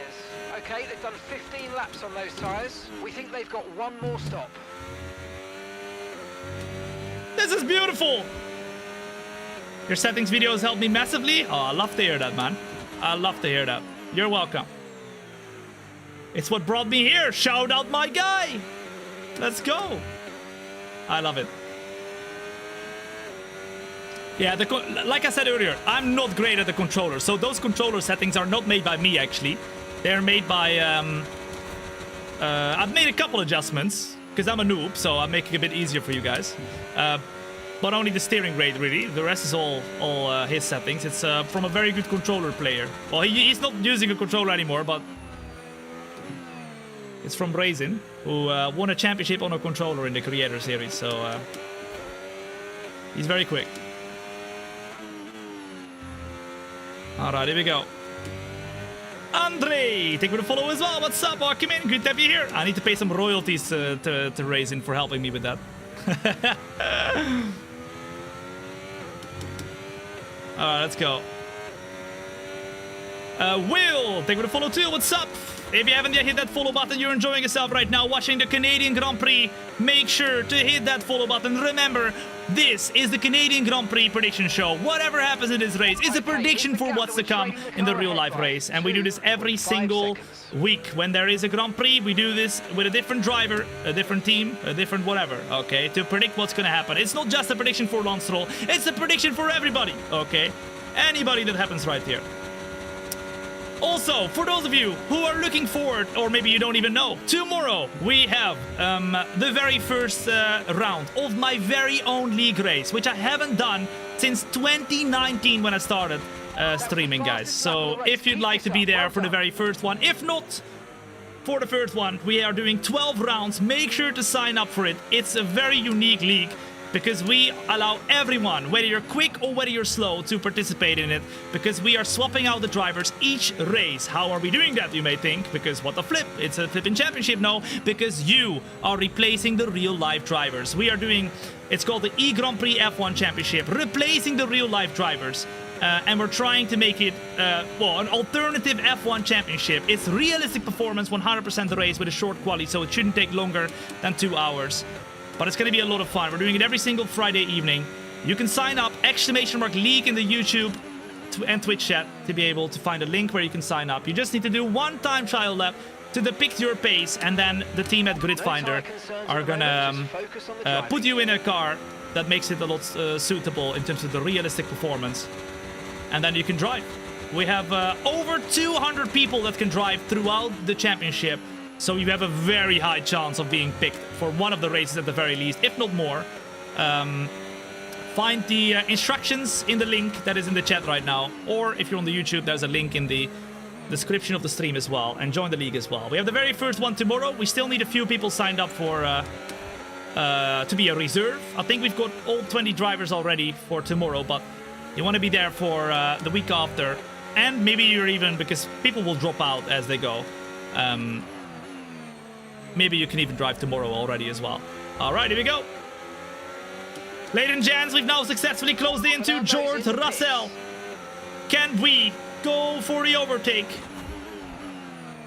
Okay, they've done 15 laps on those tyres. We think they've got one more stop. This is beautiful! Your settings videos helped me massively. Oh, I love to hear that, man. I love to hear that. You're welcome. It's what brought me here. Shout out my guy. Let's go. I love it. Yeah, like I said earlier, I'm not great at the controller. So those controller settings are not made by me, actually. They're made by... I've made a couple adjustments, because I'm a noob, so I'm making it a bit easier for you guys. But only the steering rate, really. The rest is all his settings. It's from a very good controller player. Well, he's not using a controller anymore, but... It's from Raisin, who won a championship on a controller in the Creator Series, so he's very quick. Alright, here we go. Andre, thank you for the follow as well. What's up? Welcome in. Good to have you here. I need to pay some royalties to Raisin for helping me with that. Alright, let's go. Will, thank you for the follow too. What's up? If you haven't yet hit that follow button, you're enjoying yourself right now watching the Canadian Grand Prix. Make sure to hit that follow button. Remember, this is the Canadian Grand Prix prediction show. Whatever happens in this race is a prediction for what's to come in the real life race. And we do this every single week. When there is a Grand Prix, we do this with a different driver, a different team, a different whatever, okay, to predict what's gonna happen. It's not just a prediction for Lance Stroll, it's a prediction for everybody, okay? Anybody that happens right here. Also, for those of you who are looking forward, or maybe you don't even know, tomorrow we have the very first round of my very own league race, which I haven't done since 2019 when I started streaming, guys. So if you'd like to be there for the very first one, if not for the first one, we are doing 12 rounds. Make sure to sign up for it. It's a very unique league, because we allow everyone, whether you're quick or whether you're slow, to participate in it, because we are swapping out the drivers each race. How are we doing that, you may think? Because what the flip? It's a flipping championship. No, because you are replacing the real life drivers. We are doing, it's called the E-Grand Prix F1 Championship, replacing the real life drivers. And we're trying to make it, well, an alternative F1 championship. It's realistic performance, 100% the race with a short quali, so it shouldn't take longer than 2 hours. But it's going to be a lot of fun. We're doing it every single Friday evening. You can sign up, !league in the YouTube and Twitch chat to be able to find a link where you can sign up. You just need to do one time trial lap to depict your pace, and then the team at Grid Finder are going to put you in a car that makes it a lot suitable in terms of the realistic performance. And then you can drive. We have over 200 people that can drive throughout the championship. So you have a very high chance of being picked for one of the races at the very least, if not more. Find the instructions in the link that is in the chat right now. Or if you're on the YouTube, there's a link in the description of the stream as well. And join the league as well. We have the very first one tomorrow. We still need a few people signed up for to be a reserve. I think we've got all 20 drivers already for tomorrow. But you want to be there for the week after. And maybe you're even, because people will drop out as they go. Maybe you can even drive tomorrow already as well. All right, here we go. Ladies and gents, we've now successfully closed into George Russell. Can we go for the overtake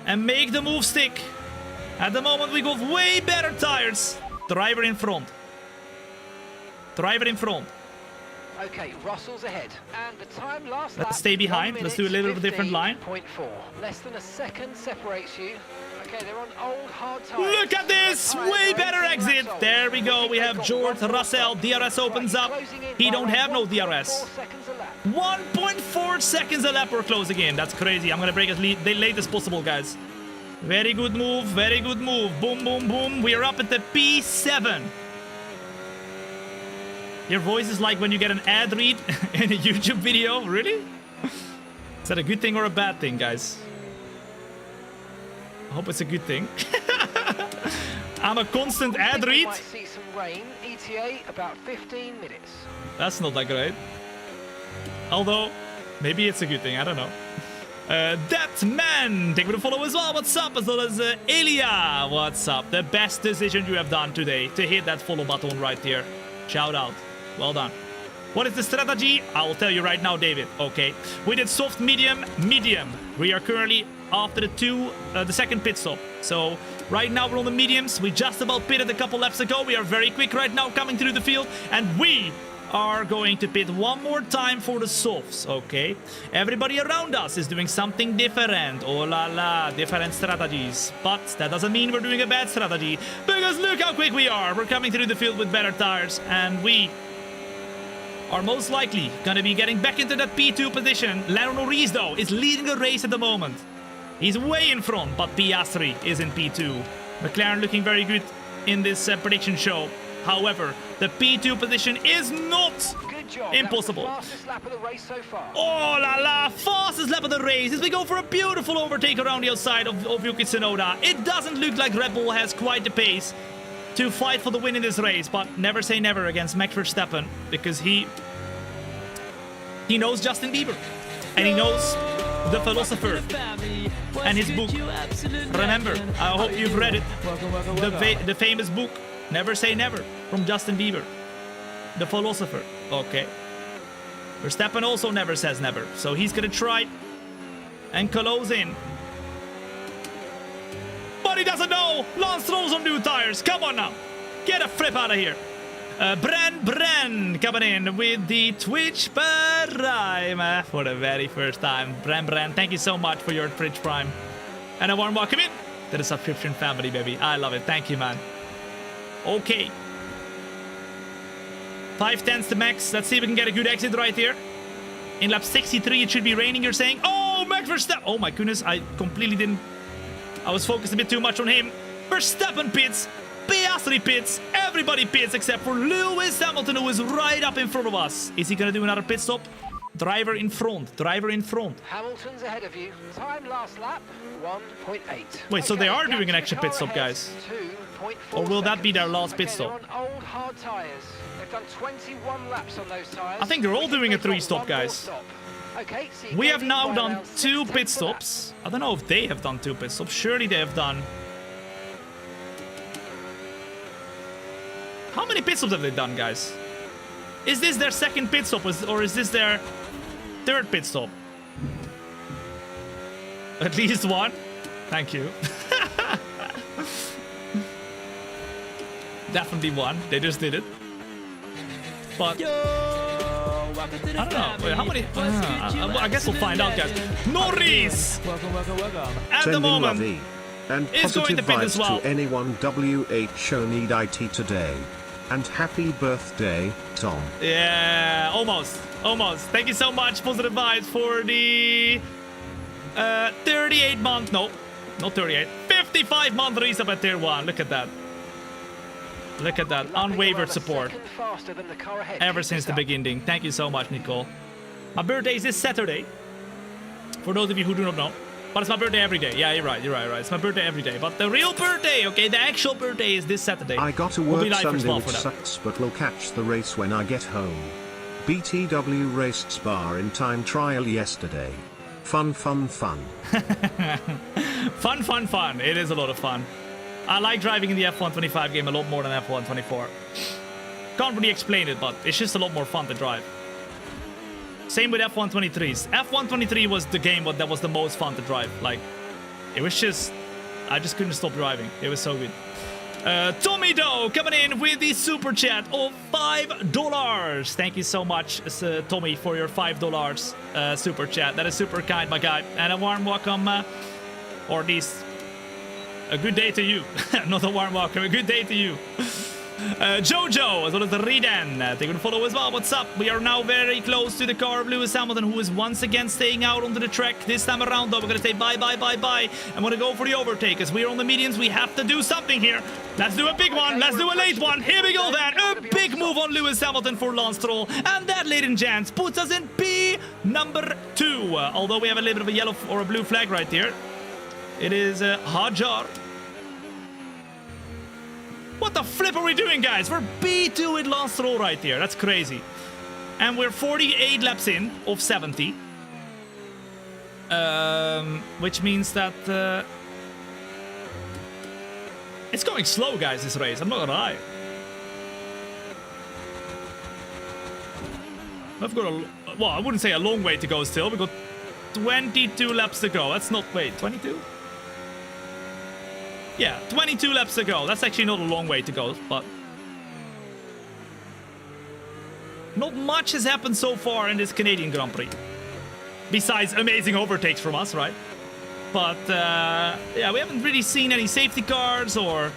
and make the move stick? At the moment, we got way better tires. Driver in front. Driver in front. Okay, Russell's ahead, and the time last Let's stay behind. Let's do a little bit different line. 15.4. Less than a second separates you. Okay, they're on old hard tires. Look at this! Way better exit. There we go. We have George Russell. DRS opens up. He don't have no DRS. 1.4 seconds a lap we're closing in. That's crazy. I'm gonna break as late as possible, guys. Very good move. Very good move. Boom, boom, boom. We are up at the P7. Your voice is like when you get an ad read in a YouTube video. Really? Is that a good thing or a bad thing, guys? I hope it's a good thing. I'm a constant ad read. Might see some rain. ETA about 15 minutes. That's not that great. Although, maybe it's a good thing. I don't know. That man, thank you for the follow as well. What's up? As well as Elia. What's up? The best decision you have done today to hit that follow button right here. Shout out. Well done. What is the strategy? I will tell you right now, David. Okay. We did soft, medium, medium. We are currently after the second pit stop. So right now we're on the mediums. We just about pitted a couple laps ago. We are very quick right now coming through the field. And we are going to pit one more time for the softs, okay? Everybody around us is doing something different. Oh la la, different strategies. But that doesn't mean we're doing a bad strategy, because look how quick we are. We're coming through the field with better tires, and we are most likely gonna be getting back into that P2 position. Lando Norris, though, is leading the race at the moment. He's way in front, but Piastri is in P2. McLaren looking very good in this prediction show. However, the P2 position is not impossible. Fastest lap of the race so far. Oh la la, fastest lap of the race as we go for a beautiful overtake around the outside of Yuki Tsunoda. It doesn't look like Red Bull has quite the pace to fight for the win in this race, but never say never against Max Verstappen, because he knows Justin Bieber, and he knows the philosopher and his book. Remember, I hope you've read it. The famous book, Never Say Never, from Justin Bieber, the philosopher. Okay. Verstappen also never says never, so he's gonna try and close in. But he doesn't know. Lance Stroll's on new tires. Come on now. Get a flip out of here. Bren coming in with the Twitch Prime for the very first time. Bren, thank you so much for your Twitch Prime. And a warm welcome in to the subscription family, baby. I love it. Thank you, man. Okay. 5/10 to max. Let's see if we can get a good exit right here. In lap 63, it should be raining, you're saying? Oh, Max Verstappen. Oh, my goodness. I completely didn't. I was focused a bit too much on him. Verstappen pits. Piastri pits. Everybody pits except for Lewis Hamilton, who is right up in front of us. Is he going to do another pit stop? Driver in front. Driver in front. Hamilton's ahead of you. Time last lap, 1.8. Wait, so they are doing an extra pit stop, guys? Or will that be their last pit stop? They're on old hard tires. They've done 21 laps on those tires. I think they're all doing a 3-stop, guys. Okay, so we have now done 2 pit stops. I don't know if they have done 2 pit stops. Surely they have done... How many pit stops have they done, guys? Is this their second pit stop, or is this their 3rd pit stop? At least one. Thank you. Definitely one. They just did it. But I don't know. Wait, how many? I guess we'll find out, guys. Norris! Welcome. At the moment, and is going to pit as well. To anyone WHO need IT today. And happy birthday, Tom. Yeah, almost. Thank you so much, Positive Vibes, for the 38-month, no, not 38, 55-month resub at Tier 1. Look at that. Look at that, unwavered support. Ever since the beginning. Thank you so much, Nicole. My birthday is this Saturday. For those of you who do not know. But it's my birthday every day. Yeah, you're right. It's my birthday every day. But the real birthday, okay, the actual birthday is this Saturday. I got to work Sunday, which sucks, but we'll catch the race when I get home. BTW raced Spa in time trial yesterday. Fun. Fun. It is a lot of fun. I like driving in the F1 25 game a lot more than F1 24. Can't really explain it, but it's just a lot more fun to drive. Same with F1 23s. F1 23 was the game that was the most fun to drive. Like, it was just... I just couldn't stop driving. It was so good. Tommy Doe coming in with the super chat of $5. Thank you so much, Tommy, for your $5 super chat. That is super kind, my guy. And a warm welcome, or at least a good day to you. Not a warm welcome, a good day to you. Jojo, as well as the Ridan, they can follow as well. What's up? We are now very close to the car of Lewis Hamilton, who is once again staying out onto the track. This time around, though, we're going to say bye. I'm going to go for the overtake. As we are on the medians, we have to do something here. Let's do a big one. Let's do a late one. Here we go, then. A big move on Lewis Hamilton for Lance Stroll. And that, ladies and gents, puts us in P number 2. Although we have a little bit of a yellow or a blue flag right here. It is Hajar. What the flip are we doing, guys? We're B2 with Lance Stroll right here. That's crazy. And we're 48 laps in of 70. Which means that... it's going slow, guys, this race. I'm not gonna lie. I've got a... Well, I wouldn't say a long way to go still. We've got 22 laps to go. That's not... Wait, 22? Yeah, 22 laps to go. That's actually not a long way to go, but... Not much has happened so far in this Canadian Grand Prix. Besides amazing overtakes from us, right? But, yeah, we haven't really seen any safety cars or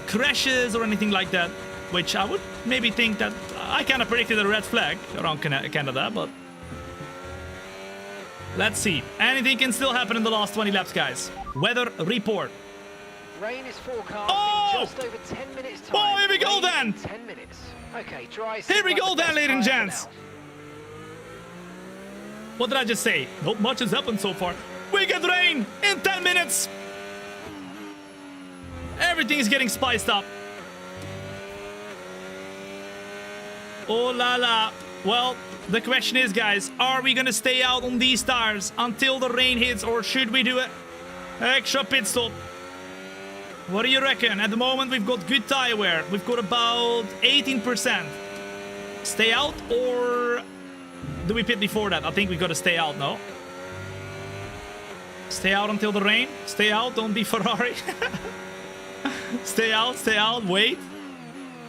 crashes or anything like that. Which I would maybe think that... I kind of predicted a red flag around Canada, but... Let's see. Anything can still happen in the last 20 laps, guys. Weather report. Rain is forecast in just over 10 minutes time. Oh, here we go then. 10 minutes. Okay, dry. Here we go then, ladies and gents. What did I just say? Not much has happened so far. We get rain in 10 minutes. Everything is getting spiced up. Oh la la. Well, the question is, guys, are we gonna stay out on these tires until the rain hits, or should we do an extra pit stop? What do you reckon? At the moment, we've got good tire wear. We've got about 18%. Stay out, or do we pit before that? I think we got to stay out, no? Stay out until the rain. Stay out, don't be Ferrari. Stay out, wait.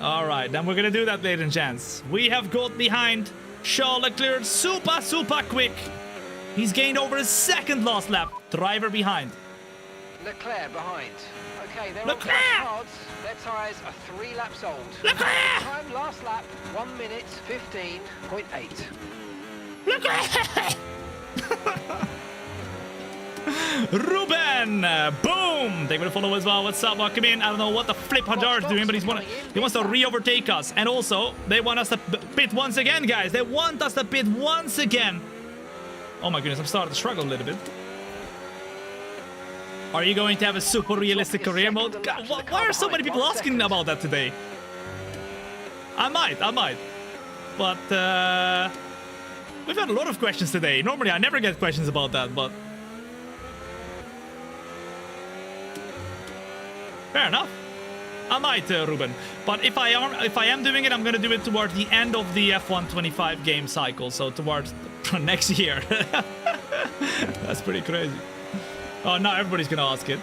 All right, then we're gonna do that, ladies and gents. We have got behind Charles Leclerc super quick. He's gained over his second last lap. Driver behind. Leclerc behind. Okay, they're Leclerc! on cards. Their tyres are 3 laps old. Leclerc! Time last lap, 1 minute 15.8. Leclerc! Ruben! Boom! Thank you for the follow as well. What's up? Welcome in. I don't know what the flip Hajar is doing, but he wants to re-overtake us. And also, they want us to pit once again, guys. They want us to pit once again. Oh my goodness, I'm starting to struggle a little bit. Are you going to have a super realistic career mode? God, why are so many people asking about that today? I might. But, we've had a lot of questions today. Normally, I never get questions about that, but... Fair enough. I might, Ruben. But if I am doing it, I'm going to do it towards the end of the F1 25 game cycle. So towards next year. That's pretty crazy. Oh, now everybody's going to ask it.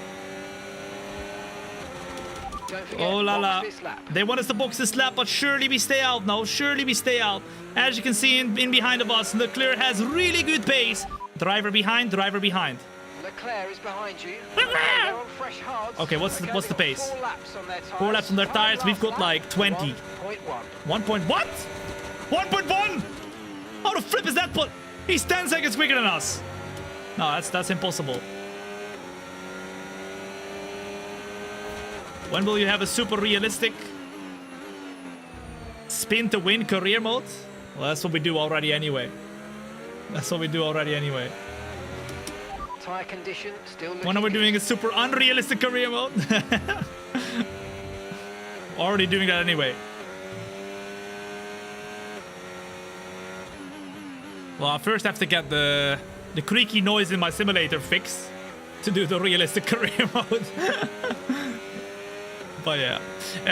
Oh la la. They want us to box this lap, but surely we stay out now. Surely we stay out. As you can see in behind of us, Leclerc has really good pace. Driver behind, driver behind. Leclerc is behind you. Leclerc! On fresh hards. Okay, what's the pace? 4 laps on their tyres. 4 laps on their tires. We've got like 20. 1.1. 1 point what? 1.1? How the flip is that? But he's 10 seconds quicker than us. No, that's impossible. When will you have a super realistic spin to win career mode? Well, that's what we do already anyway. Tyre condition still looking When are we good. doing a super unrealistic career mode? Already doing that anyway. Well, I first have to get the creaky noise in my simulator fixed to do the realistic career mode. But yeah.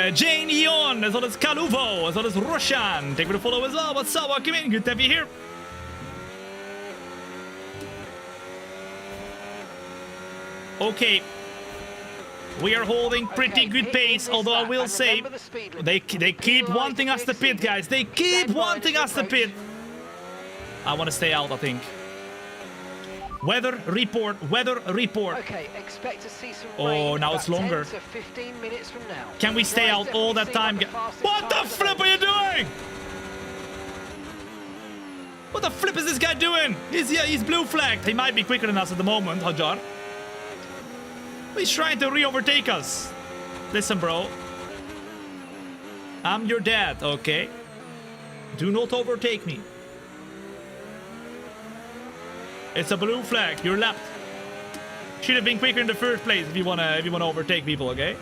Jane Eon, as well as Kaluvo, as well as Roshan. Thank you for the follow as well. What's up? Welcome in. Good to have you here. Okay. We are holding pretty good pace, although I will say they keep wanting us to pit, guys. They keep wanting us to pit. I want to stay out, I think. Weather report, weather report. Okay, expect to see some Oh, rain now it's about longer. 10 to 15 minutes from now. Can we stay out all that time? What the flip are you doing? What the flip is this guy doing? He's blue flagged. He might be quicker than us at the moment, Hajar. He's trying to re-overtake us. Listen, bro. I'm your dad, okay? Do not overtake me. It's a blue flag. You're lapped. Should have been quicker in the first place if you wanna overtake people, okay?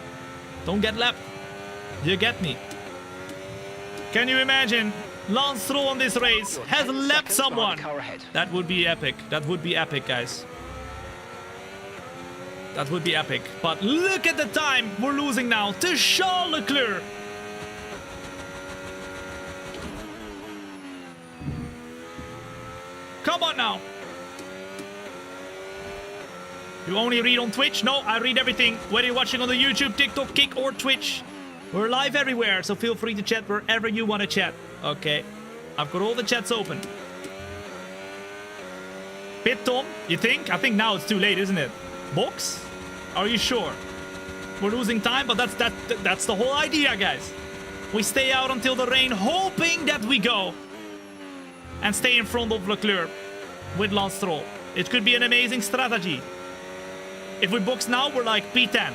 Don't get lapped. You get me. Can you imagine? Lance Stroll on this race has lapped someone. That would be epic. That would be epic, guys. That would be epic. But look at the time we're losing now to Charles Leclerc. Come on now. You only read on Twitch? No, I read everything. Whether you're watching on the YouTube, TikTok, Kick, or Twitch. We're live everywhere, so feel free to chat wherever you want to chat. Okay. I've got all the chats open. Pit Tom, you think? I think now it's too late, isn't it? Box? Are you sure? We're losing time, but that's the whole idea, guys. We stay out until the rain, hoping that we go and stay in front of Leclerc with Lance Stroll. It could be an amazing strategy. If we box now, we're like P10.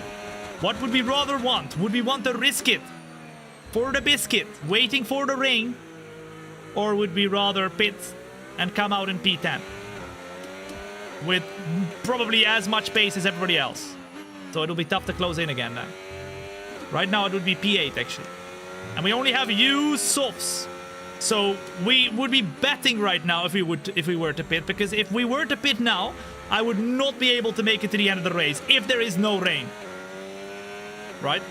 What would we rather want? Would we want to risk it for the biscuit, waiting for the rain? Or would we rather pit and come out in P10? With probably as much pace as everybody else. So it'll be tough to close in again then. Right now it would be P8 actually. And we only have used softs. So we would be betting right now if we were to pit, because if we were to pit now, I would not be able to make it to the end of the race if there is no rain. Right?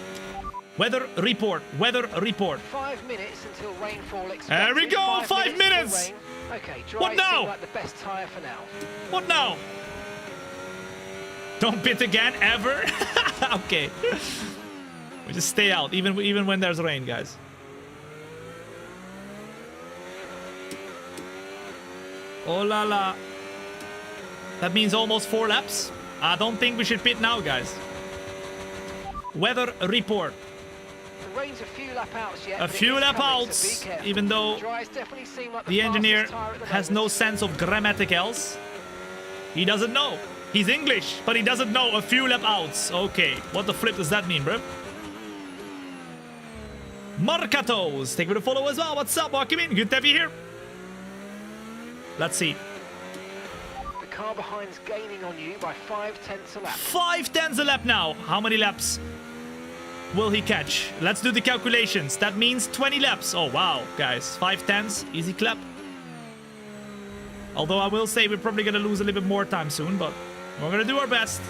Weather report. Weather report. 5 minutes until rainfall expected. There we go. 5 minutes. Okay, What now? like the best tyre for now. What now? Don't pit again, ever? Okay. We just stay out, even when there's rain, guys. Oh la la. That means almost 4 laps. I don't think we should pit now, guys. Weather report. The rain's a few lap outs yet. A few lap outs, even though the engineer has no sense of grammaticals. He doesn't know. He's English, but he doesn't know a few lap outs. Okay, what the flip does that mean, bro? Marcatos, thank you for the follow as well. What's up, welcome in. Good to have you here. Let's see. The car behind's gaining on you by 5/10 a lap. 5/10 a lap now. How many laps will he catch? Let's do the calculations. That means 20 laps. Oh, wow, guys. 5/10, easy clap. Although I will say we're probably going to lose a little bit more time soon, but we're going to do our best.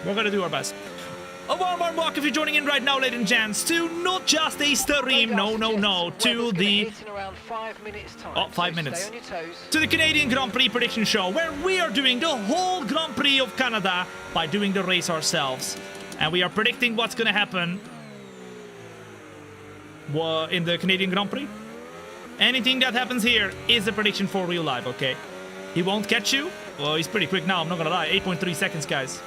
We're going to do our best. A warm welcome if you're joining in right now, ladies and gents, to not just a stream, no, to the... Oh, 5 minutes. To the Canadian Grand Prix prediction show, where we are doing the whole Grand Prix of Canada by doing the race ourselves. And we are predicting what's going to happen in the Canadian Grand Prix. Anything that happens here is a prediction for real life, okay? He won't catch you. Well, he's pretty quick now, I'm not going to lie. 8.3 seconds, guys.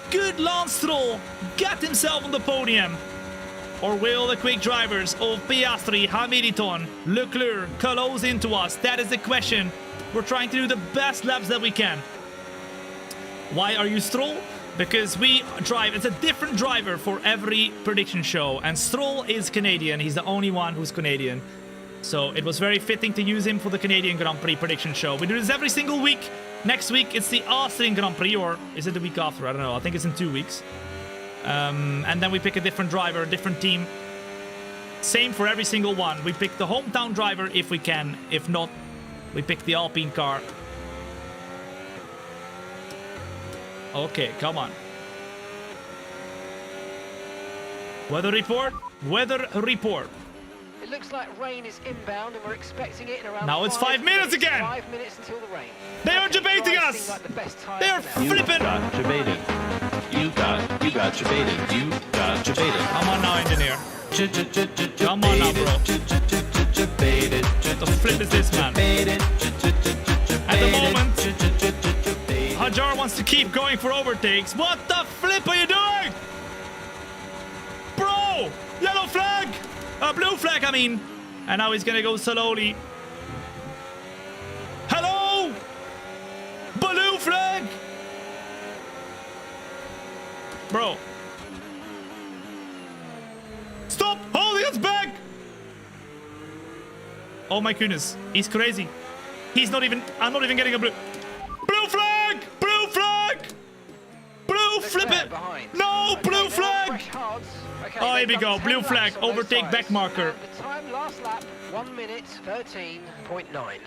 Good Lance Stroll got himself on the podium. Or will the quick drivers of Piastri, Hamilton, Leclerc close into us? That is the question. We're trying to do the best laps that we can. Why are you Stroll? Because we drive, it's a different driver for every prediction show. And Stroll is Canadian, he's the only one who's Canadian. So it was very fitting to use him for the Canadian Grand Prix prediction show. We do this every single week. Next week, it's the Austrian Grand Prix, or is it the week after? I don't know. I think it's in 2 weeks. And then we pick a different driver, a different team. Same for every single one. We pick the hometown driver if we can. If not, we pick the Alpine car. Okay, come on. Weather report. Weather report. It looks like rain is inbound and we're expecting it in around now it's 5 minutes again! 5 minutes until the rain. They are debating us! Like they are flipping! You got debated. You got debated. Come on now, engineer. Come on now, bro. What the flip is this, man? At the moment, Hajar wants to keep going for overtakes. What the flip are you doing? Bro! Yellow flag! Blue flag, I mean. And now he's gonna go slowly. Hello? Blue flag! Bro. Stop holding us back! Oh my goodness. He's crazy. He's not even... I'm not even getting a blue... Blue flag! Blue flag! Blue flip it! No! Blue flag! Okay, oh, here we go. Blue flag. Overtake back marker. The time last lap, 1 minute 13.9.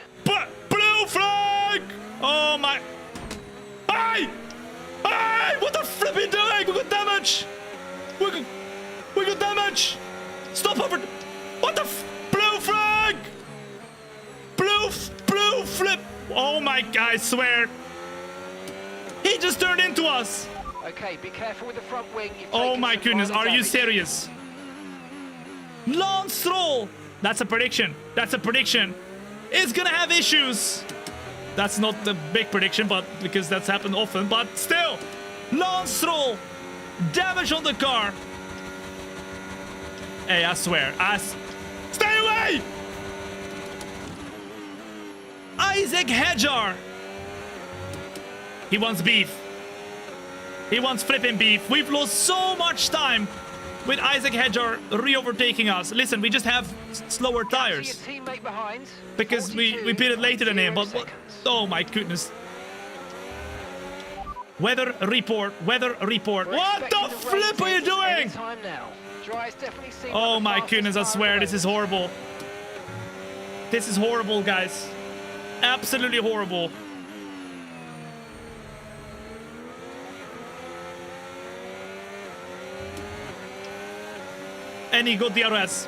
Blue flag! Oh my... Hey! Hey! What the flip are you doing? We got damage! We got damage! Stop over... What the blue flag! Blue flip! Oh my god, I swear. He just turned into us! Okay, be careful with the front wing. Oh my goodness, are you serious? Lance Stroll! That's a prediction. That's a prediction. It's gonna have issues. That's not the big prediction, but because that's happened often, but still. Lance Stroll! Damage on the car. Hey, I swear. Stay away! Isaac Hedjar. He wants beef. He wants flipping beef. We've lost so much time with Isaac Hedjar re-overtaking us. Listen, we just have slower tires. Because we pitted later than him, but... Oh my goodness. Weather report. Weather report. What the flip are you doing? Oh my goodness, I swear, this is horrible. This is horrible, guys. Absolutely horrible. And he got DRS.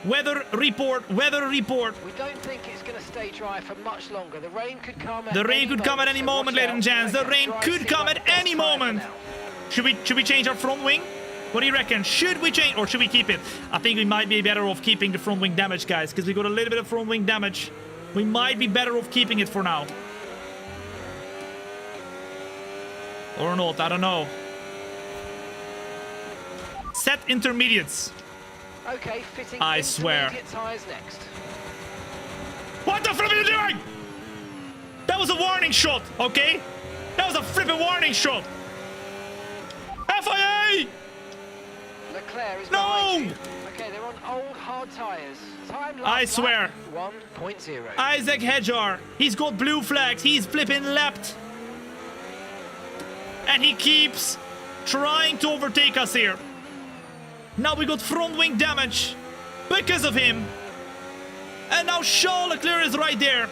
Weather report, weather report. We don't think it's going to stay dry for much longer. The rain could come at The rain any could come at any so moment, watch ladies out. and gents. The Okay, rain dry could seems come like at the best any tyre for moment. now. Should we change our front wing? What do you reckon? Should we change or should we keep it? I think we might be better off keeping the front wing damage, guys, because we got a little bit of front wing damage. We might be better off keeping it for now. Or not, I don't know. Set intermediates. Okay, fitting I swear. intermediate tyres next. What the flip are you doing? That was a warning shot, okay? That was a flipping warning shot. FIA! Leclerc is No! behind you. Okay, they're on old hard tyres. Time I last swear. lap, 1.0. Isaac Hedjar, he's got blue flags. He's flipping lapped. And he keeps trying to overtake us here. Now we got front wing damage because of him. And now Charles Leclerc is right there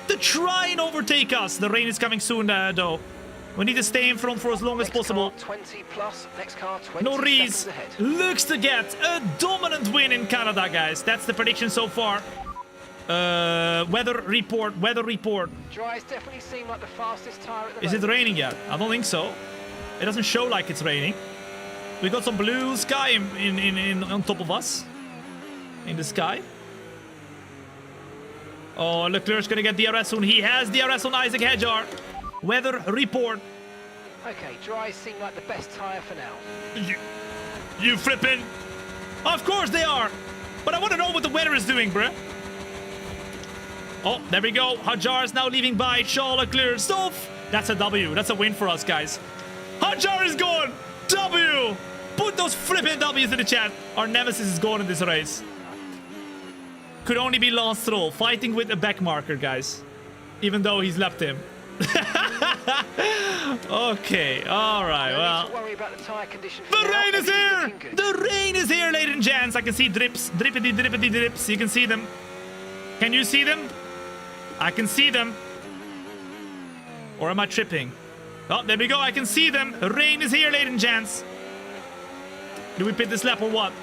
to try and overtake us. The rain is coming soon, though. We need to stay in front for as long as Next possible. car 20 plus, next car 20 Norris seconds ahead. looks to get a dominant win in Canada, guys. That's the prediction so far. Weather report, weather report. Dries definitely seem like the fastest tyre at the Is it moment. raining yet? I don't think so. It doesn't show like it's raining. We got some blue sky in on top of us. In the sky. Oh, Leclerc's gonna get DRS soon. He has DRS on Isaac Hedjar. Weather report. Okay, Dries seem like the best tyre for now. You flipping? Of course they are. But I want to know what the weather is doing, bruh. Oh, there we go. Hadjar is now leaving by Charles Leclerc. Stuff. That's a W. That's a win for us, guys. Hadjar is gone. W. Put those flipping W's in the chat. Our nemesis is gone in this race. Could only be Lance Stroll fighting with a back marker, guys. Even though he's left him. Okay, all right, No well. need to worry about the tyre condition for The now. rain is Everything's here! looking good. The rain is here, ladies and gents. I can see drips. Drippity, drippity, drips. You can see them. Can you see them? I can see them. Or am I tripping? Oh, there we go. I can see them. The rain is here, ladies and gents. Do we pit this lap or what?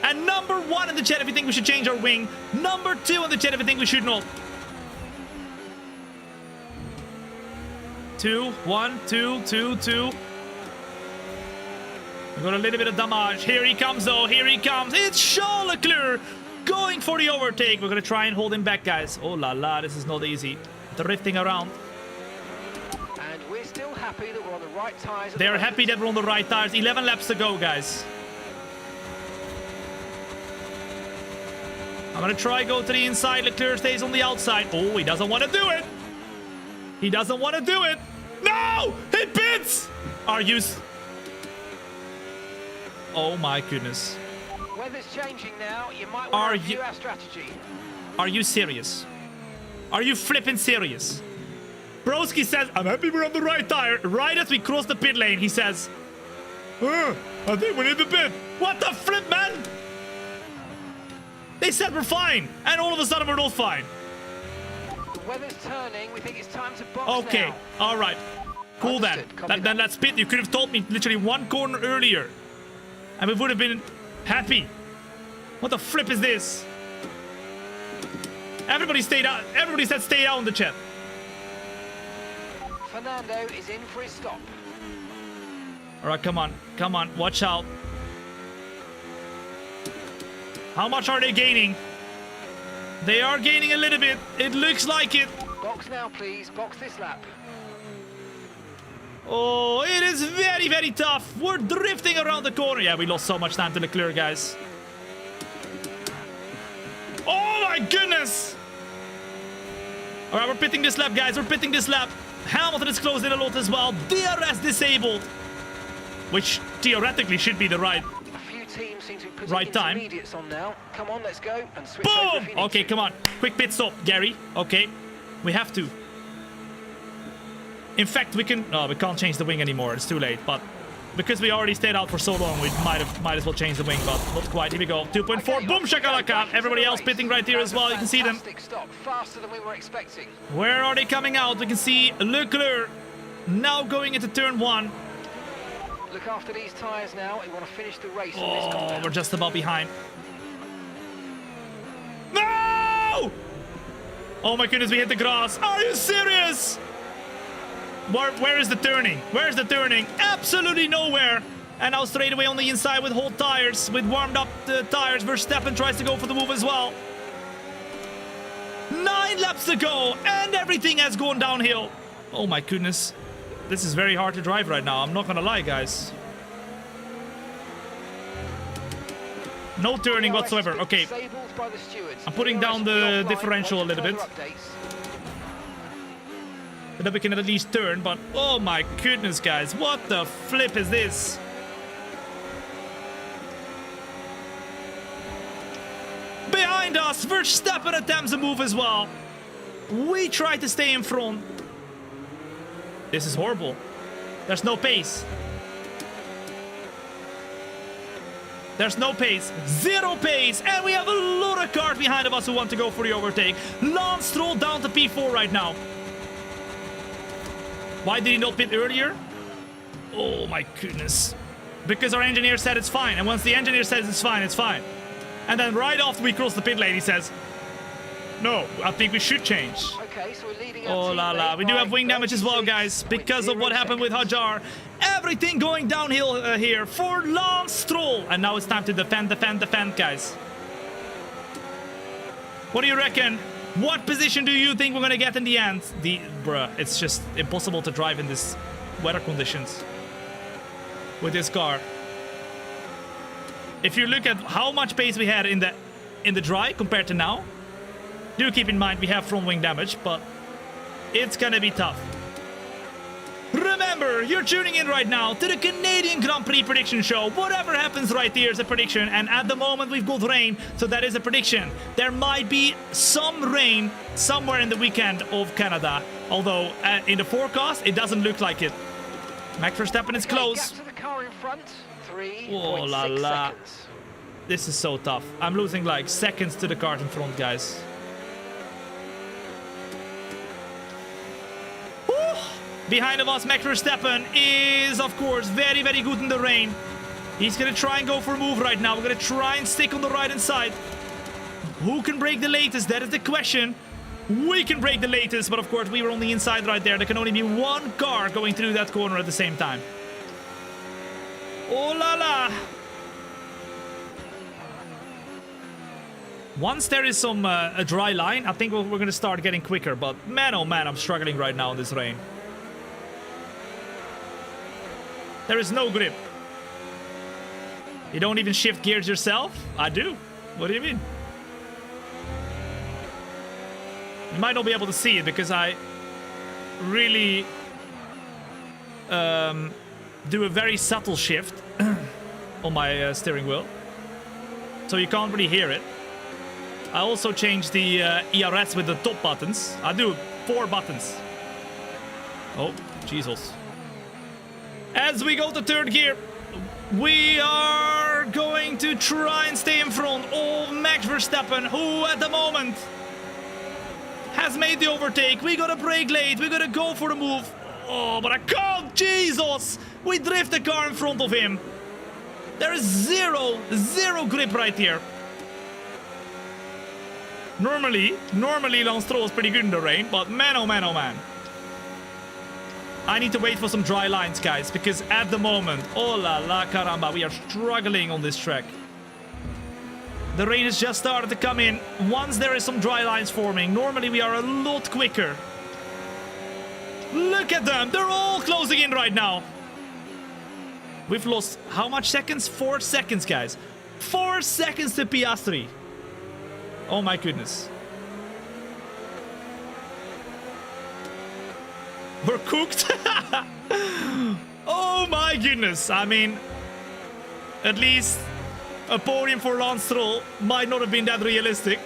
And number 1 in the chat if you think we should change our wing. Number 2 in the chat if you think we should not. 2, 1, 2, 2, 2. We got a little bit of damage. Here he comes, though. Here he comes. It's Charles Leclerc going for the overtake. We're going to try and hold him back, guys. Oh, la, la. This is not easy. Drifting around. And we're still happy that we're on the right tyres. at the They're moment. happy that we're on the right tires. 11 laps to go, guys. I'm going to try go to the inside. Leclerc stays on the outside. Oh, he doesn't want to do it. He doesn't want to do it. No! He pits! Are you... Oh, my goodness. Weather's changing now. You might Are want to you- review our strategy. Are you serious? Are you flipping serious? Broski says, I'm happy we're on the right tire. Right as we cross the pit lane, he says, I think we need the pit. What the flip, man? They said we're fine. And all of a sudden, we're not fine. The weather's turning. We think it's time to box Okay, now. all right. Cool then. Understood. Copy Then let's pit. You could have told me literally one corner earlier. And we would have been happy. What the flip is this? Everybody stayed out. Everybody said stay out in the chat. Fernando is in for his stop. All right, come on. Come on. Watch out. How much are they gaining? They are gaining a little bit. It looks like it. Box now, please. Box this lap. Oh, it is very, very tough. We're drifting around the corner. Yeah, we lost so much time to Leclerc, guys. Oh, my goodness. All right, we're pitting this lap, guys. We're pitting this lap. Hamilton is closing a lot as well. DRS disabled. Which theoretically should be the right. A few teams seem to be putting Right time. intermediates on now. Come on, let's go and switch over if Boom! you need Okay, to. come on. Quick pit stop, Gary. Okay. We have to. In fact, we can... Oh, we can't change the wing anymore. It's too late. But because we already stayed out for so long, we might as well change the wing. But not quite. Here we go. 2.4. Okay, Boom, off we go, shakalaka. back into Everybody the else race. pitting right here That as was well. a You can see them. fantastic stop, faster than we were expecting. Where are they coming out? We can see Leclerc now going into turn 1. Look after these tyres now. You want to finish the race on this Oh, compound. we're just about behind. No! Oh my goodness, we hit the grass. Are you serious? Where is the turning? Where's the turning? Absolutely nowhere. And now straight away on the inside with hot tires, with warmed up tires. Verstappen tries to go for the move as well. 9 laps to go, and everything has gone downhill. Oh my goodness. This is very hard to drive right now. I'm not gonna lie, guys. No turning whatsoever. Okay. I'm putting down the differential a little bit. So that we can at least turn, but oh my goodness, guys. What the flip is this? Behind us, Verstappen attempts a move as well. We try to stay in front. This is horrible. There's no pace. There's no pace. 0 pace. And we have a lot of cars behind of us who want to go for the overtake. Lance Stroll down to P4 right now. Why did he not pit earlier? Oh my goodness. Because our engineer said it's fine. And once the engineer says it's fine, it's fine. And then right after we cross the pit lane, he says, no, I think we should change. Okay, so we're leading Oh la la. We do have wing damage as well, guys, because of what happened with Hajar. Everything going downhill here for Lance Stroll. And now it's time to defend, guys. What do you reckon? What position do you think we're going to get in the end? Bruh, it's just impossible to drive in this weather conditions with this car. If you look at how much pace we had in the dry compared to now, do keep in mind we have front wing damage, but it's gonna be tough. Remember, you're tuning in right now to the Canadian Grand Prix prediction show. Whatever happens right here is a prediction, and at the moment we've got rain, so that is a prediction. There might be some rain somewhere in the weekend of Canada, although in the forecast it doesn't look like it. Max Verstappen is close. Gap to the car in front, 3.6 Oh la la. seconds. This is so tough. I'm losing like seconds to the car in front, guys. Behind of us, Max Verstappen is, of course, very, very good in the rain. He's going to try and go for a move right now. We're going to try and stick on the right-hand side. Who can break the latest? That is the question. We can break the latest, but of course, we were on the inside right there. There can only be one car going through that corner at the same time. Oh la la. Once there is some a dry line, I think we're going to start getting quicker. But man, oh man, I'm struggling right now in this rain. There is no grip. You don't even shift gears yourself? I do. What do you mean? You might not be able to see it because I really do a very subtle shift on my steering wheel. So you can't really hear it. I also changed the ERS with the top buttons. I do 4 buttons. Oh, Jesus. As we go to third gear, we are going to try and stay in front of Max Verstappen, who at the moment has made the overtake. We gotta brake late. We gotta go for the move. Oh, but I can't. Jesus! We drift the car in front of him. There is zero grip right here. Normally Lance Stroll is pretty good in the rain, but man, oh man, oh man. I need to wait for some dry lines, guys, because at the moment, oh la la caramba, we are struggling on this track. The rain has just started to come in. Once there is some dry lines forming, normally we are a lot quicker. Look at them, they're all closing in right now. We've lost how much seconds? 4 seconds, guys. 4 seconds to Piastri. Oh my goodness. We're cooked. Oh my goodness. I mean, at least a podium for Lance Stroll might not have been that realistic.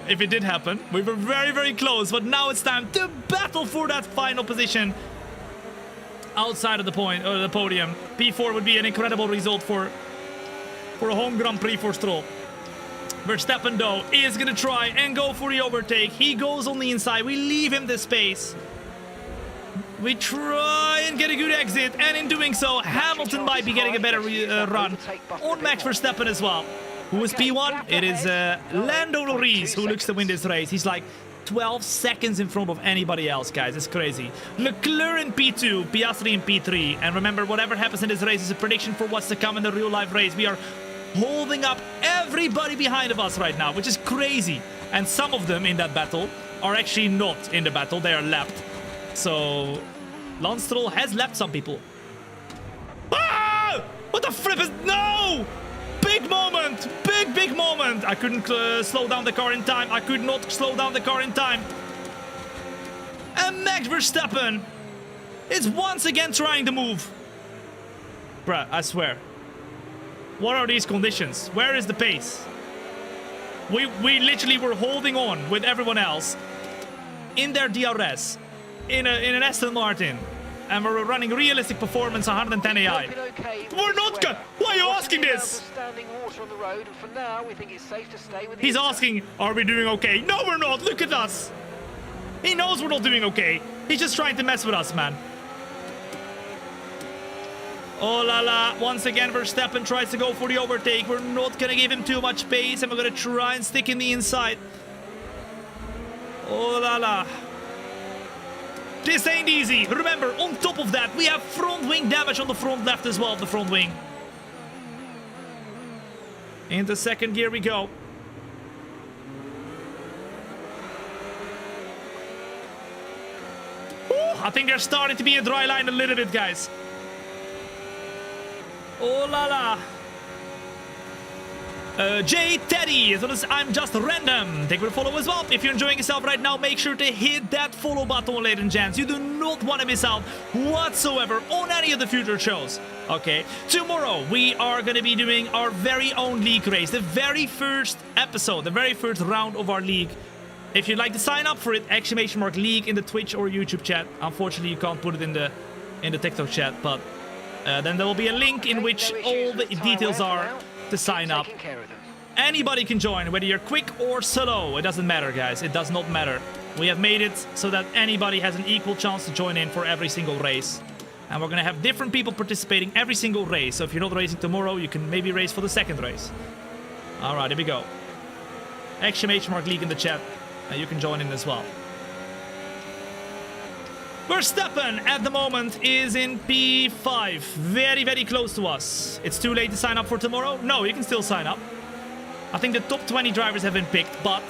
If it did happen. We were very, very close. But now it's time to battle for that final position outside of the podium. P4 would be an incredible result for a home Grand Prix for Stroll. Verstappen, though, is going to try and go for the overtake. He goes on the inside. We leave him the space. We try and get a good exit, and in doing so, Hamilton might be getting a better run on Max Verstappen as well. Who is P1? It is Lando Norris who looks to win this race. He's like 12 seconds in front of anybody else, guys. It's crazy. Leclerc in P2, Piastri in P3. And remember, whatever happens in this race is a prediction for what's to come in the real-life race. We are holding up everybody behind of us right now, which is crazy. And some of them in that battle are actually not in the battle. They are lapped. So, Lance Stroll has lapped some people. Ah! What the flip is... No! Big moment! Big moment! I couldn't slow down the car in time. I could not slow down the car in time. And Max Verstappen is once again trying to move. Bruh, I swear. What are these conditions? Where is the pace? We literally were holding on with everyone else in their DRS, in an Aston Martin, and we're running realistic performance 110 AI. We're not good. Why are you asking this? He's asking, are we doing okay? No, we're not. Look at us. He knows we're not doing okay. He's just trying to mess with us, man. Oh la la, once again Verstappen tries to go for the overtake. We're not gonna give him too much pace and we're gonna try and stick in the inside. Oh la la. This ain't easy. Remember, on top of that, we have front wing damage on the front left as well, the front wing. Into second gear we go. Ooh, I think they're starting to be a dry line a little bit, guys. Oh la la. J Teddy, so this, I'm just random. Thank you for the follow as well. If you're enjoying yourself right now, make sure to hit that follow button, ladies and gents. You do not want to miss out whatsoever on any of the future shows. Okay, tomorrow we are going to be doing our very own league race, the very first episode, the very first round of our league. If you'd like to sign up for it, !league in the Twitch or YouTube chat. Unfortunately, you can't put it in the TikTok chat, but then there will be a link in which all the details are to sign up. Anybody can join, whether you're quick or slow. It doesn't matter, guys. It does not matter. We have made it so that anybody has an equal chance to join in for every single race. And we're going to have different people participating every single race. So if you're not racing tomorrow, you can maybe race for the second race. All right, here we go. !league in the chat. You can join in as well. Verstappen at the moment is in P5. Very, very close to us. It's too late to sign up for tomorrow? No, you can still sign up. I think the top 20 drivers have been picked, but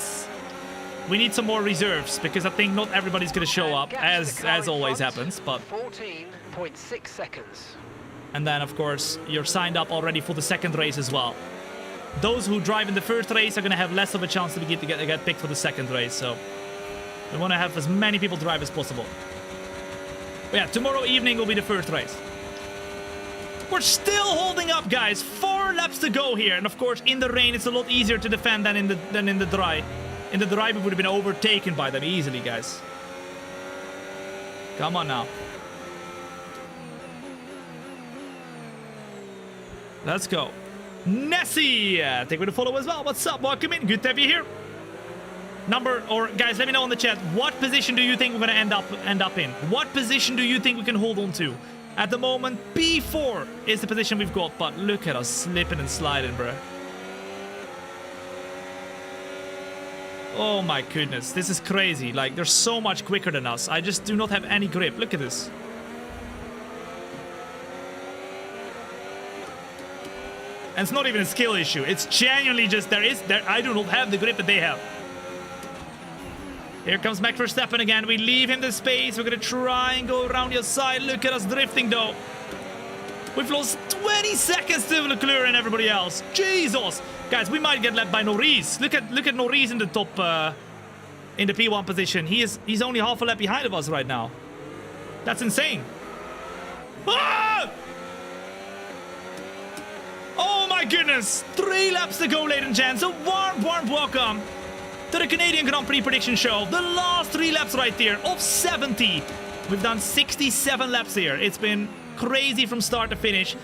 we need some more reserves because I think not everybody's going to show up, as always happens. But 14.6 seconds. And then, of course, you're signed up already for the second race as well. Those who drive in the first race are going to have less of a chance to get picked for the second race. So we want to have as many people drive as possible. But yeah, tomorrow evening will be the first race. We're still holding up, guys. 4 laps to go here. And of course, in the rain, it's a lot easier to defend than in the dry. In the dry, we would have been overtaken by them easily, guys. Come on now. Let's go. Nessie, take with a follow as well. What's up? Welcome in. Good to have you here. Guys, let me know in the chat, what position do you think we're going to end up in? What position do you think we can hold on to? At the moment, P4 is the position we've got, but look at us slipping and sliding, bro. Oh my goodness, this is crazy. Like, they're so much quicker than us. I just do not have any grip. Look at this. And it's not even a skill issue. It's genuinely just I do not have the grip that they have. Here comes Max Verstappen again. We leave him the space. We're going to try and go around the side. Look at us drifting, though. We've lost 20 seconds to Leclerc and everybody else. Jesus. Guys, we might get led by Norris. Look at Norris in the top, in the P1 position. He's only half a lap behind of us right now. That's insane. Ah! Oh my goodness. 3 laps to go, ladies and gents. A warm welcome to the Canadian Grand Prix prediction show. The last 3 laps right there of 70. We've done 67 laps here. It's been crazy from start to finish.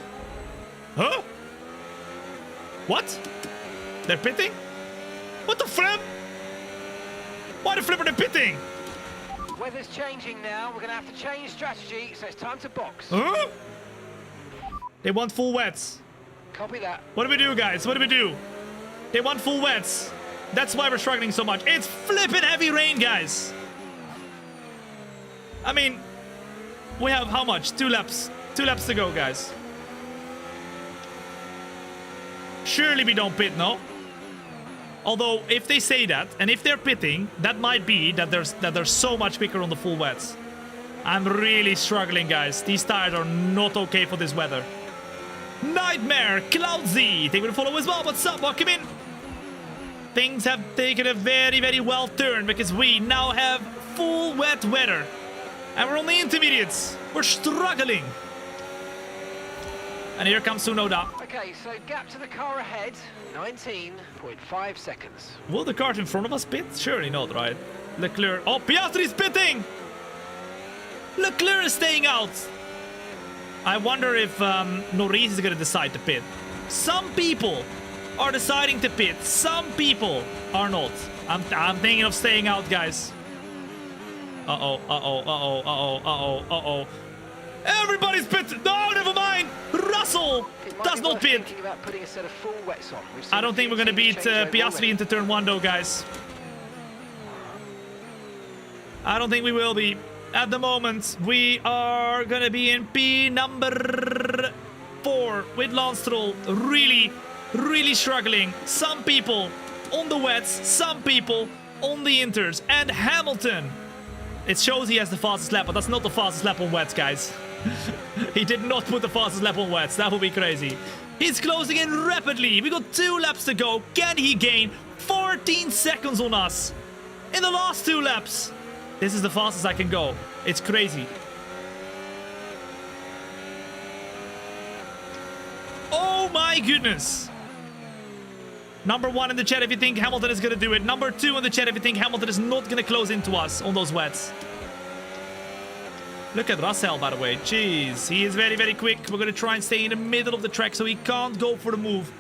Huh? What? They're pitting? What the flip? Why the flip are they pitting? Weather's changing now. We're going to have to change strategy, so it's time to box. Huh? They want full wets. Copy that. What do we do, guys? What do we do? They want full wets. That's why we're struggling so much. It's flipping heavy rain, guys. I mean, we have how much? 2 laps. 2 laps to go, guys. Surely we don't pit, no? Although, if they say that, and if they're pitting, that might be that they're so much quicker on the full wets. I'm really struggling, guys. These tires are not okay for this weather. Nightmare, Cloudsy, thank you for the follow as well. What's up? Welcome in. Things have taken a very, very well turn because we now have full wet weather. And we're on the intermediates. We're struggling. And here comes Tsunoda. Okay, so gap to the car ahead, 19.5 seconds. Will the car in front of us pit? Surely not, right? Leclerc. Oh, Piastri's pitting! Leclerc is staying out. I wonder if Norris is going to decide to pit. Some people are deciding to pit. Some people are not. I'm thinking of staying out, guys. Uh-oh, uh-oh, uh-oh, uh-oh, uh-oh, uh-oh. Everybody's pitting. No, never mind. Russell does not pit. I don't think we're going to beat Piastri into turn 1, though, guys. I don't think we will be. At the moment, we are going to be in P number 4 with Lance Stroll. Really, really struggling. Some people on the wets, some people on the inters. And Hamilton. It shows he has the fastest lap, but that's not the fastest lap on wets, guys. He did not put the fastest lap on wets. That would be crazy. He's closing in rapidly. We got 2 laps to go. Can he gain 14 seconds on us in the last 2 laps? This is the fastest I can go. It's crazy. Oh my goodness. Number 1 in the chat if you think Hamilton is going to do it. Number 2 in the chat if you think Hamilton is not going to close into us on those wets. Look at Russell, by the way. Jeez, he is very, very quick. We're going to try and stay in the middle of the track so he can't go for the move.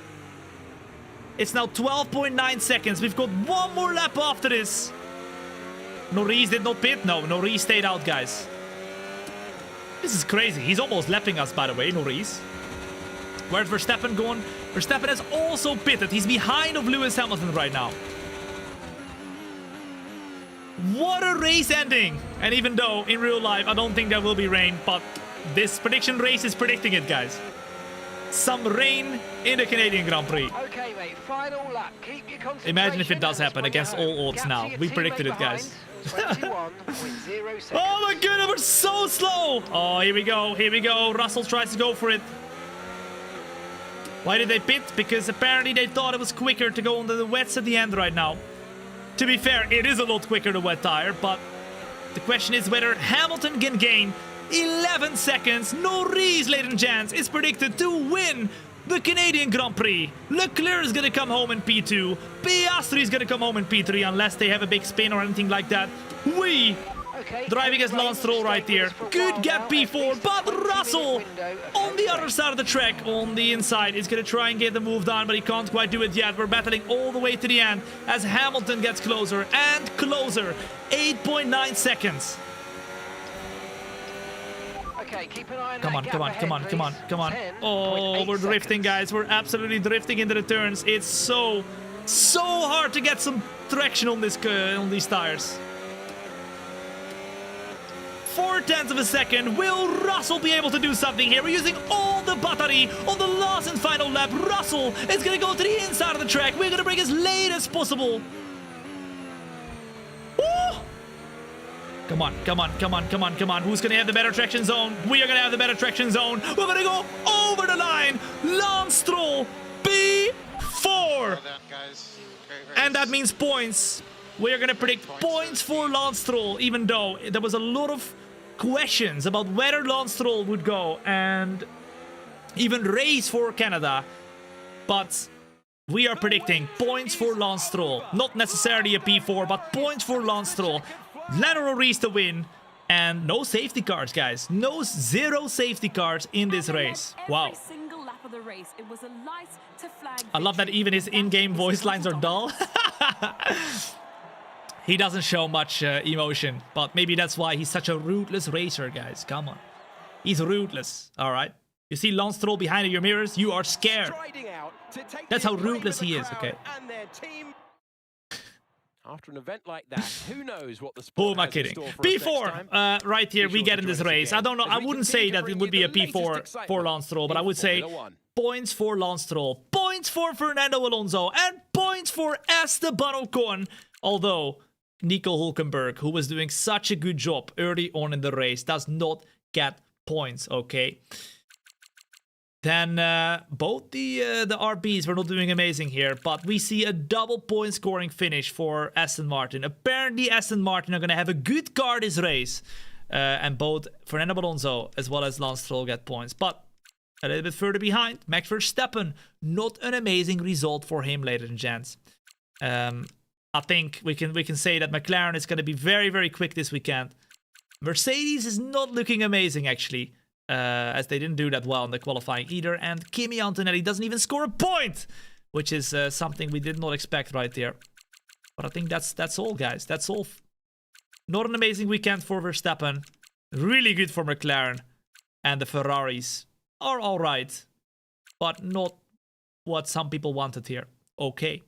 It's now 12.9 seconds. We've got 1 more lap after this. Norris did not pit. No, Norris stayed out, guys. This is crazy. He's almost lapping us, by the way, Norris. Where's Verstappen going? Verstappen has also pitted. He's behind of Lewis Hamilton right now. What a race ending! And even though in real life I don't think there will be rain, but this prediction race is predicting it, guys. Some rain in the Canadian Grand Prix. Okay, mate, final lap. Keep your concentration. Imagine if it does happen against all odds now. We predicted it, guys. 21.0 seconds. Oh my goodness, we're so slow! Oh, here we go, here we go. Russell tries to go for it. Why did they pit? Because apparently they thought it was quicker to go under the wets at the end right now. To be fair, it is a lot quicker, the wet tire, but the question is whether Hamilton can gain 11 seconds. Norris, ladies and gents, is predicted to win the Canadian Grand Prix. Leclerc is going to come home in P2. Piastri is going to come home in P3 unless they have a big spin or anything like that. We driving as Lance Stroll right here. Good get P4, but Russell on the other side of the track, on the inside, is going to try and get the move done, but he can't quite do it yet. We're battling all the way to the end as Hamilton gets closer and closer. 8.9 seconds. Okay, keep an eye on Come on, come on, come on, come on, come on. Oh, we're drifting, guys. We're absolutely drifting into the turns. It's so hard to get some traction on this on these tires. 0.4 of a second. Will Russell be able to do something here? We're using all the battery on the last and final lap. Russell is going to go to the inside of the track. We're going to break as late as possible. Woo! Come on, come on, come on, come on, come on. Who's going to have the better traction zone? We are going to have the better traction zone. We're going to go over the line. Lance Stroll, P4. And that means points. We are going to predict points for Lance Stroll, even though there was a lot of questions about whether Lance Stroll would go and even race for Canada. But we are predicting points for Lance Stroll. Not necessarily a P4, but points for Lance Stroll. Lando Norris to win. And no safety cars, guys. Zero safety cars in this race. Wow. I love that even his in-game voice lines are dull. He doesn't show much emotion, but maybe that's why he's such a ruthless racer, guys. Come on. He's ruthless, all right? You see Lance Stroll behind your mirrors, you are scared. That's how ruthless he is, okay? After an event like that, who knows what the Who sport am I has in kidding? store for us next P4, time. right here, we get in this race. I don't know, I wouldn't say that it would be a P4 for Lance Stroll, but I would say points for Lance Stroll, points for Fernando Alonso, and points for Esteban Ocon. Although Nico Hülkenberg, who was doing such a good job early on in the race, does not get points, okay? Then both the RBs were not doing amazing here, but we see a double point scoring finish for Aston Martin. Apparently Aston Martin are going to have a good car this race. And both Fernando Alonso as well as Lance Stroll get points. But a little bit further behind, Max Verstappen. Not an amazing result for him, ladies and gents. I think we can say that McLaren is going to be very, very quick this weekend. Mercedes is not looking amazing, actually. As they didn't do that well in the qualifying either. And Kimi Antonelli doesn't even score a point, which is something we did not expect right there. But I think that's all, guys. That's all. Not an amazing weekend for Verstappen. Really good for McLaren. And the Ferraris are all right, but not what some people wanted here. Okay.